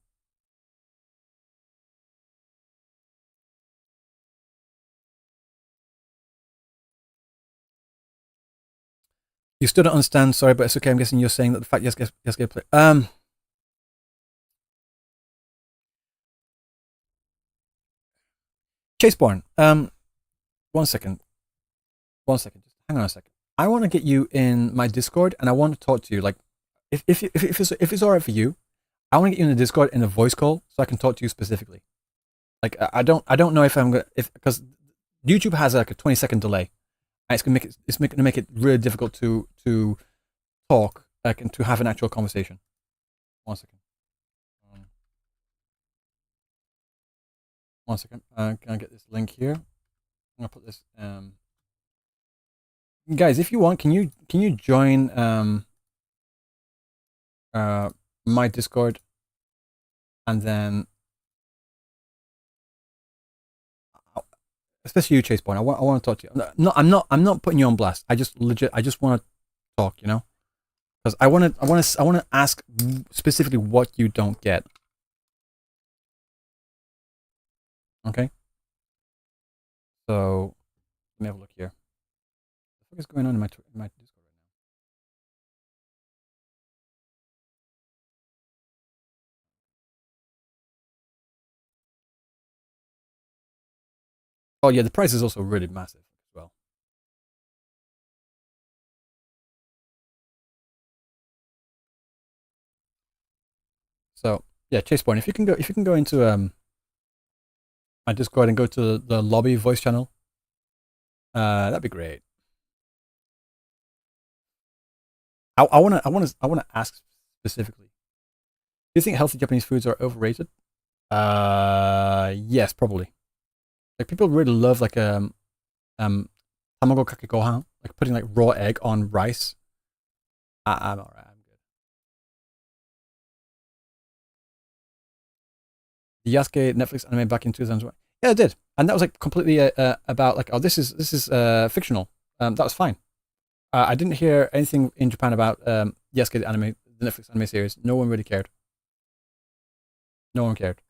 You still don't understand, sorry, but it's okay. I'm guessing you're saying that the fact Yasuke play. Chaseborn, 1 second. Just hang on a second. I want to get you in my Discord, and I want to talk to you. Like, if it's all right for you, I want to get you in the Discord in a voice call so I can talk to you specifically. Like, I don't know if I'm gonna, because YouTube has like a 20-second delay. And it's going to make it really difficult to talk, like, and to have an actual conversation. 1 second. 1 second. Can I get this link here? I'm gonna put this. Guys, if you want, can you join my Discord, and then especially you, Chaseborn. I want to talk to you. I'm not putting you on blast. I just want to talk, you know, because I want to ask specifically what you don't get. Okay, So let me have a look here. What is going on in my Discord right now? Oh yeah, the price is also really massive as well. So yeah, Chaseborn, if you can go into my Discord and go to the lobby voice channel, that'd be great. I wanna ask specifically. Do you think healthy Japanese foods are overrated? Yes, probably. Like people really love like tamago kake gohan, like putting like raw egg on rice. I'm alright. I'm good. The Yasuke Netflix anime back in 2001. Yeah, it did, and that was like completely about like, oh, this is fictional. That was fine. I didn't hear anything in Japan about Yasuke the anime, the Netflix anime series. No one really cared. No one cared.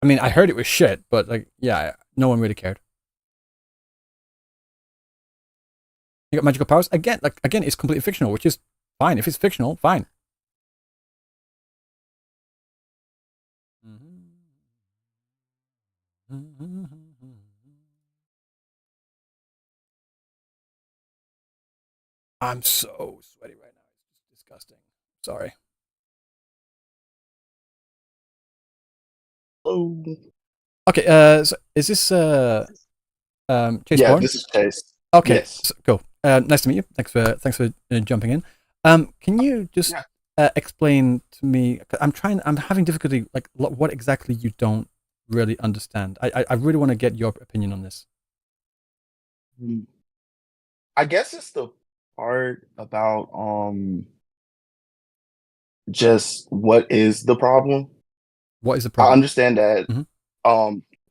I mean, I heard it was shit, but like, yeah, no one really cared. You got magical powers again. Like again, it's completely fictional, which is fine. If it's fictional, fine. I'm so sweaty right now. It's disgusting. Sorry. Oh. Okay. So is this Chase Yeah, Bourne? this is Chase. Okay. Yes. So, cool. Nice to meet you. Thanks for jumping in. Can you just explain to me? I'm having difficulty. Like, what exactly you don't really understand? I really want to get your opinion on this. I guess it's the part about just what is the problem. What is the I problem? understand that. Mhm.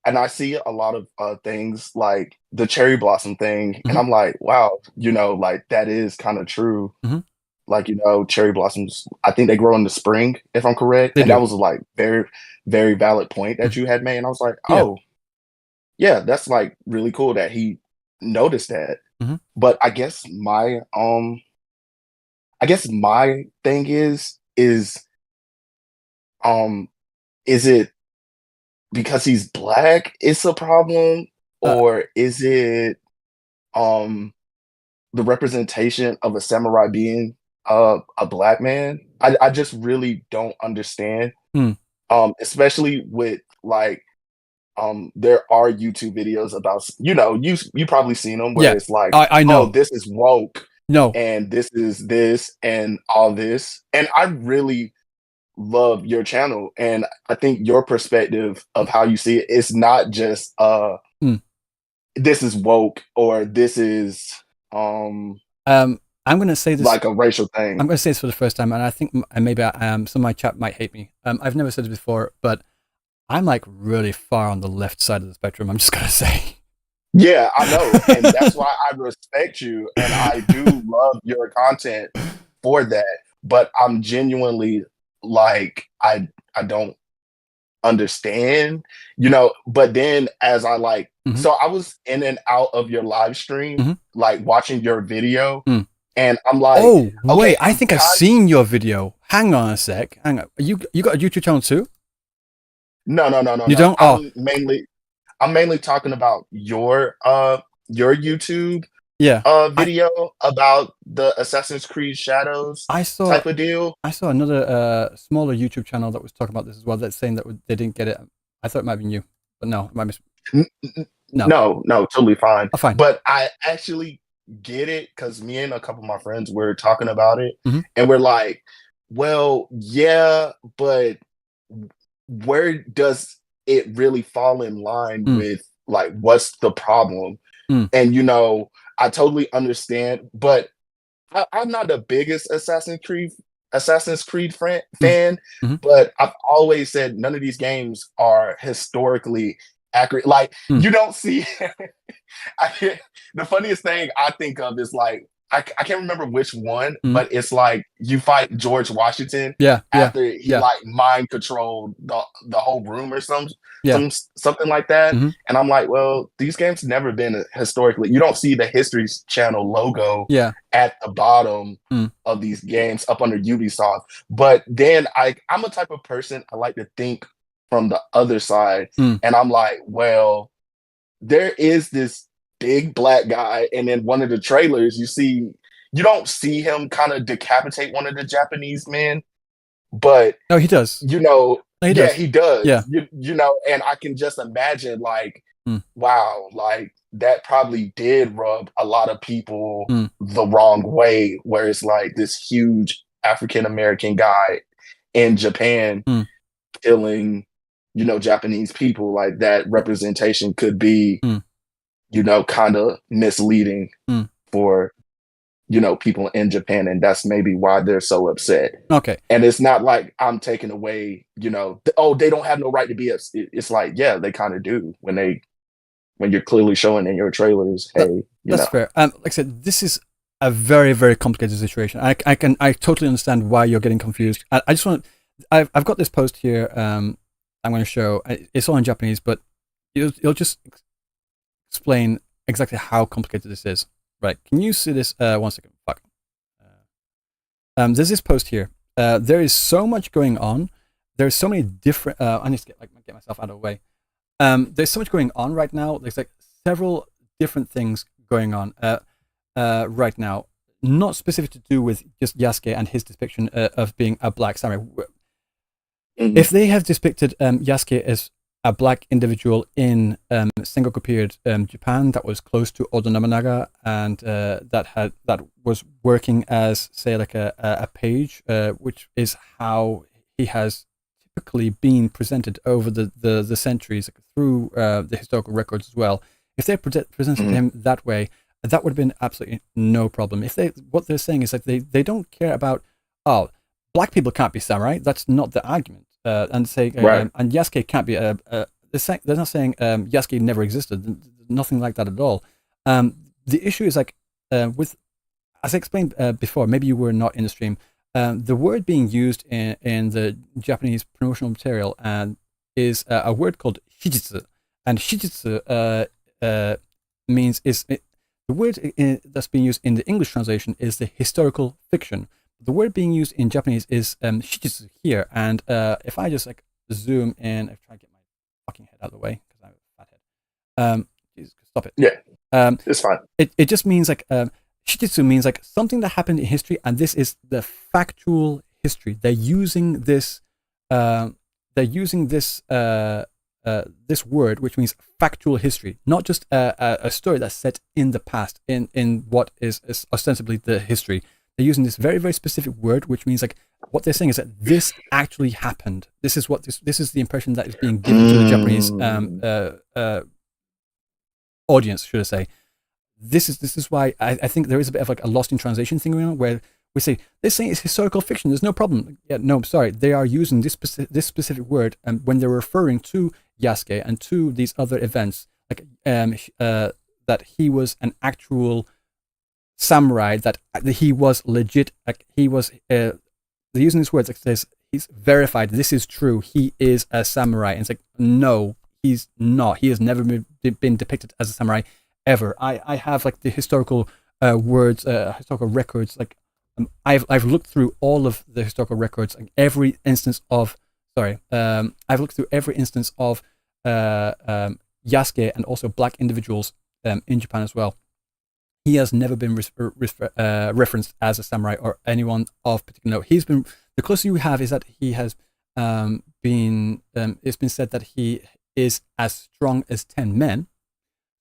And I see a lot of things like the cherry blossom thing, and Mhm. I'm like, wow, like that is kind of true. Mhm. Like, cherry blossoms, I think they grow in the spring, if I'm correct. They And that do. was like very, very valid point that Mhm. you had made. And I was like, Yeah. oh, yeah, that's like really cool that he noticed that. Mhm. But I guess my thing um is it because he's black it's a problem, or is it um the representation of a samurai being a black man? I just really don't understand. Hmm. Especially with like there are YouTube videos about, you probably seen them where Yeah. it's like, I oh, know. this is woke No. and this is this and all this. And I really love your channel, and I think your perspective of how you see it is not just this is woke or this is I'm gonna say this. like a racial thing. I'm gonna say this for the first time, and I think maybe some of my chat might hate me. I've never said this before, but I'm like really far on the left side of the spectrum. I'm just gonna say. Yeah, I know. And that's why I respect you and I do love your content for that. But I'm genuinely like, I don't understand, but then as I like, so I was in and out of your live stream, like watching your video, and I'm like, oh, wait, okay, I think I've seen your video. Hang on a sec. Hang on. You got a YouTube channel too? No. You don't? I'm mainly talking about your YouTube video about the Assassin's Creed Shadows type of deal. I saw another smaller YouTube channel that was talking about this as well. That's saying that they didn't get it. I thought it might have been you, but no, it might be. No, totally fine. Fine. But I actually get it because me and a couple of my friends were talking about it, and we're like, well, yeah, but where does it really fall in line with like what's the problem? And I totally understand, but I'm not the biggest Assassin's Creed fan, but I've always said none of these games are historically accurate. Like you don't see the funniest thing I think of is like I can't remember which one, but it's like you fight George Washington after he like mind controlled the whole room or something like that. Mm-hmm. And I'm like, well, these games never been historically. You don't see the History Channel logo at the bottom of these games up under Ubisoft. But then I'm a type of person, I like to think from the other side, and I'm like, well, there is this big black guy, and in one of the trailers you don't see him kind of decapitate one of the Japanese men, but he does. You know, he does. He does. Yeah. You know, and I can just imagine like, wow, like that probably did rub a lot of people the wrong way, where it's like this huge African American guy in Japan killing, you know, Japanese people. Like that representation could be you know, kind of misleading for, you know, people in Japan. And that's maybe why they're so upset. Okay. And it's not like I'm taking away, you know, they don't have no right to be upset. It's like, yeah, they kind of do when you're clearly showing in your trailers, hey, that's fair. Like I said, this is a very, very complicated situation. I totally understand why you're getting confused. I just want I've got this post here. I'm going to show. It's all in Japanese, but it'll just explain exactly how complicated this is. Right? Can you see this? 1 second. Fuck. There's this post here. There is so much going on. There's so many different. I need to get myself out of the way. There's so much going on right now. There's like several different things going on right now. Not specific to do with just Yasuke and his depiction of being a black samurai. If they have depicted Yasuke as a black individual in Sengoku period Japan that was close to Oda Nobunaga and that was working as, say, like a page, which is how he has typically been presented over the centuries, like, through the historical records as well. If they presented him that way, that would have been absolutely no problem. What they're saying is that they don't care about, oh, black people can't be samurai. That's not the argument. And say and Yasuke can't be they're not saying Yasuke never existed. Nothing like that at all. The issue is like with, as I explained before, maybe you were not in the stream. The word being used in the Japanese promotional material is a word called shijitsu, and shijitsu means the word that's being used in the English translation is the historical fiction. The word being used in Japanese is shijitsu here, and if I just like zoom in, I try to get my fucking head out of the way because I have a fat head. Jesus, stop it. Yeah, it's fine. It just means like shijitsu means like something that happened in history, and this is the factual history. They're using this. This word, which means factual history, not just a story that's set in the past, in what is ostensibly the history. They're using this very, very specific word, which means like what they're saying is that this actually happened. This is what this is the impression that is being given to the Japanese audience, should I say. This is why I think there is a bit of like a lost in translation thing going on, where we say they're saying it's historical fiction. There's no problem. Yeah, no, sorry. They are using this specific word, and when they're referring to Yasuke and to these other events, like that he was an actual samurai, that he was legit, like he was they're using these words like this, he's verified, this is true, he is a samurai. And it's like, no, he's not. He has never been depicted as a samurai ever. I have like the historical words, historical records, like I've looked through all of the historical records, like every instance of I've looked through every instance of Yasuke and also black individuals in Japan as well. He has never been referenced as a samurai or anyone of particular note. He's been, the closest you have is that he has been, it's been said that he is as strong as 10 men.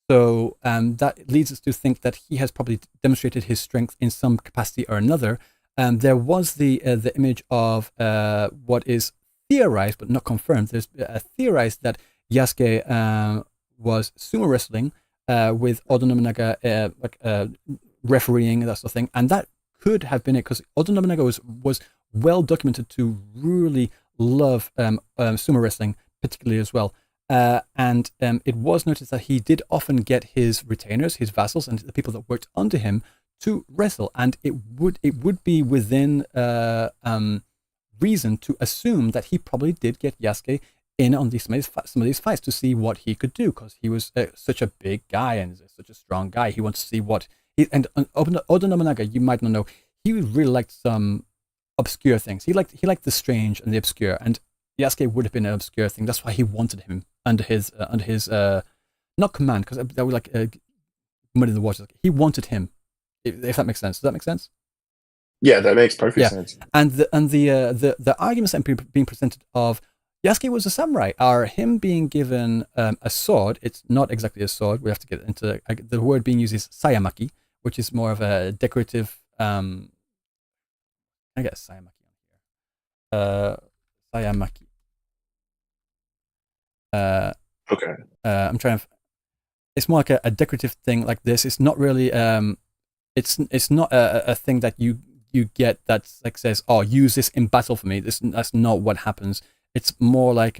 So that leads us to think that he has probably demonstrated his strength in some capacity or another. There was the image of what is theorized but not confirmed. There's theorized that Yasuke was sumo wrestling with Oda Nobunaga refereeing and that sort of thing, and that could have been it, because Oda Nobunaga was well documented to really love sumo wrestling particularly as well, and it was noticed that he did often get his retainers, his vassals, and the people that worked under him to wrestle, and it would be within reason to assume that he probably did get Yasuke in on some of these fights to see what he could do, because he was such a big guy and such a strong guy. He wants to see what and Oda Nobunaga, you might not know, he really liked some obscure things. He liked the strange and the obscure, and Yasuke would have been an obscure thing. That's why he wanted him under his not command, because that would like muddy the waters. He wanted him, if that makes sense. Does that make sense? Yeah, that makes perfect sense. And the arguments that are being presented of Yasuke was a samurai are him being given a sword. It's not exactly a sword. We have to get into the word being used is sayamaki, which is more of a decorative. I guess sayamaki on here. Sayamaki. Okay. I'm trying to. It's more like a decorative thing like this. It's not really. It's not a thing that you get that like says, "Oh, use this in battle for me." That's not what happens. It's more like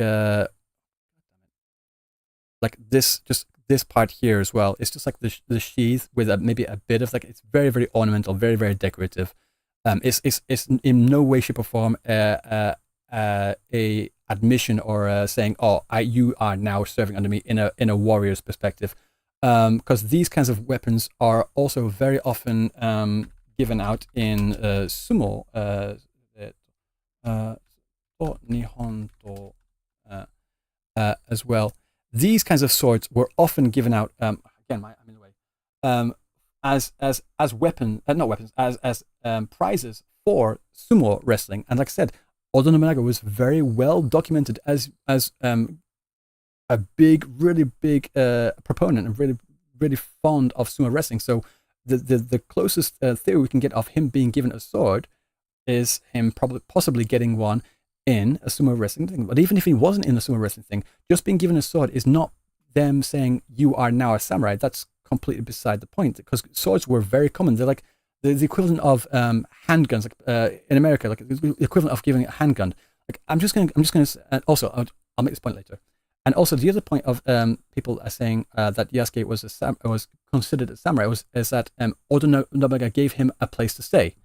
this, just this part here as well. It's just like the sheath with maybe a bit of like, it's very, very ornamental, very, very decorative. It's in no way, shape, or form a admission or saying, "Oh, you are now serving under me" in a warrior's perspective, because these kinds of weapons are also very often given out in sumo. As well. These kinds of swords were often given out. Again, I'm in the way. As weapon, not weapons, as prizes for sumo wrestling. And like I said, Oda Nobunaga was very well documented as a big, really big proponent and really, really fond of sumo wrestling. So the closest theory we can get of him being given a sword is him possibly getting one in a sumo wrestling thing. But even if he wasn't in a sumo wrestling thing, just being given a sword is not them saying you are now a samurai. That's completely beside the point, because swords were very common. They're like the equivalent of handguns, like in America, like the equivalent of giving a handgun. Like I'm just gonna also I'll make this point later. And also the other point of people are saying that Yasuke was considered a samurai is that Oda Nobunaga gave him a place to stay.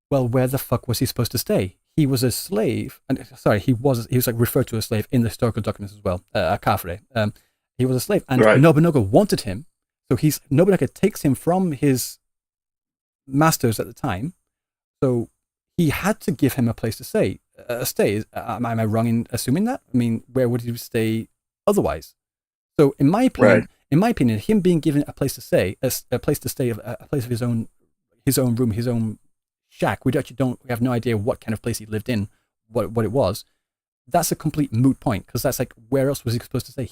Well, where the fuck was he supposed to stay? He was a slave, and sorry, he was like referred to as a slave in the historical documents as well, a kafre. He was a slave, and Nobunaga wanted him, so Nobunaga takes him from his masters at the time, so he had to give him a place to stay. Am I wrong in assuming that? I mean, where would he stay otherwise? So, in my opinion, him being given a place to stay, a place of his own room, his own shack. We have no idea what kind of place he lived in, what it was. That's a complete moot point, because that's like, where else was he supposed to stay?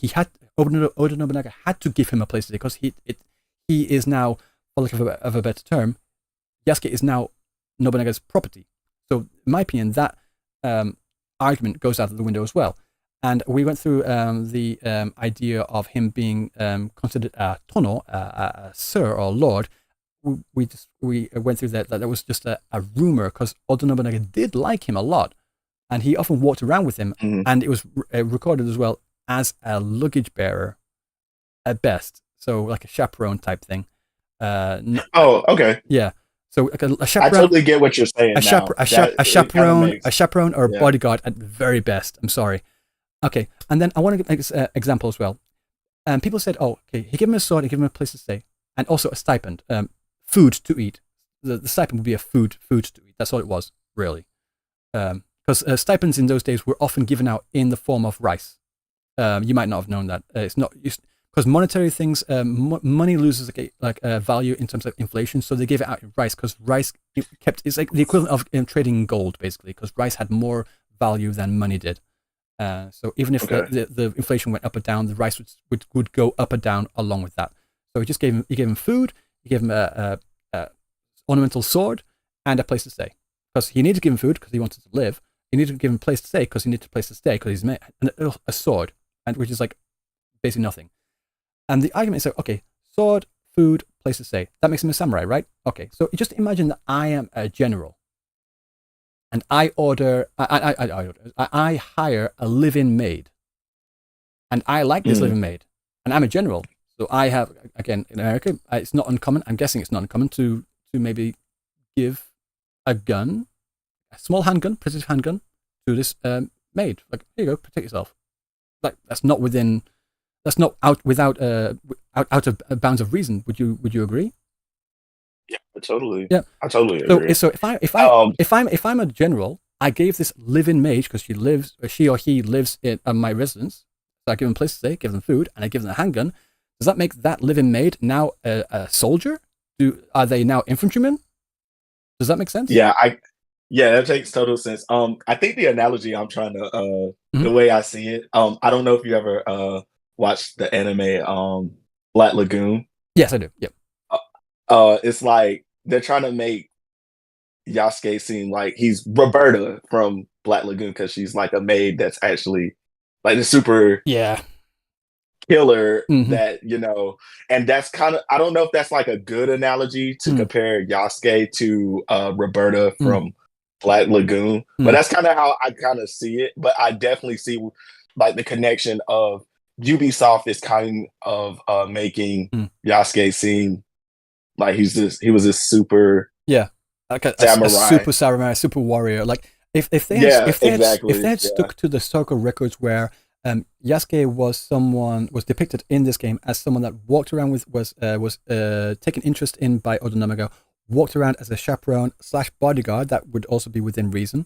Oda Nobunaga had to give him a place to stay, because he is now, for lack of a better term, Yasuke is now Nobunaga's property. So, in my opinion, that argument goes out of the window as well. And we went through the idea of him being considered a tono, a sir or lord. We went through that was just a rumor, because Oda Nobunaga did like him a lot, and he often walked around with him, and it was recorded as well as a luggage bearer at best, so like a chaperone type thing. Okay. Yeah. So like a chaperone. I totally get what you're saying. A chaperone or a bodyguard at the very best. I'm sorry. Okay, and then I want to make this example as well. People said, "Oh, okay, he gave him a sword, he gave him a place to stay, and also a stipend, food to eat." The stipend would be a food to eat. That's all it was, really. Because stipends in those days were often given out in the form of rice. You might not have known that. It's not because monetary things, money loses value in terms of inflation, so they gave it out in rice, because rice it's like the equivalent of trading in gold, basically, because rice had more value than money did. So even if the inflation went up or down, the rice would go up or down along with that. So he gave him food, he gave him a ornamental sword, and a place to stay, because he needed to give him food because he wanted to live. He needed to give him a place to stay because he needed a place to stay, because he's made a sword, and which is like basically nothing. And the argument is like, okay, sword, food, place to stay. That makes him a samurai, right? Okay, so just imagine that I am a general, and I hire a live-in maid, and I like this live-in maid, and I'm a general, so I have, again, in America, it's not uncommon. I'm guessing it's not uncommon to to maybe give a gun, a small handgun, precision handgun, to this maid. Like, here you go, protect yourself. Like, that's not out without out of bounds of reason. Would you agree? Yeah, totally. Yeah, I totally agree. So if I'm a general, I gave this live-in mage because she or he lives in my residence. So I give them a place to stay, give them food, and I give them a handgun. Does that make that live-in maid now a soldier? Are they now infantrymen? Does that make sense? Yeah, that makes total sense. I think the analogy I'm trying to the way I see it, I don't know if you ever watched the anime Black Lagoon. Yes, I do. Yep. It's like they're trying to make Yasuke seem like he's Roberta from Black Lagoon because she's like a maid that's actually like the super killer that, and that's kind of, I don't know if that's like a good analogy to compare Yasuke to Roberta from Black Lagoon, but that's kind of how I kind of see it. But I definitely see like the connection of Ubisoft is kind of making Yasuke seem like he was this super like a samurai, super warrior. Like if they had stuck to the historical records where Yasuke was depicted in this game as someone that walked around was taken interest in by Oda Nobunaga, walked around as a chaperone / bodyguard that would also be within reason,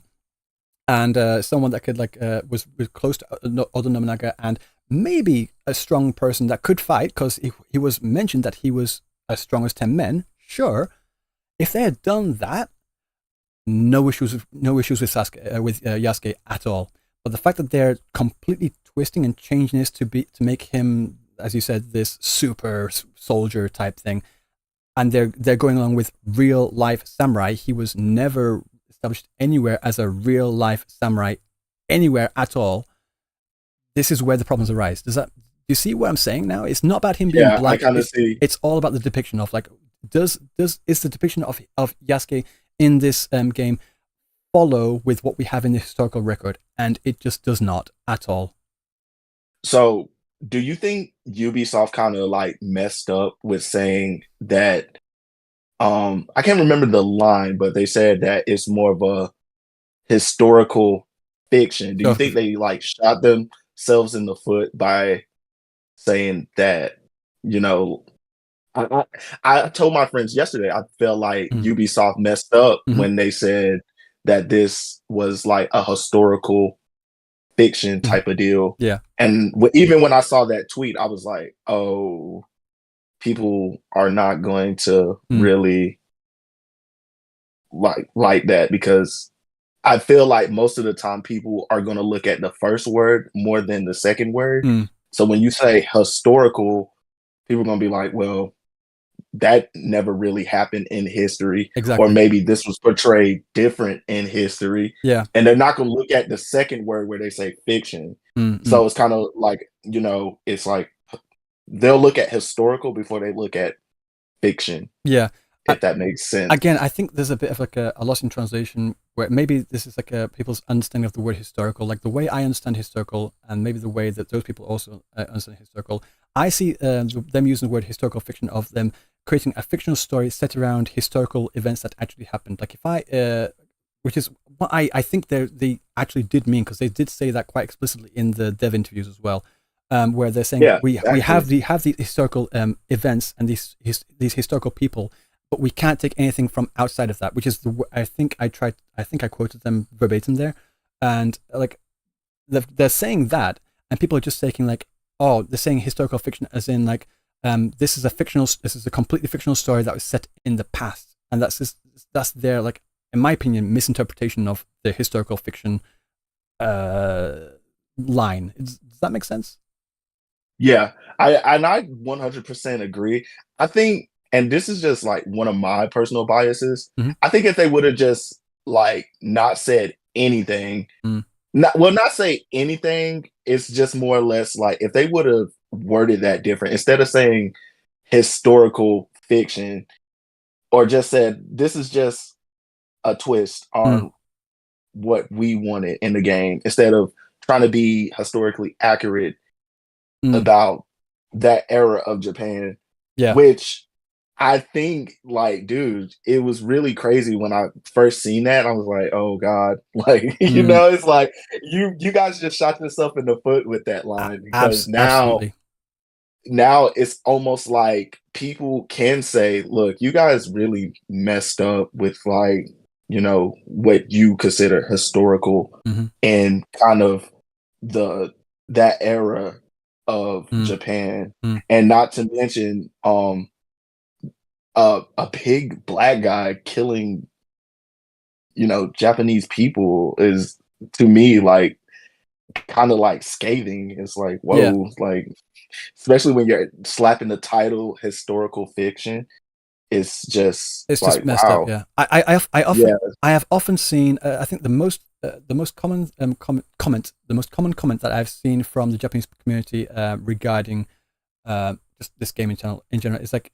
and someone that could was close to Oda Nobunaga and maybe a strong person that could fight because he was mentioned that he was as strong as 10 men. Sure, if they had done that, no issues with Yasuke at all. But the fact that they're completely twisting and changing this to make him, as you said, this super soldier type thing, and they're going along with real life samurai. He was never established anywhere as a real life samurai anywhere at all. This is where the problems arise. Do you see what I'm saying now? It's not about him being black. It's all about the depiction of is the depiction of Yasuke in this game follow with what we have in the historical record, and it just does not at all. So do you think Ubisoft kind of messed up with saying that I can't remember the line, but they said that it's more of a historical fiction? Do you think they shot themselves in the foot by saying that, I told my friends yesterday, I felt like Ubisoft messed up when they said that this was like a historical fiction type of deal. Yeah. And even when I saw that tweet, I was like, oh, people are not going to really like that, because I feel like most of the time people are going to look at the first word more than the second word. So when you say historical, people are going to be like, well, that never really happened in history. Exactly. Or maybe this was portrayed different in history. Yeah. And they're not going to look at the second word where they say fiction. So it's kind of like, it's like they'll look at historical before they look at fiction. Yeah. If that makes sense. Again, I think there's a bit of a loss in translation where maybe this is people's understanding of the word historical, like the way I understand historical, and maybe the way that those people also understand historical. I see them using the word historical fiction of them creating a fictional story set around historical events that actually happened. Like which is what I think they actually did mean, because they did say that quite explicitly in the dev interviews as well, where they're saying we have the historical events and these historical people, but we can't take anything from outside of that, which is I think I quoted them verbatim there, and they're saying that, and people are just taking they're saying historical fiction as in this is a completely fictional story that was set in the past, and that's their in my opinion misinterpretation of the historical fiction line. Does that make sense? Yeah, I 100% agree. I think, and this is just one of my personal biases, I think if they would have just not said anything, not say anything, it's just more or less if they would have worded that different, instead of saying historical fiction, or just said this is just a twist on what we wanted in the game, instead of trying to be historically accurate about that era of Japan, which I think, like, dude, it was really crazy when I first seen that. I was like, oh God, like, you know, it's like you guys just shot yourself in the foot with that line, because Absolutely. now it's almost like people can say, look, you guys really messed up with, like, you know, what you consider historical and kind of that era of Japan. And not to mention a big black guy killing, you know, Japanese people is, to me, like, kind of like scathing. It's like, whoa, like, especially when you're slapping the title historical fiction, it's just like, messed wow. up. Yeah, I have often seen. I think the most common comment that I've seen from the Japanese community regarding just this game in general is like,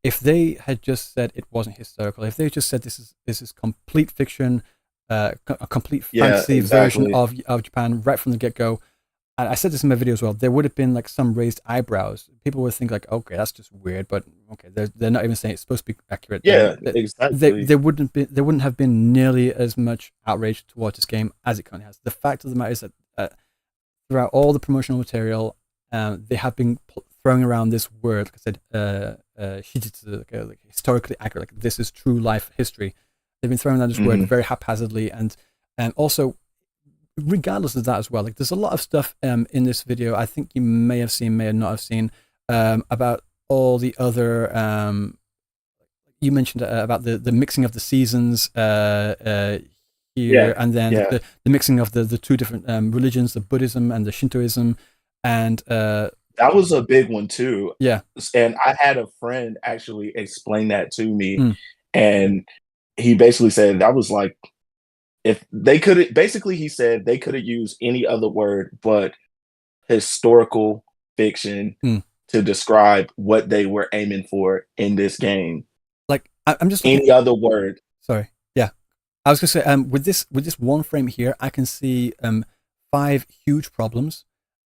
if they had just said it wasn't historical, if they just said this is complete fiction, a complete fantasy version of Japan right from the get go. And I said this in my video as well, there would have been like some raised eyebrows. People would think like, okay, that's just weird, but okay, they're not even saying it's supposed to be accurate. Yeah, exactly. There wouldn't have been nearly as much outrage towards this game as it currently has. The fact of the matter is that throughout all the promotional material, they have been throwing around this word, like I said, shijitsu, like historically accurate, like this is true life history. They've been throwing around this word very haphazardly, and also, regardless of that as well, like there's a lot of stuff in this video I think you may have seen, may not have seen, about all the other you mentioned about the mixing of the seasons here, and then the mixing of the two different religions, the Buddhism and the Shintoism, and that was a big one too. Yeah. And I had a friend actually explain that to me, and he basically said that was like, if they could, basically he said they could have used any other word but historical fiction to describe what they were aiming for in this game. Like, I'm just any other word. Sorry. Yeah. I was gonna say, with this one frame here, I can see 5 huge problems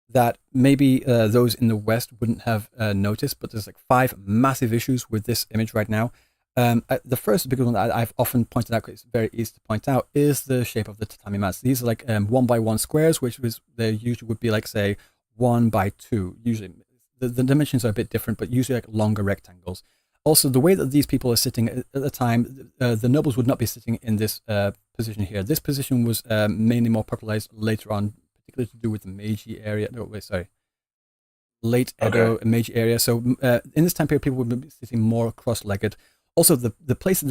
that maybe those in the West wouldn't have noticed, but there's like 5 massive issues with this image right now. The first big one that I've often pointed out, because it's very easy to point out, is the shape of the tatami mats. These are like 1x1 squares, which they usually would be like, say, 1x2. Usually, the dimensions are a bit different, but usually like longer rectangles. Also, the way that these people are sitting at the time, the nobles would not be sitting in this position here. This position was mainly more popularized later on, particularly to do with the Meiji area. No, wait, sorry. Late Edo Meiji area. So in this time period, people would be sitting more cross-legged. Also, the place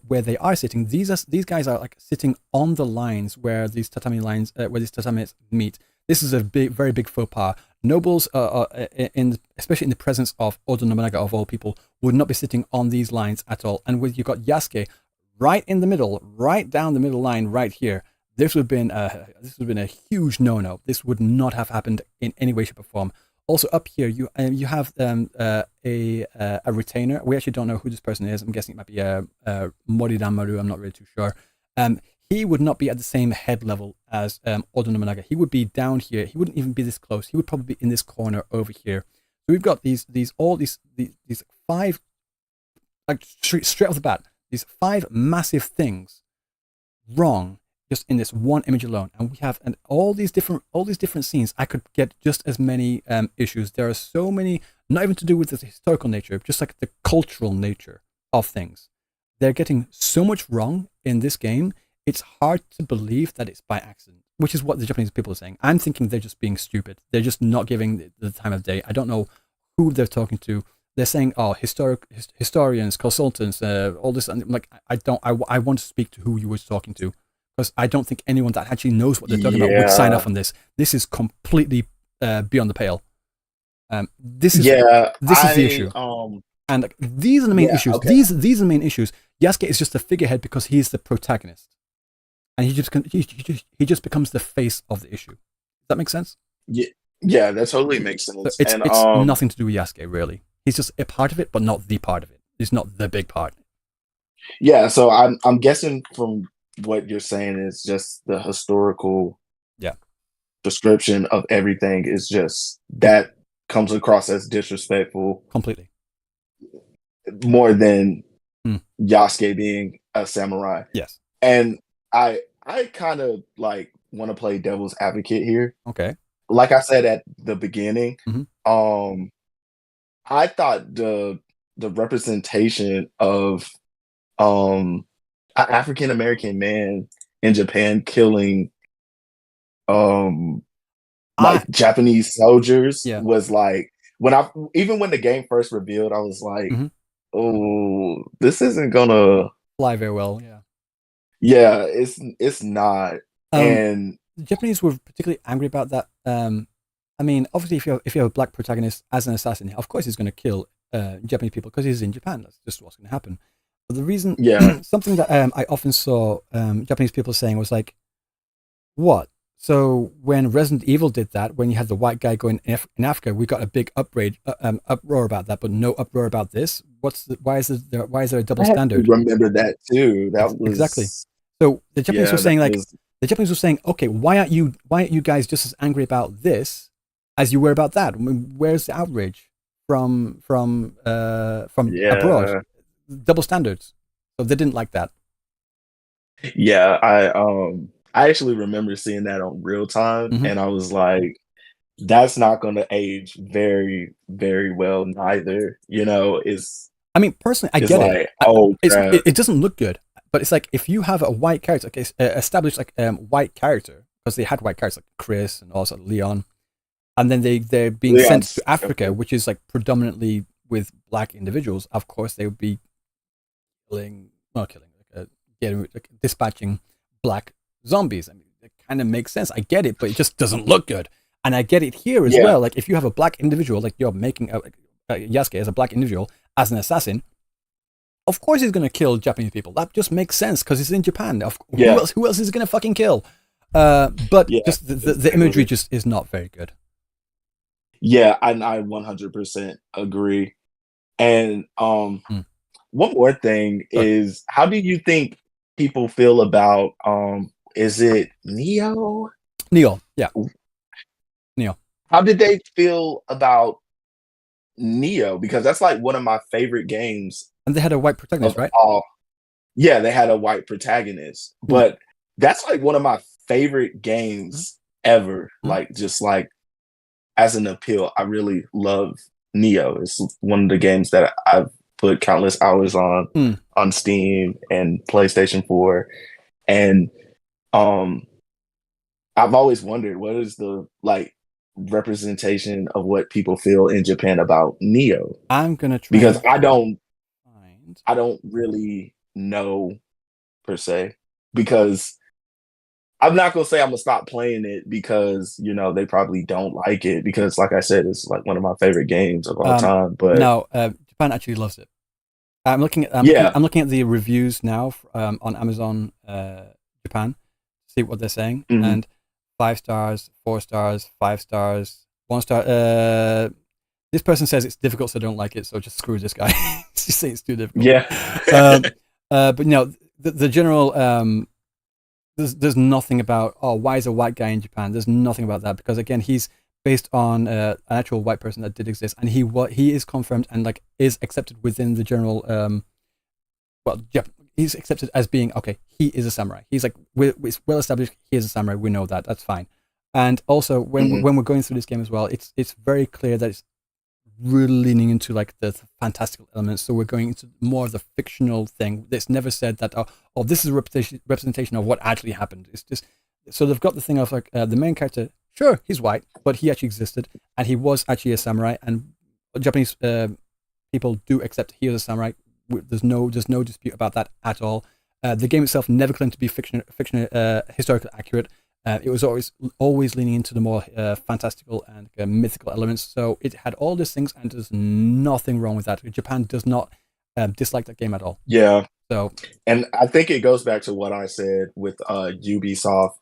where they are sitting, these guys are like sitting on the lines where these tatami lines, where these tatamis meet. This is a very big faux pas. Nobles, especially in the presence of Oda Nobunaga of all people, would not be sitting on these lines at all. And you've got Yasuke right in the middle, right down the middle line, right here. This would have been a huge no-no. This would not have happened in any way, shape, or form. Also, up here, you have a retainer. We actually don't know who this person is. I'm guessing it might be Moridamaru. I'm not really too sure. He would not be at the same head level as Oda Nobunaga. He would be down here. He wouldn't even be this close. He would probably be in this corner over here. So we've got these 5, like straight off the bat, these 5 massive things wrong just in this one image alone, and we have all these different scenes. I could get just as many issues. There are so many, not even to do with the historical nature, just like the cultural nature of things. They're getting so much wrong in this game. It's hard to believe that it's by accident, which is what the Japanese people are saying. I'm thinking they're just being stupid. They're just not giving the time of day. I don't know who they're talking to. They're saying, oh, historians, consultants, all this. And I'm like, I want to speak to who you were talking to, because I don't think anyone that actually knows what they're talking about would sign off on this. This is completely beyond the pale. This is the issue. And like, these are the main issues. Okay. These are the main issues. Yasuke is just a figurehead because he's the protagonist, and he just becomes the face of the issue. Does that make sense? Yeah, that totally makes sense. So it's nothing to do with Yasuke, really. He's just a part of it, but not the part of it. He's not the big part. Yeah, so I'm guessing from what you're saying is just the historical description of everything is just that comes across as disrespectful. Completely. more than Yasuke being a samurai. Yes. And I kind of like want to play devil's advocate here. Okay. Like I said at the beginning, Mm-hmm. I thought the representation of an African American man in Japan killing like Japanese soldiers was like, when the game first revealed, I was like, oh, this isn't gonna fly very well. Yeah. Yeah, it's not. And the Japanese were particularly angry about that. I mean, obviously, if you have a black protagonist as an assassin, of course he's going to kill Japanese people because he's in Japan. That's just what's going to happen. But the reason, something that I often saw Japanese people saying was like, "What? So when Resident Evil did that, when you had the white guy going in Africa, we got a big uproar about that, but no uproar about this. Why is there a double standard?" Remember that too. That was exactly. So the Japanese were saying the Japanese were saying, okay, why aren't you guys just as angry about this as you were about that? I mean, where's the outrage from abroad? Double standards. So they didn't like that. Yeah, I actually remember seeing that on real time, and I was like, that's not going to age very, very well neither. You know, I mean, personally, I get like, it. Oh, it doesn't look good, but it's like if you have a white character, okay, established like white character, because they had white characters like Chris and also Leon, and then they're being sent to Africa, which is like predominantly with black individuals. Of course, they would be dispatching black zombies. I mean, it kind of makes sense. I get it, but it just doesn't look good. And I get it here as well. Like if you have a black individual, like you're making Yasuke as a black individual as an assassin, of course he's going to kill Japanese people. That just makes sense because he's in Japan. Who else is he going to fucking kill? But just the imagery just is not very good. Yeah, I 100% agree. And one more thing is, how do you think people feel about is it Neo? Neo, yeah. Neo. How did they feel about Neo? Because that's like one of my favorite games. And they had a white protagonist, right? Yeah, they had a white protagonist. But that's like one of my favorite games ever. Like, just like as an appeal, I really love Neo. It's one of the games that I've put countless hours on Steam and PlayStation 4. And I've always wondered, what is the like representation of what people feel in Japan about Neo? I'm gonna try, because I don't really know per se, because I'm not gonna say I'm gonna stop playing it because, you know, they probably don't like it, because like I said, it's like one of my favorite games of all time. But no, Japan actually loves it. I'm looking at the reviews now on Amazon Japan, see what they're saying, and 5 stars, 4 stars, 5 stars, 1 star. This person says it's difficult, so I don't like it. So just screw this guy. Just say it's too difficult. Yeah. But you know, the general there's nothing about why is a white guy in Japan? There's nothing about that, because again, he's based on an actual white person that did exist, and he is confirmed and like is accepted within the general he's accepted as being, okay, he is a samurai. He's like, it's well established, he is a samurai, we know that, that's fine. And also when we're going through this game as well, it's very clear that it's really leaning into like the fantastical elements. So we're going into more of the fictional thing. It's never said that this is a representation of what actually happened. It's just, so they've got the thing of like the main character, sure, he's white, but he actually existed and he was actually a samurai, and Japanese people do accept he is a samurai. There's no dispute about that at all. The game itself never claimed to be historically accurate. It was always leaning into the more fantastical and mythical elements. So it had all these things, and there's nothing wrong with that. Japan does not dislike that game at all. Yeah. So, and I think it goes back to what I said with Ubisoft.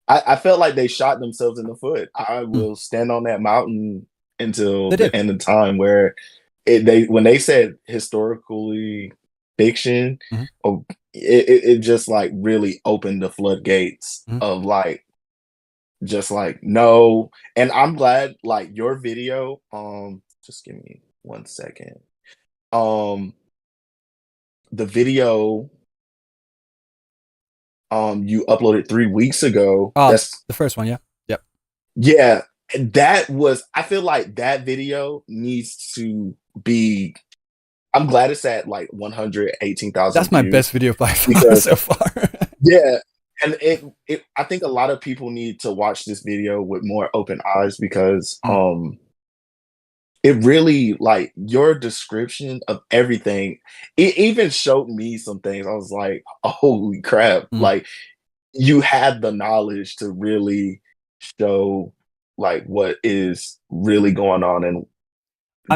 I felt like they shot themselves in the foot. I will stand on that mountain until the end of time, where when they said historically fiction, it just like really opened the floodgates of like, just like, no. And I'm glad like your video, just give me one second. The video you uploaded 3 weeks ago. Oh, That's the first one, yeah. Yep. Yeah, that was. I feel like that video needs to be. I'm glad it's at like 118,000. That's my best video by far because so far. yeah, and it. I think a lot of people need to watch this video with more open eyes because it really, like, your description of everything. It even showed me some things. I was like, holy crap! Like, you had the knowledge to really show like what is really going on and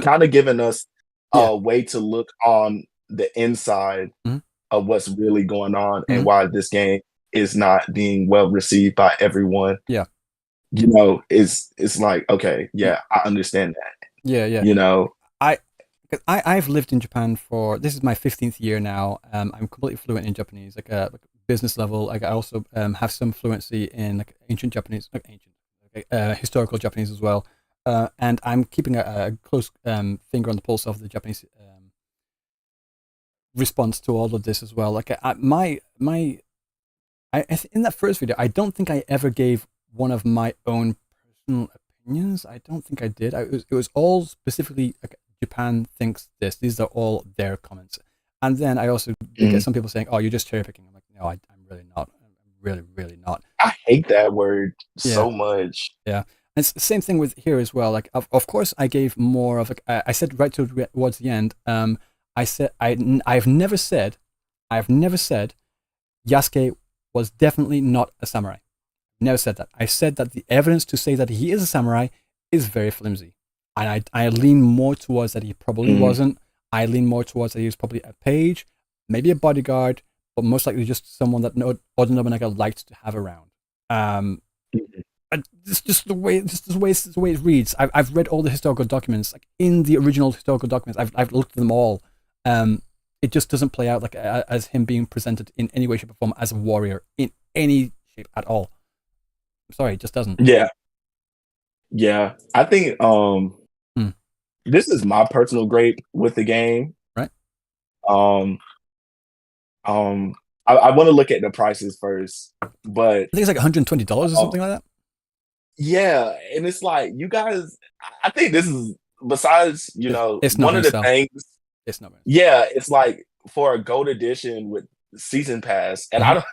kind of giving us a way to look on the inside of what's really going on and why this game is not being well received by everyone. Yeah. You know, it's like, okay, yeah, I understand that. Yeah, yeah. You know, I've lived in Japan for, this is my 15th year now. I'm completely fluent in Japanese, like business level. Like I also have some fluency in like ancient Japanese, historical Japanese as well. And I'm keeping a close finger on the pulse of the Japanese response to all of this as well. Like in that first video, I don't think I ever gave one of my own personal opinions. I don't think I did. It was all specifically like, Japan thinks this. These are all their comments. And then I also get some people saying, "Oh, you're just cherry picking." I'm like, no, I'm really not. I'm really, really not. I hate that word so much. Yeah. And it's the same thing with here as well. Like, of course, I gave more of. I said right towards the end. I said I've never said Yasuke was definitely not a samurai. Never said that. I said that the evidence to say that he is a samurai is very flimsy. And I lean more towards that he probably wasn't. I lean more towards that he was probably a page, maybe a bodyguard, but most likely just someone that Oda Nobunaga liked to have around. Just the way it reads. I've read all the historical documents, like in the original historical documents. I've looked at them all. It just doesn't play out like as him being presented in any way, shape, or form as a warrior in any shape at all. I'm sorry, it just doesn't. Yeah, I think this is my personal gripe with the game. Right. I want to look at the prices first, but I think it's like $120 or something like that. Yeah, and it's like, you guys. I think this is, besides, you know, it's not one of the sell. things. It's not. Yeah, it's like for a gold edition with season pass, and I don't.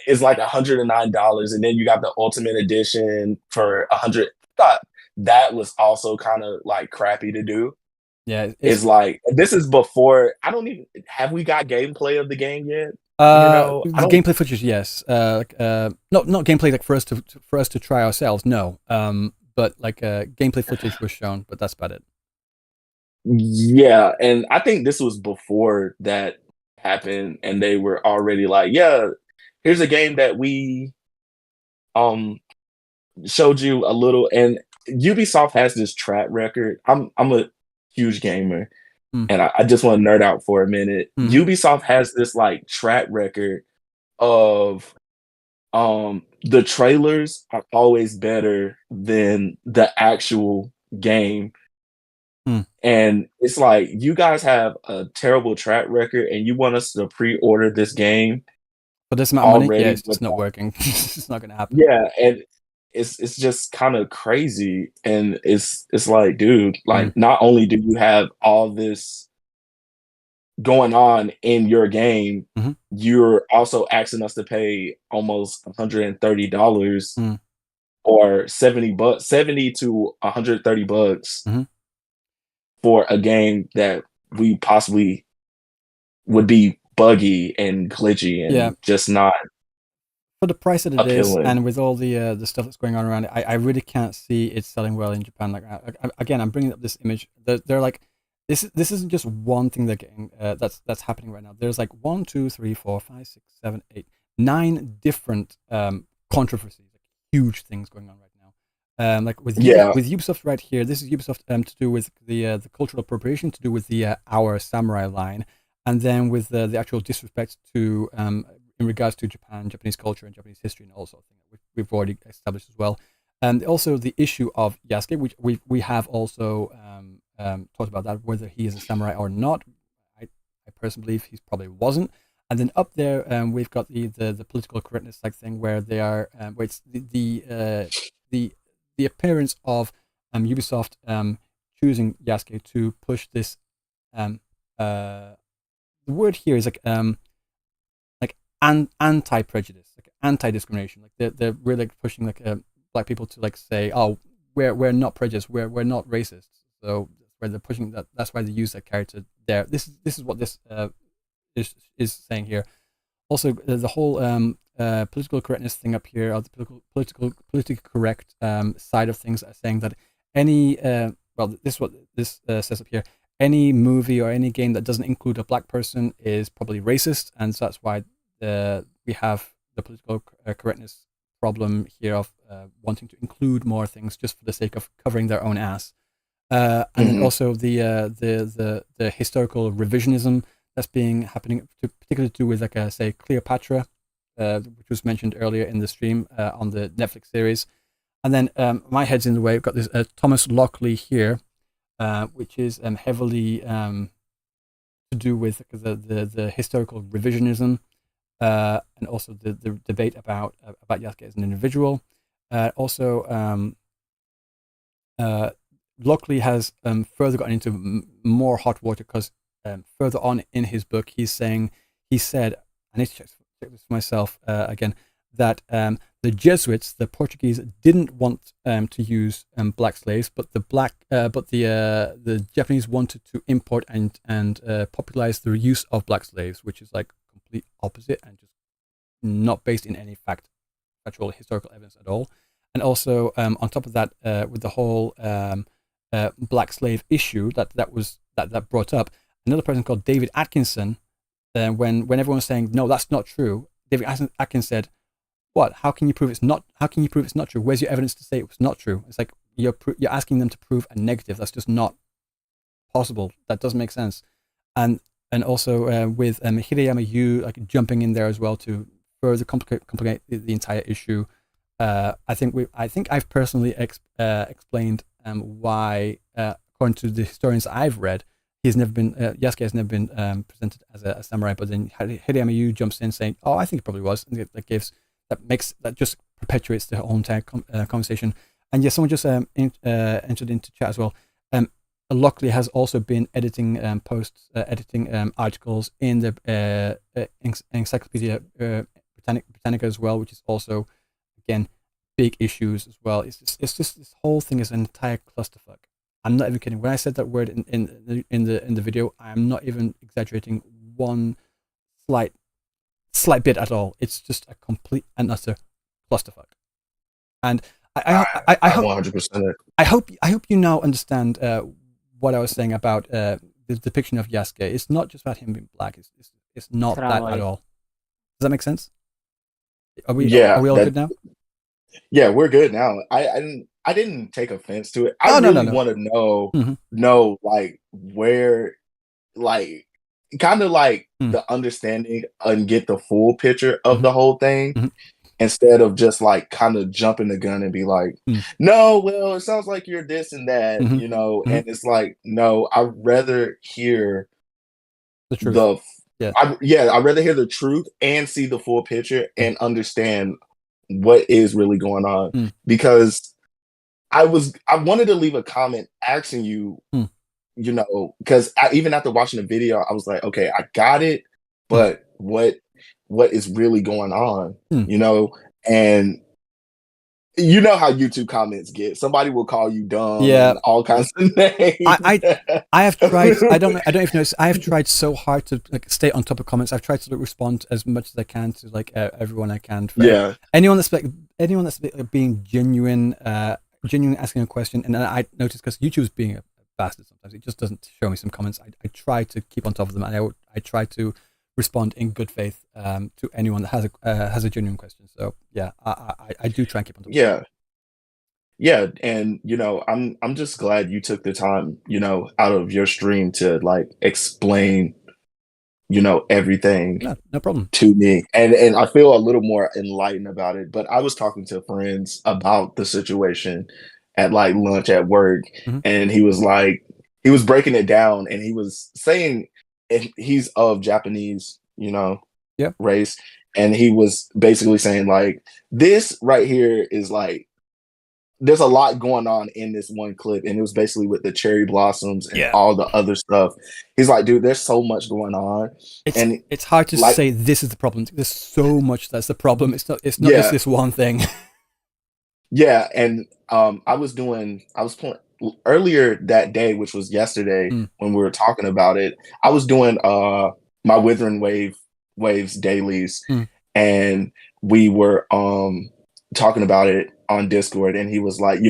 It's like $109, and then you got the ultimate edition for $100. Thought that was also kind of like crappy to do. Yeah, it's like, this is before. I don't even have we got gameplay of the game yet. The gameplay footage, yes. Not gameplay like for us to try ourselves. No. But like gameplay footage was shown, but that's about it. Yeah, and I think this was before that happened, and they were already like, yeah, here's a game that we showed you a little. And Ubisoft has this track record. I'm a huge gamer, and I just want to nerd out for a minute. Ubisoft has this like track record of the trailers are always better than the actual game. And it's like, you guys have a terrible track record and you want us to pre-order this game for this amount of money? Yeah, it's just not working. It's not gonna happen. Yeah, and it's just kind of crazy. And it's like, dude, like, not only do you have all this going on in your game, you're also asking us to pay almost $130 or $70 to $130 for a game that we possibly would be buggy and glitchy and just not for the price that it is, appealing. and with all the stuff that's going on around it. I really can't see it selling well in Japan. Like again, I'm bringing up this image. They're like, this isn't just one thing that's happening right now. There's like 1, 2, 3, 4, 5, 6, 7, 8, 9 different controversies, like huge things going on right now. Like with Ubisoft right here, this is Ubisoft to do with the cultural appropriation, to do with the Our Samurai line, and then with the actual disrespect to in regards to Japanese culture and Japanese history, and also which we've already established as well. And also the issue of Yasuke, which we have also talked about that, whether he is a samurai or not. I personally believe he probably wasn't. And then up there, we've got the political correctness like thing, where they are, where it's the appearance of Ubisoft choosing Yasuke to push this. The word here is like anti-prejudice, like anti-discrimination. Like they're really pushing like black people to like say, oh, we're not prejudiced, we're not racist. So that's where they're pushing that. That's why they use that character there. This is what this is saying here. Also, the whole political correctness thing up here, or the politically correct side of things, are saying that any this is what this says up here. Any movie or any game that doesn't include a black person is probably racist, and so that's why we have the political correctness problem here of wanting to include more things just for the sake of covering their own ass. And then also the historical revisionism that's happening, particularly to do with like say Cleopatra, which was mentioned earlier in the stream on the Netflix series. And then my head's in the way. We've got this Thomas Lockley here, which is heavily to do with the historical revisionism, and also the debate about Yasuke as an individual. Also, Lockley has further gotten into more hot water because further on in his book, he said, I need to check this for myself again, that the Jesuits, the Portuguese, didn't want to use black slaves, but the Japanese wanted to import and popularize the use of black slaves, which is like complete opposite and just not based in any factual historical evidence at all. And also on top of that, with the whole black slave issue that brought up, another person called David Atkinson, when everyone was saying no, that's not true, David Atkins said, "What? How can you prove it's not? How can you prove it's not true? Where's your evidence to say it was not true?" It's like you're asking them to prove a negative. That's just not possible. That doesn't make sense. And also with Hideyama Yu like jumping in there as well to further complicate the entire issue. I think I've personally explained why, according to the historians I've read, Yasuke has never been presented as a samurai, but then Hideyama Yu jumps in saying, "Oh, I think it probably was," and that just perpetuates the whole entire conversation. And yes, someone just entered into chat as well. Lockley has also been editing editing articles in the Encyclopedia Britannica as well, which is also again big issues as well. It's just this whole thing is an entire clusterfuck. I'm not even kidding. When I said that word in the video, I'm not even exaggerating one slight bit at all. It's just a complete and utter clusterfuck. And I hope 100%. I hope you now understand what I was saying about the depiction of Yasuke. It's not just about him being black. It's not that at all. Does that make sense? Are we all good now? Yeah, we're good now. I didn't take offense to it. I really want to know like where, like kind of like the understanding and get the full picture of the whole thing, instead of just like kind of jumping the gun and be like, no, well, it sounds like you're this and that, you know, and it's like, no, I'd rather hear the truth. I'd rather hear the truth and see the full picture and understand what is really going on, because I wanted to leave a comment asking you, you know, because even after watching the video, I was like, okay, I got it, but what is really going on, you know? And you know how YouTube comments get. Somebody will call you dumb, and all kinds of names. I have tried. I don't even know. I have tried so hard to like stay on top of comments. I've tried to respond as much as I can to like everyone I can. Anyone that's being genuine, asking a question, and then I notice because YouTube's being a bastard sometimes. It just doesn't show me some comments. I try to keep on top of them, and I try to respond in good faith to anyone that has a genuine question. So yeah, I do try and keep on top. Yeah, and you know, I'm just glad you took the time, you know, out of your stream to like explain, you know, everything. Yeah, no problem. To me, and I feel a little more enlightened about it. But I was talking to friends about the situation at like lunch at work, and he was like, he was breaking it down, and he was saying he's of Japanese, race, and he was basically saying like this right here is like there's a lot going on in this one clip, and it was basically with the cherry blossoms and all the other stuff. He's like, dude, there's so much going on. It's hard to say this is the problem. There's so much that's the problem. It's not just this one thing. Yeah, and I was playing earlier that day, which was yesterday when we were talking about it. I was doing my Wuthering Waves dailies, and we were talking about it on Discord, and he was like,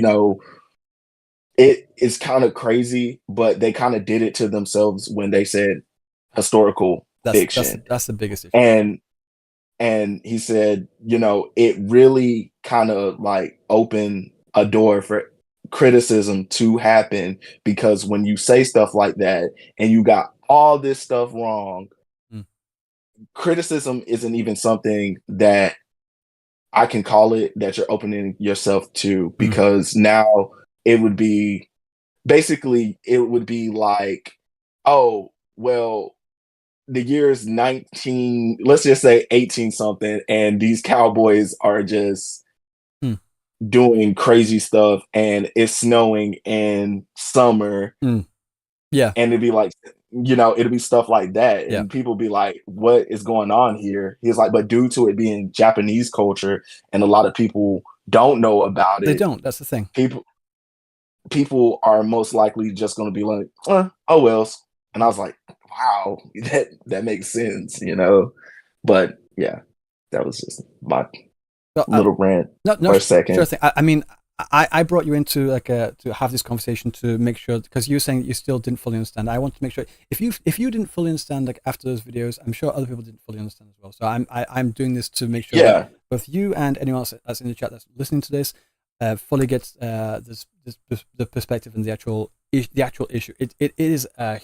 it is kind of crazy, but they kind of did it to themselves when they said historical fiction. That's the biggest issue. And he said, it really kind of like opened a door for criticism to happen, because when you say stuff like that and you got all this stuff wrong, criticism isn't even something that I can call it that you're opening yourself to, because now it would be like, oh, well, the year's 19, let's just say 18 something, and these cowboys are just doing crazy stuff, and it's snowing in summer. Yeah. And it'd be like, it'll be stuff like that. And people be like, what is going on here? He's like, but due to it being Japanese culture and a lot of people don't know about it. They don't. That's the thing. People are most likely just going to be like, oh, well. And I was like, wow, that makes sense, But yeah, that was just my little rant for a second. Sure thing. I mean, I brought you into to have this conversation to make sure, because you were saying that you still didn't fully understand. I want to make sure if you didn't fully understand after those videos, I'm sure other people didn't fully understand as well. So I'm doing this to make sure that both you and anyone else that's in the chat that's listening to this fully gets the perspective and the actual issue. It is a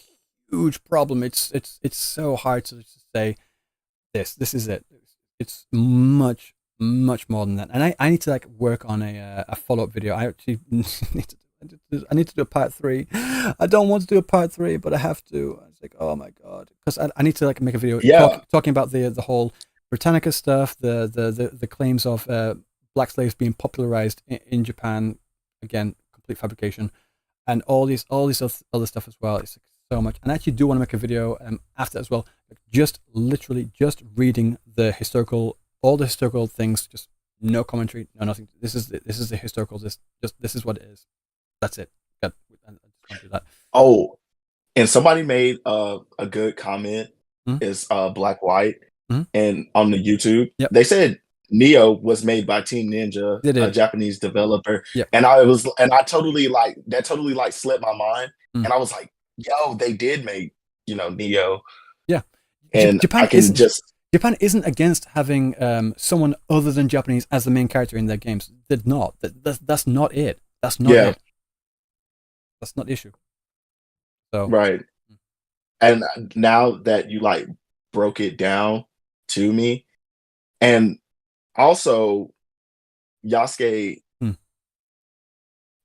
huge problem. It's so hard to say this is it. It's much more than that, and I need to work on a follow-up video. I actually need to do a part 3. I don't want to do a part 3, but I have to. It's like, oh my god, because I need to make a video talking about the whole Britannica stuff, the claims of black slaves being popularized in Japan, again, complete fabrication, and all these other stuff as well. It's so much, and I actually do want to make a video after as well, just reading all the historical things, just no commentary, no nothing. This is the historical. This is what it is. That's it. I just want to do that. Oh, and somebody made a good comment. Is Black White, and on the YouTube, they said Neo was made by Team Ninja, a Japanese developer, and I totally that slipped my mind, and I was like, yo, they did make Neo, and Japan isn't against having someone other than Japanese as the main character in their games. They're not. That's not it. That's not it. That's not the issue. So right. And now that you broke it down to me, and also Yasuke,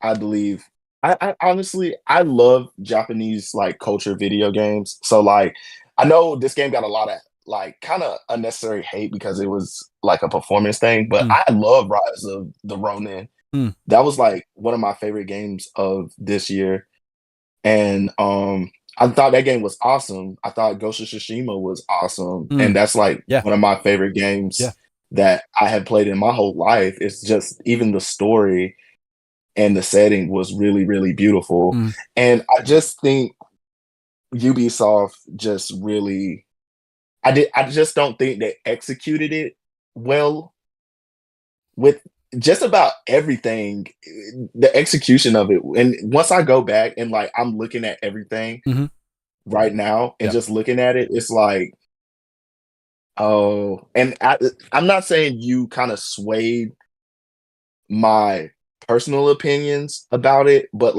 I believe. I honestly love Japanese culture video games. So I know this game got a lot of kind of unnecessary hate because it was a performance thing, but I love Rise of the Ronin. That was one of my favorite games of this year, and I thought that game was awesome. I thought Ghost of Tsushima was awesome, and that's one of my favorite games that I had played in my whole life. It's just even the story and the setting was really, really beautiful, and I just think Ubisoft just really. I just don't think they executed it well with just about everything, the execution of it. And once I go back and I'm looking at everything right now and just looking at it, it's oh, and I'm not saying you kind of swayed my personal opinions about it, but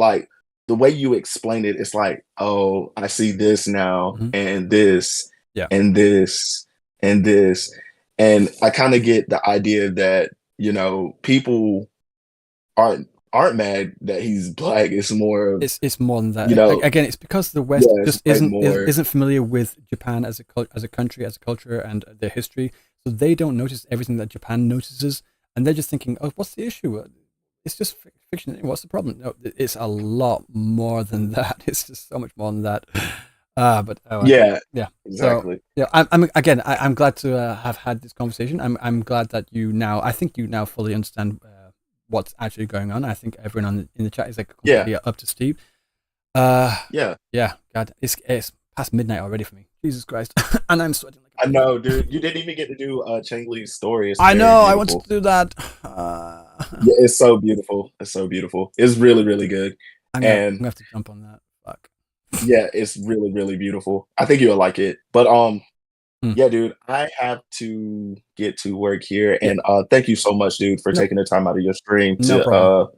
the way you explained it, it's oh, I see this now and this. And this and this, and I kind of get the idea that people aren't aren't mad that he's black. It's more of, it's more than that. you know, Again, it's because the West just like isn't familiar with Japan as a country, as a culture, and their history. So they don't notice everything that Japan notices, and they're just thinking, "Oh, what's the issue? It's just fiction. What's the problem?" No, it's a lot more than that. It's just so much more than that. But yeah, So, exactly. yeah, I'm glad to have had this conversation. I'm glad that I think you now fully understand what's actually going on. I think everyone in the chat is like completely up to speed. Yeah, God, it's past midnight already for me. Jesus Christ, and I'm sweating. I know, dude. You didn't even get to do Changli's story. I know. I wanted to do that. Yeah, it's so beautiful. It's so beautiful. It's really, really good. I'm gonna have to jump on that. Fuck. Yeah, it's really, really beautiful. I think you'll like it. But yeah, dude, I have to get to work here, and thank you so much, dude, for taking the time out of your stream to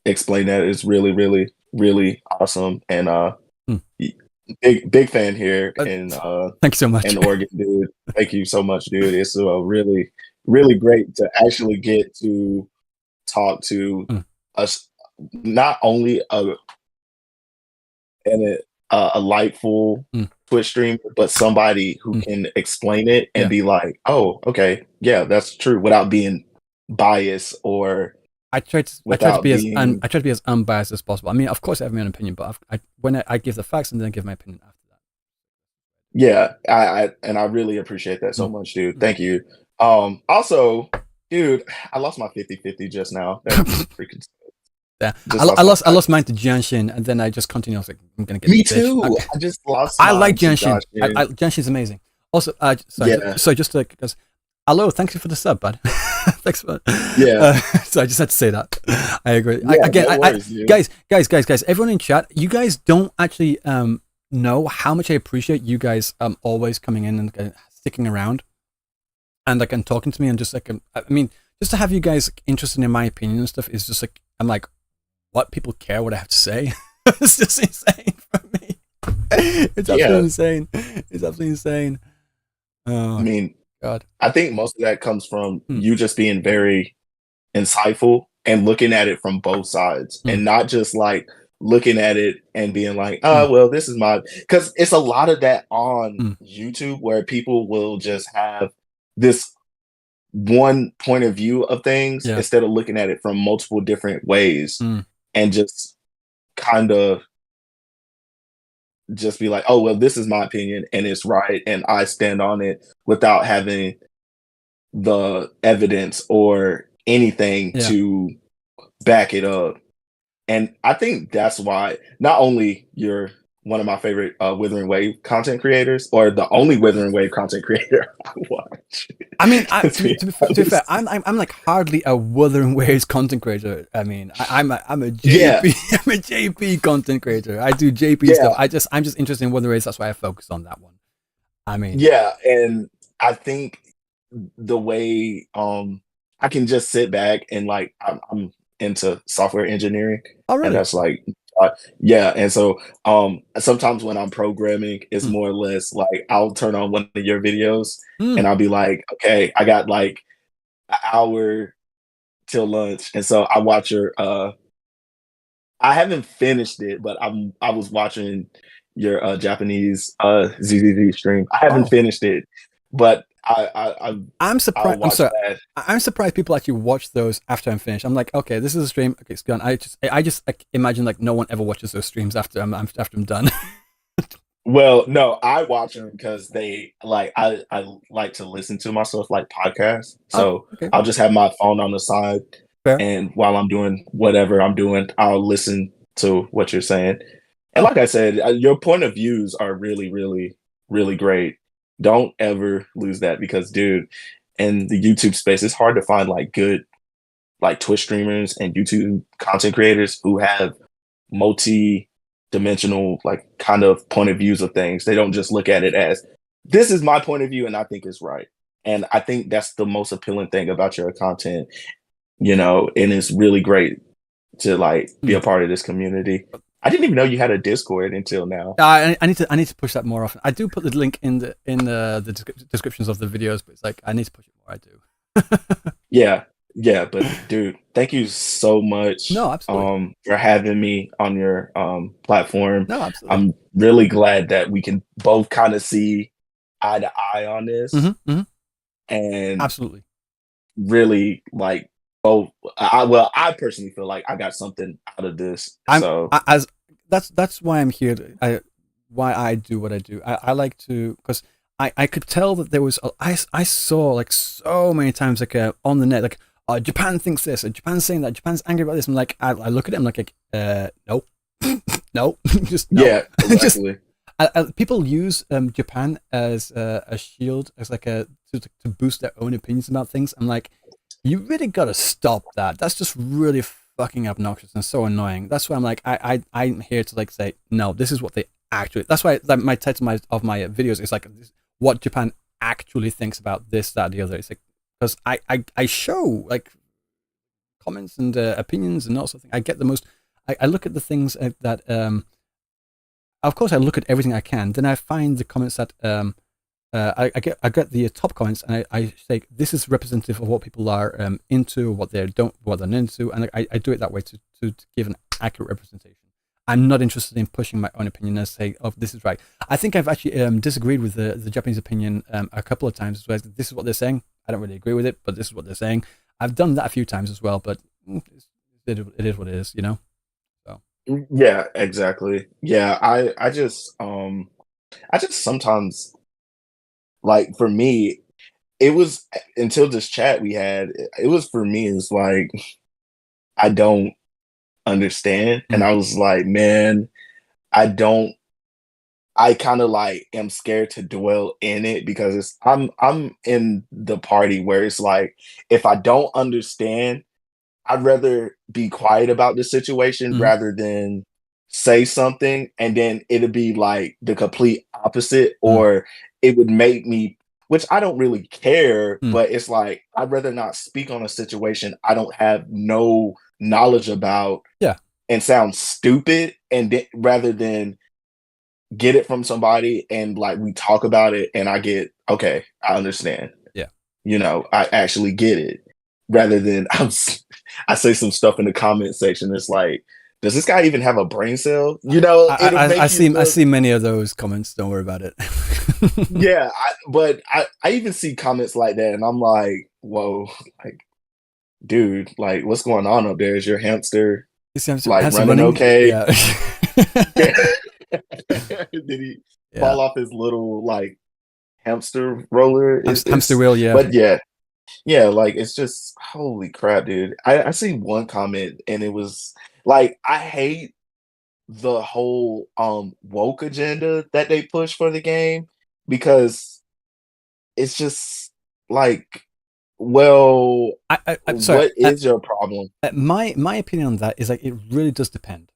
explain that. It's really, really, really awesome, and big fan here, and thank you so much. in Oregon, dude. Thank you so much, dude. It's really, really great to actually get to talk to us, not only a lightful Twitch streamer, but somebody who can explain it and be like, "Oh, okay, yeah, that's true," without being biased or. I try to be as unbiased as possible. I mean, of course, I have my own opinion, but when I give the facts and then give my opinion after that. Yeah, I really appreciate that so much, dude. Thank you. Also, dude, I lost my 50-50 just now. That's freaking. Yeah, I lost mine to Jianshin, and then I just continued. I was like, I'm gonna get me too. I just lost. I like Jianshin. Jianshin's amazing. Also, so just because. Hello, thank you for the sub, bud. Thanks for so I just had to say that. I agree. Yeah, guys, everyone in chat, you guys don't actually know how much I appreciate you guys always coming in and sticking around and like and talking to me and just like I mean just to have you guys interested in my opinion and stuff is just like I'm like what people care what I have to say. It's just insane for me. It's absolutely insane. It's absolutely insane. Oh, I mean. God. I think most of that comes from you just being very insightful and looking at it from both sides and not just like looking at it and being like, oh, well, this is because it's a lot of that on YouTube where people will just have this one point of view of things instead of looking at it from multiple different ways and just kind of just be like, oh, well, this is my opinion and it's right and I stand on it without having the evidence or anything to back it up. And I think that's why not only you're one of my favorite Wuthering Wave content creators or the only Wuthering Wave content creator I watch. I mean, to be fair, I'm like hardly a Wuthering Waves content creator. I mean, I'm a JP I'm a JP content creator. I do JP stuff. I'm just interested in Wuthering Waves. That's why I focus on that one. I mean, and I think the way I can just sit back and like I'm into software engineering. Oh, really? And that's like and so sometimes when I'm programming it's more or less like I'll turn on one of your videos and I'll be like, okay, I got like an hour till lunch, and so I watch your I haven't finished it, but I was watching your Japanese ZZZ stream. I haven't finished it, but I'm surprised. I'm sorry. I'm surprised people actually watch those after I'm finished. I'm like, okay, this is a stream. Okay, it's gone. I just like, imagine like no one ever watches those streams after I'm done. Well, no, I watch them because they like I like to listen to myself like podcasts. So I'll just have my phone on the side, and while I'm doing whatever I'm doing, I'll listen to what you're saying. And like I said, your point of views are really, really, really great. Don't ever lose that because, dude, in the YouTube space, it's hard to find like good, like Twitch streamers and YouTube content creators who have multi-dimensional, like kind of point of views of things. They don't just look at it as this is my point of view and I think it's right. And I think that's the most appealing thing about your content, you know, and it's really great to like be a part of this community. I didn't even know you had a Discord until now. I need to push that more often. I do put the link in the descriptions of the videos, but it's like I need to push it more. I do. Yeah, Yeah, but dude, thank you so much No, absolutely. for having me on your platform. No, absolutely. I'm really glad that we can both kind of see eye to eye on this, and Absolutely. really like both. I personally feel like I got something out of this. So That's why I'm here. Why I do what I do. I like to, because I could tell that there was I saw like so many times like on the net like, Japan thinks this, Japan's saying that, Japan's angry about this. I'm like, I look at it, I'm like no, no, just no. yeah, exactly. People use Japan as a shield, as like to boost their own opinions about things. I'm like, you really gotta stop that. That's just really fucking obnoxious and so annoying. That's why I'm like, I'm here to like say, no, this is what they actually. That's why like, my title of my videos is like, what Japan actually thinks about this, that, the other. It's like, because I show like comments and opinions and all sorts of things. I get the most. I look at the things that of course I look at everything I can. Then I find the comments that I get the top comments, and I say this is representative of what people are into, what they're not into, and I do it that way to give an accurate representation. I'm not interested in pushing my own opinion and say, oh, this is right. I think I've actually disagreed with the Japanese opinion a couple of times. Where this is what they're saying. I don't really agree with it, but this is what they're saying. I've done that a few times as well, but it is what it is, you know. So Yeah, exactly. Yeah, I just sometimes, like, for me, it was until this chat we had, it was for me, it's like I don't understand. And I was like, man, I don't I kind of like am scared to dwell in it because I'm in the party where it's like if I don't understand, I'd rather be quiet about the situation rather than say something and then it'd be like the complete opposite, or it would make me, which I don't really care, but it's like I'd rather not speak on a situation I don't have no knowledge about, yeah, and sound stupid, and rather than get it from somebody and like we talk about it and I get, okay, I understand. yeah. You know, I actually get it, rather than I say some stuff in the comment section. It's like, does this guy even have a brain cell? You know, I see many of those comments. Don't worry about it. Yeah, but I even see comments like that, and I'm like, whoa, like, dude, like, what's going on up there? Is your hamster like running okay? Yeah. Did he fall off his little like hamster roller? Hamster wheel, yeah. But yeah, like it's just holy crap, dude. I see one comment and it was like, I hate the whole woke agenda that they push for the game, because it's just like, well, sorry, what is your problem? My opinion on that is like it really does depend.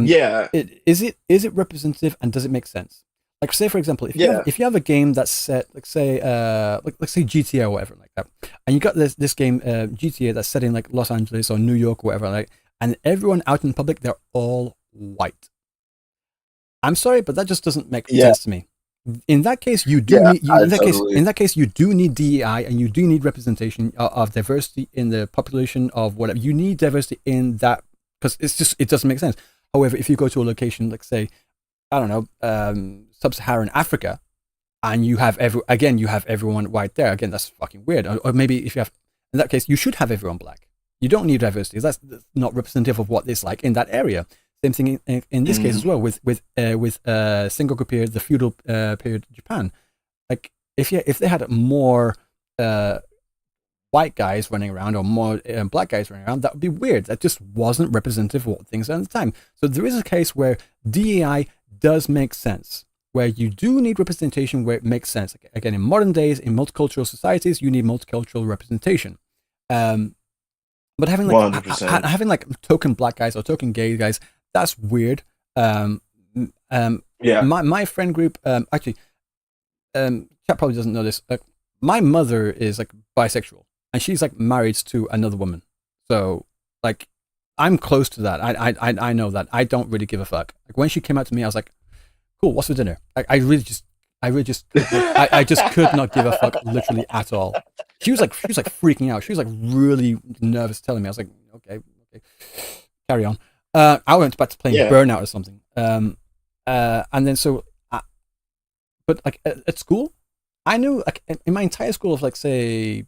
Yeah. Is it representative and does it make sense? Like, say for example, if you have a game that's set, like say let's say GTA or whatever like that, and you got this game GTA that's set in like Los Angeles or New York or whatever, like, and everyone out in public, they're all white. I'm sorry, but that just doesn't make sense to me. In that case, you do need in that case you do need DEI, and you do need representation of diversity in the population of whatever. You need diversity in that, because it doesn't make sense. However, if you go to a location like say, I don't know, sub-Saharan Africa, and you have everyone white there, again, that's fucking weird. Or maybe if you have, in that case, you should have everyone black. You don't need diversity. That's not representative of what it's like in that area. Same thing in this case as well with Sengoku period, the feudal period Japan. Like if they had more white guys running around or more black guys running around, that would be weird. That just wasn't representative of what things are at the time. So there is a case where DEI does make sense, where you do need representation where it makes sense. Again, in modern days, in multicultural societies, you need multicultural representation. But having like token black guys or token gay guys, that's weird. My friend group, actually, Chap probably doesn't know this. My mother is like bisexual, and she's like married to another woman. So like, I'm close to that. I know that. I don't really give a fuck. Like when she came out to me, I was like, cool, what's for dinner? I just could not give a fuck literally at all. she was like freaking out. She was like really nervous telling me. I was like, okay, carry on. I went back to playing Burnout or something. And then but like at school, I knew like in my entire school of like say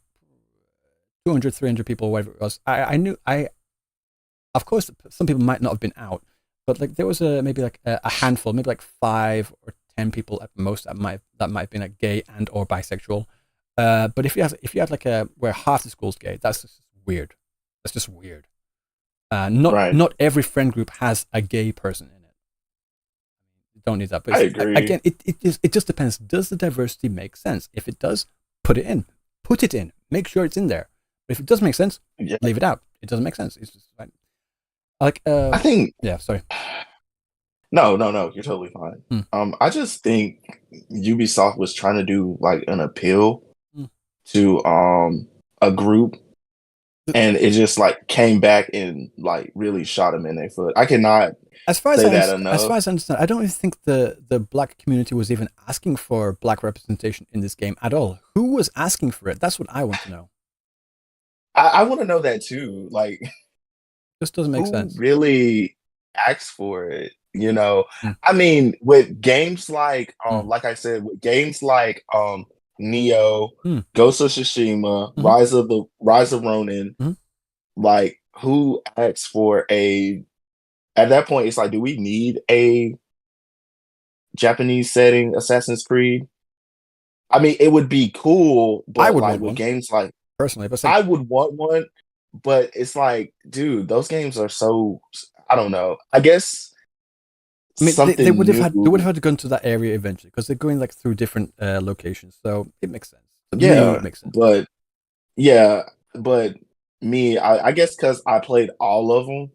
200, 300 people, whatever it was, I knew of course some people might not have been out, but like there was maybe like a handful, maybe like 5 or 10 people at most that might have been like gay and or bisexual. But if you have like where half the school's gay, that's just weird. That's just weird. Not every friend group has a gay person in it. You don't need that. But I agree. Again, it just depends. Does the diversity make sense? If it does, put it in. Put it in. Make sure it's in there. But if it doesn't make sense, leave it out. It doesn't make sense. It's just fine. Like I think. Yeah. Sorry. No, you're totally fine. I just think Ubisoft was trying to do like an appeal to a group, and it just like came back and like really shot them in their foot. I cannot as far say as that enough. As far as I understand, I don't even think the black community was even asking for black representation in this game at all. Who was asking for it? That's what I want to know. I want to know that too. Like, this doesn't make sense. Really asked for it? You know, I mean, with games like I said, with games like Neo, Ghost of Tsushima, Rise of Ronin, like who asks for at that point it's like, do we need a Japanese setting Assassin's Creed? I mean, it would be cool, but I would like want with one. games like Personally, but I would want one, but it's like, dude, those games are so, I don't know. I guess I mean, they would have had to go into that area eventually because they're going like through different locations, so it makes sense. It makes sense. But me, I guess because I played all of them,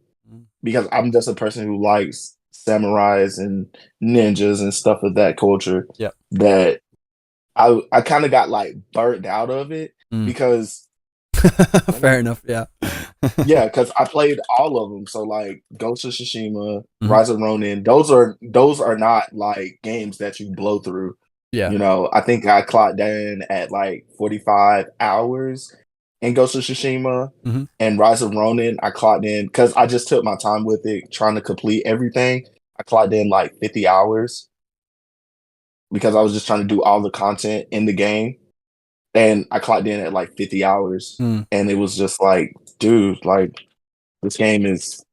because I'm just a person who likes samurais and ninjas and stuff of that culture. Yeah, that I kind of got like burnt out of it because. Fair enough. Yeah. Yeah, because I played all of them. So like Ghost of Tsushima, Rise of Ronin, those are not like games that you blow through. Yeah. You know, I think I clocked in at like 45 hours in Ghost of Tsushima, and Rise of Ronin, I clocked in because I just took my time with it, trying to complete everything. I clocked in like 50 hours because I was just trying to do all the content in the game. And I clocked in at like 50 hours, and it was just like, dude, like this game is.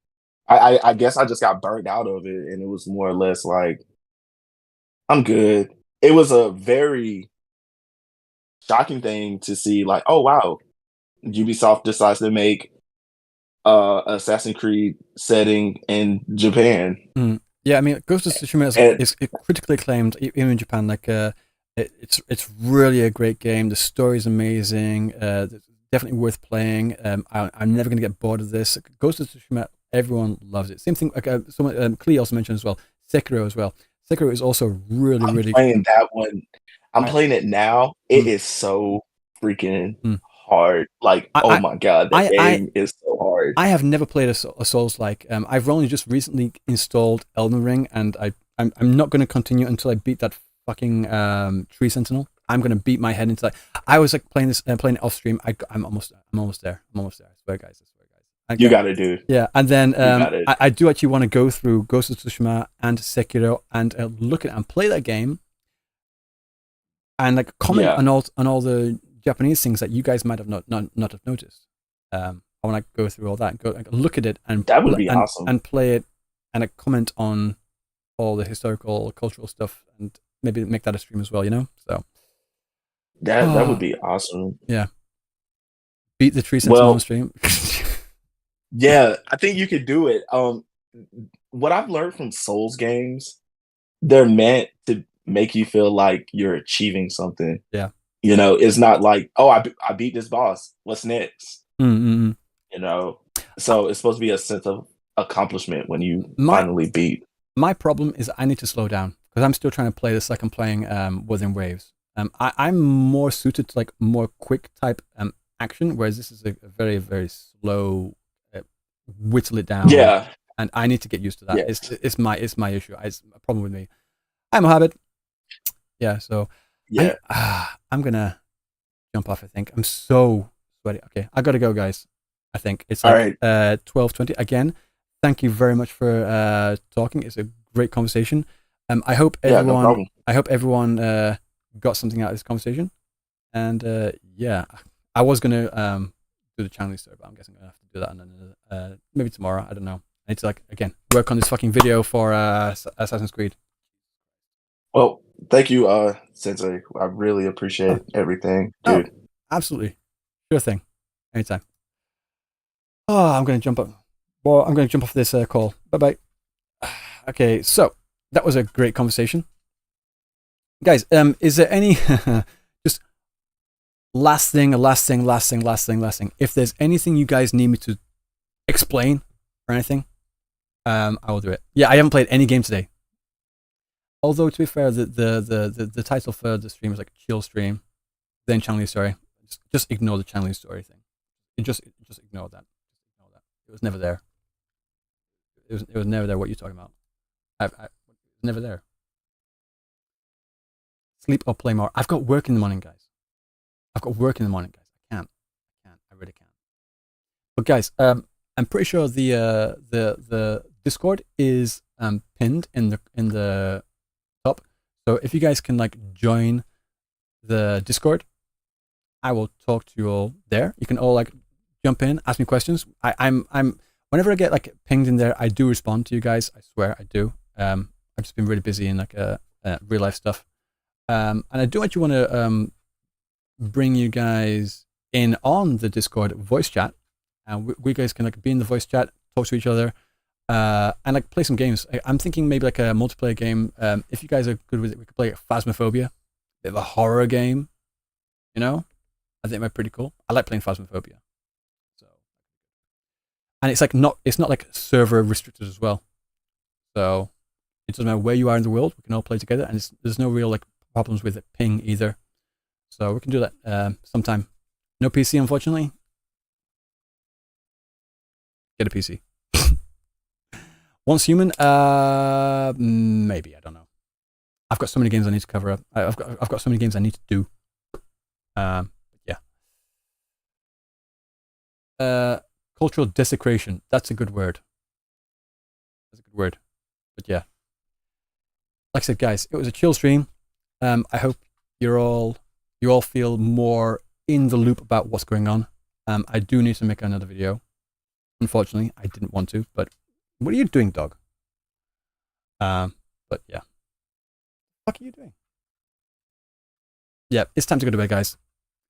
I guess I just got burned out of it, and it was more or less like, I'm good. It was a very shocking thing to see, like, oh wow, Ubisoft decides to make Assassin's Creed setting in Japan. Yeah, I mean, Ghost of Tsushima is critically acclaimed even in Japan. Like, it's really a great game. The story is amazing. Definitely worth playing. I'm never going to get bored of this. Ghost of Tsushima, everyone loves it. Same thing. Like Klee also mentioned as well. Sekiro as well. Sekiro is also really playing that one. I'm playing it now. It is so freaking hard. Like, oh my god, that game is so hard. I have never played a Souls like. I've only just recently installed Elden Ring, and I'm not going to continue until I beat that fucking Tree Sentinel. I'm going to beat my head into that. I was like playing it off stream. I'm almost there. I swear, guys. You got it, dude. Yeah, and then I do actually want to go through Ghost of Tsushima and Sekiro and look at and play that game, and like comment on all the Japanese things that you guys might have not have noticed. I want to go through all that, and go look at it, and that would be awesome, and play it, and comment on all the historical, cultural stuff, and maybe make that a stream as well. You know, so that would be awesome. Yeah, beat the Tree Sentinel on stream. Yeah, I think you could do it. What I've learned from Souls games, they're meant to make you feel like you're achieving something. Yeah. You know, it's not like, oh, I beat this boss. What's next? You know, so it's supposed to be a sense of accomplishment when you finally beat. My problem is I need to slow down because I'm still trying to play this like I'm playing Wuthering Waves. I'm more suited to like more quick type action, whereas this is a very, very slow, whittle it down. Yeah. And I need to get used to that. Yeah. It's my issue. It's a problem with me. I'm a habit. Yeah, so yeah. I'm gonna jump off, I think. I'm so sweaty. Okay, I gotta go, guys. I think it's All like right. 12:20. Again, thank you very much for talking. It's a great conversation. I hope Yeah, no everyone problem. I hope everyone got something out of this conversation. And yeah, I was gonna do the Changli story, but I'm guessing I'm gonna have to do that and maybe tomorrow. I don't know. I need to like again work on this fucking video for Assassin's Creed. Well, thank you, Sensei. I really appreciate everything, dude. Oh, absolutely, sure thing, anytime. Oh, I'm gonna jump up. Well, I'm gonna jump off this call. Bye bye. Okay, so that was a great conversation, guys. Is there any just last thing? If there's anything you guys need me to explain or anything, I will do it. Yeah, I haven't played any game today. Although to be fair, the title for the stream is like chill stream, then Changli story. Just ignore the Changli story thing. Just ignore that. It was never there. It was never there. What you're talking about? It was never there. Sleep or play more. I've got work in the morning, guys. I can't. I really can't. But guys, I'm pretty sure the Discord is pinned in the top. So if you guys can like join the Discord, I will talk to you all there. You can all like jump in, ask me questions. I'm whenever I get like pinged in there, I do respond to you guys. I swear I do. I've just been really busy in like real life stuff. And I do actually want to bring you guys in on the Discord voice chat, and we guys can like be in the voice chat, talk to each other, and like play some games. I'm thinking maybe like a multiplayer game. If you guys are good with it, we could play Phasmophobia, bit of a horror game. You know, I think it might be pretty cool. I like playing Phasmophobia. So, and it's not like server restricted as well. So it doesn't matter where you are in the world. We can all play together, and there's no real like problems with ping either. So we can do that sometime. No PC, unfortunately. Get a PC. Once human, maybe, I don't know. I've got so many games I need to cover up. I've got so many games I need to do. Yeah. Cultural desecration. That's a good word. But yeah. Like I said, guys, it was a chill stream. I hope you all feel more in the loop about what's going on. I do need to make another video. Unfortunately, I didn't want to, but what are you doing, dog? But yeah. What are you doing? Yeah, it's time to go to bed, guys.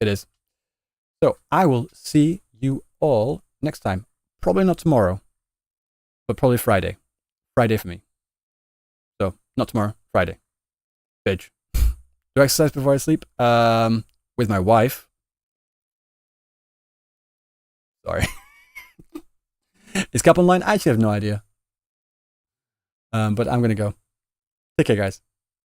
It is. So I will see you all next time. Probably not tomorrow, but probably Friday. Friday for me. So not tomorrow, Friday. Bitch. Do I exercise before I sleep? With my wife. Sorry. Is Cap online? I actually have no idea. But I'm gonna go. Take care, guys.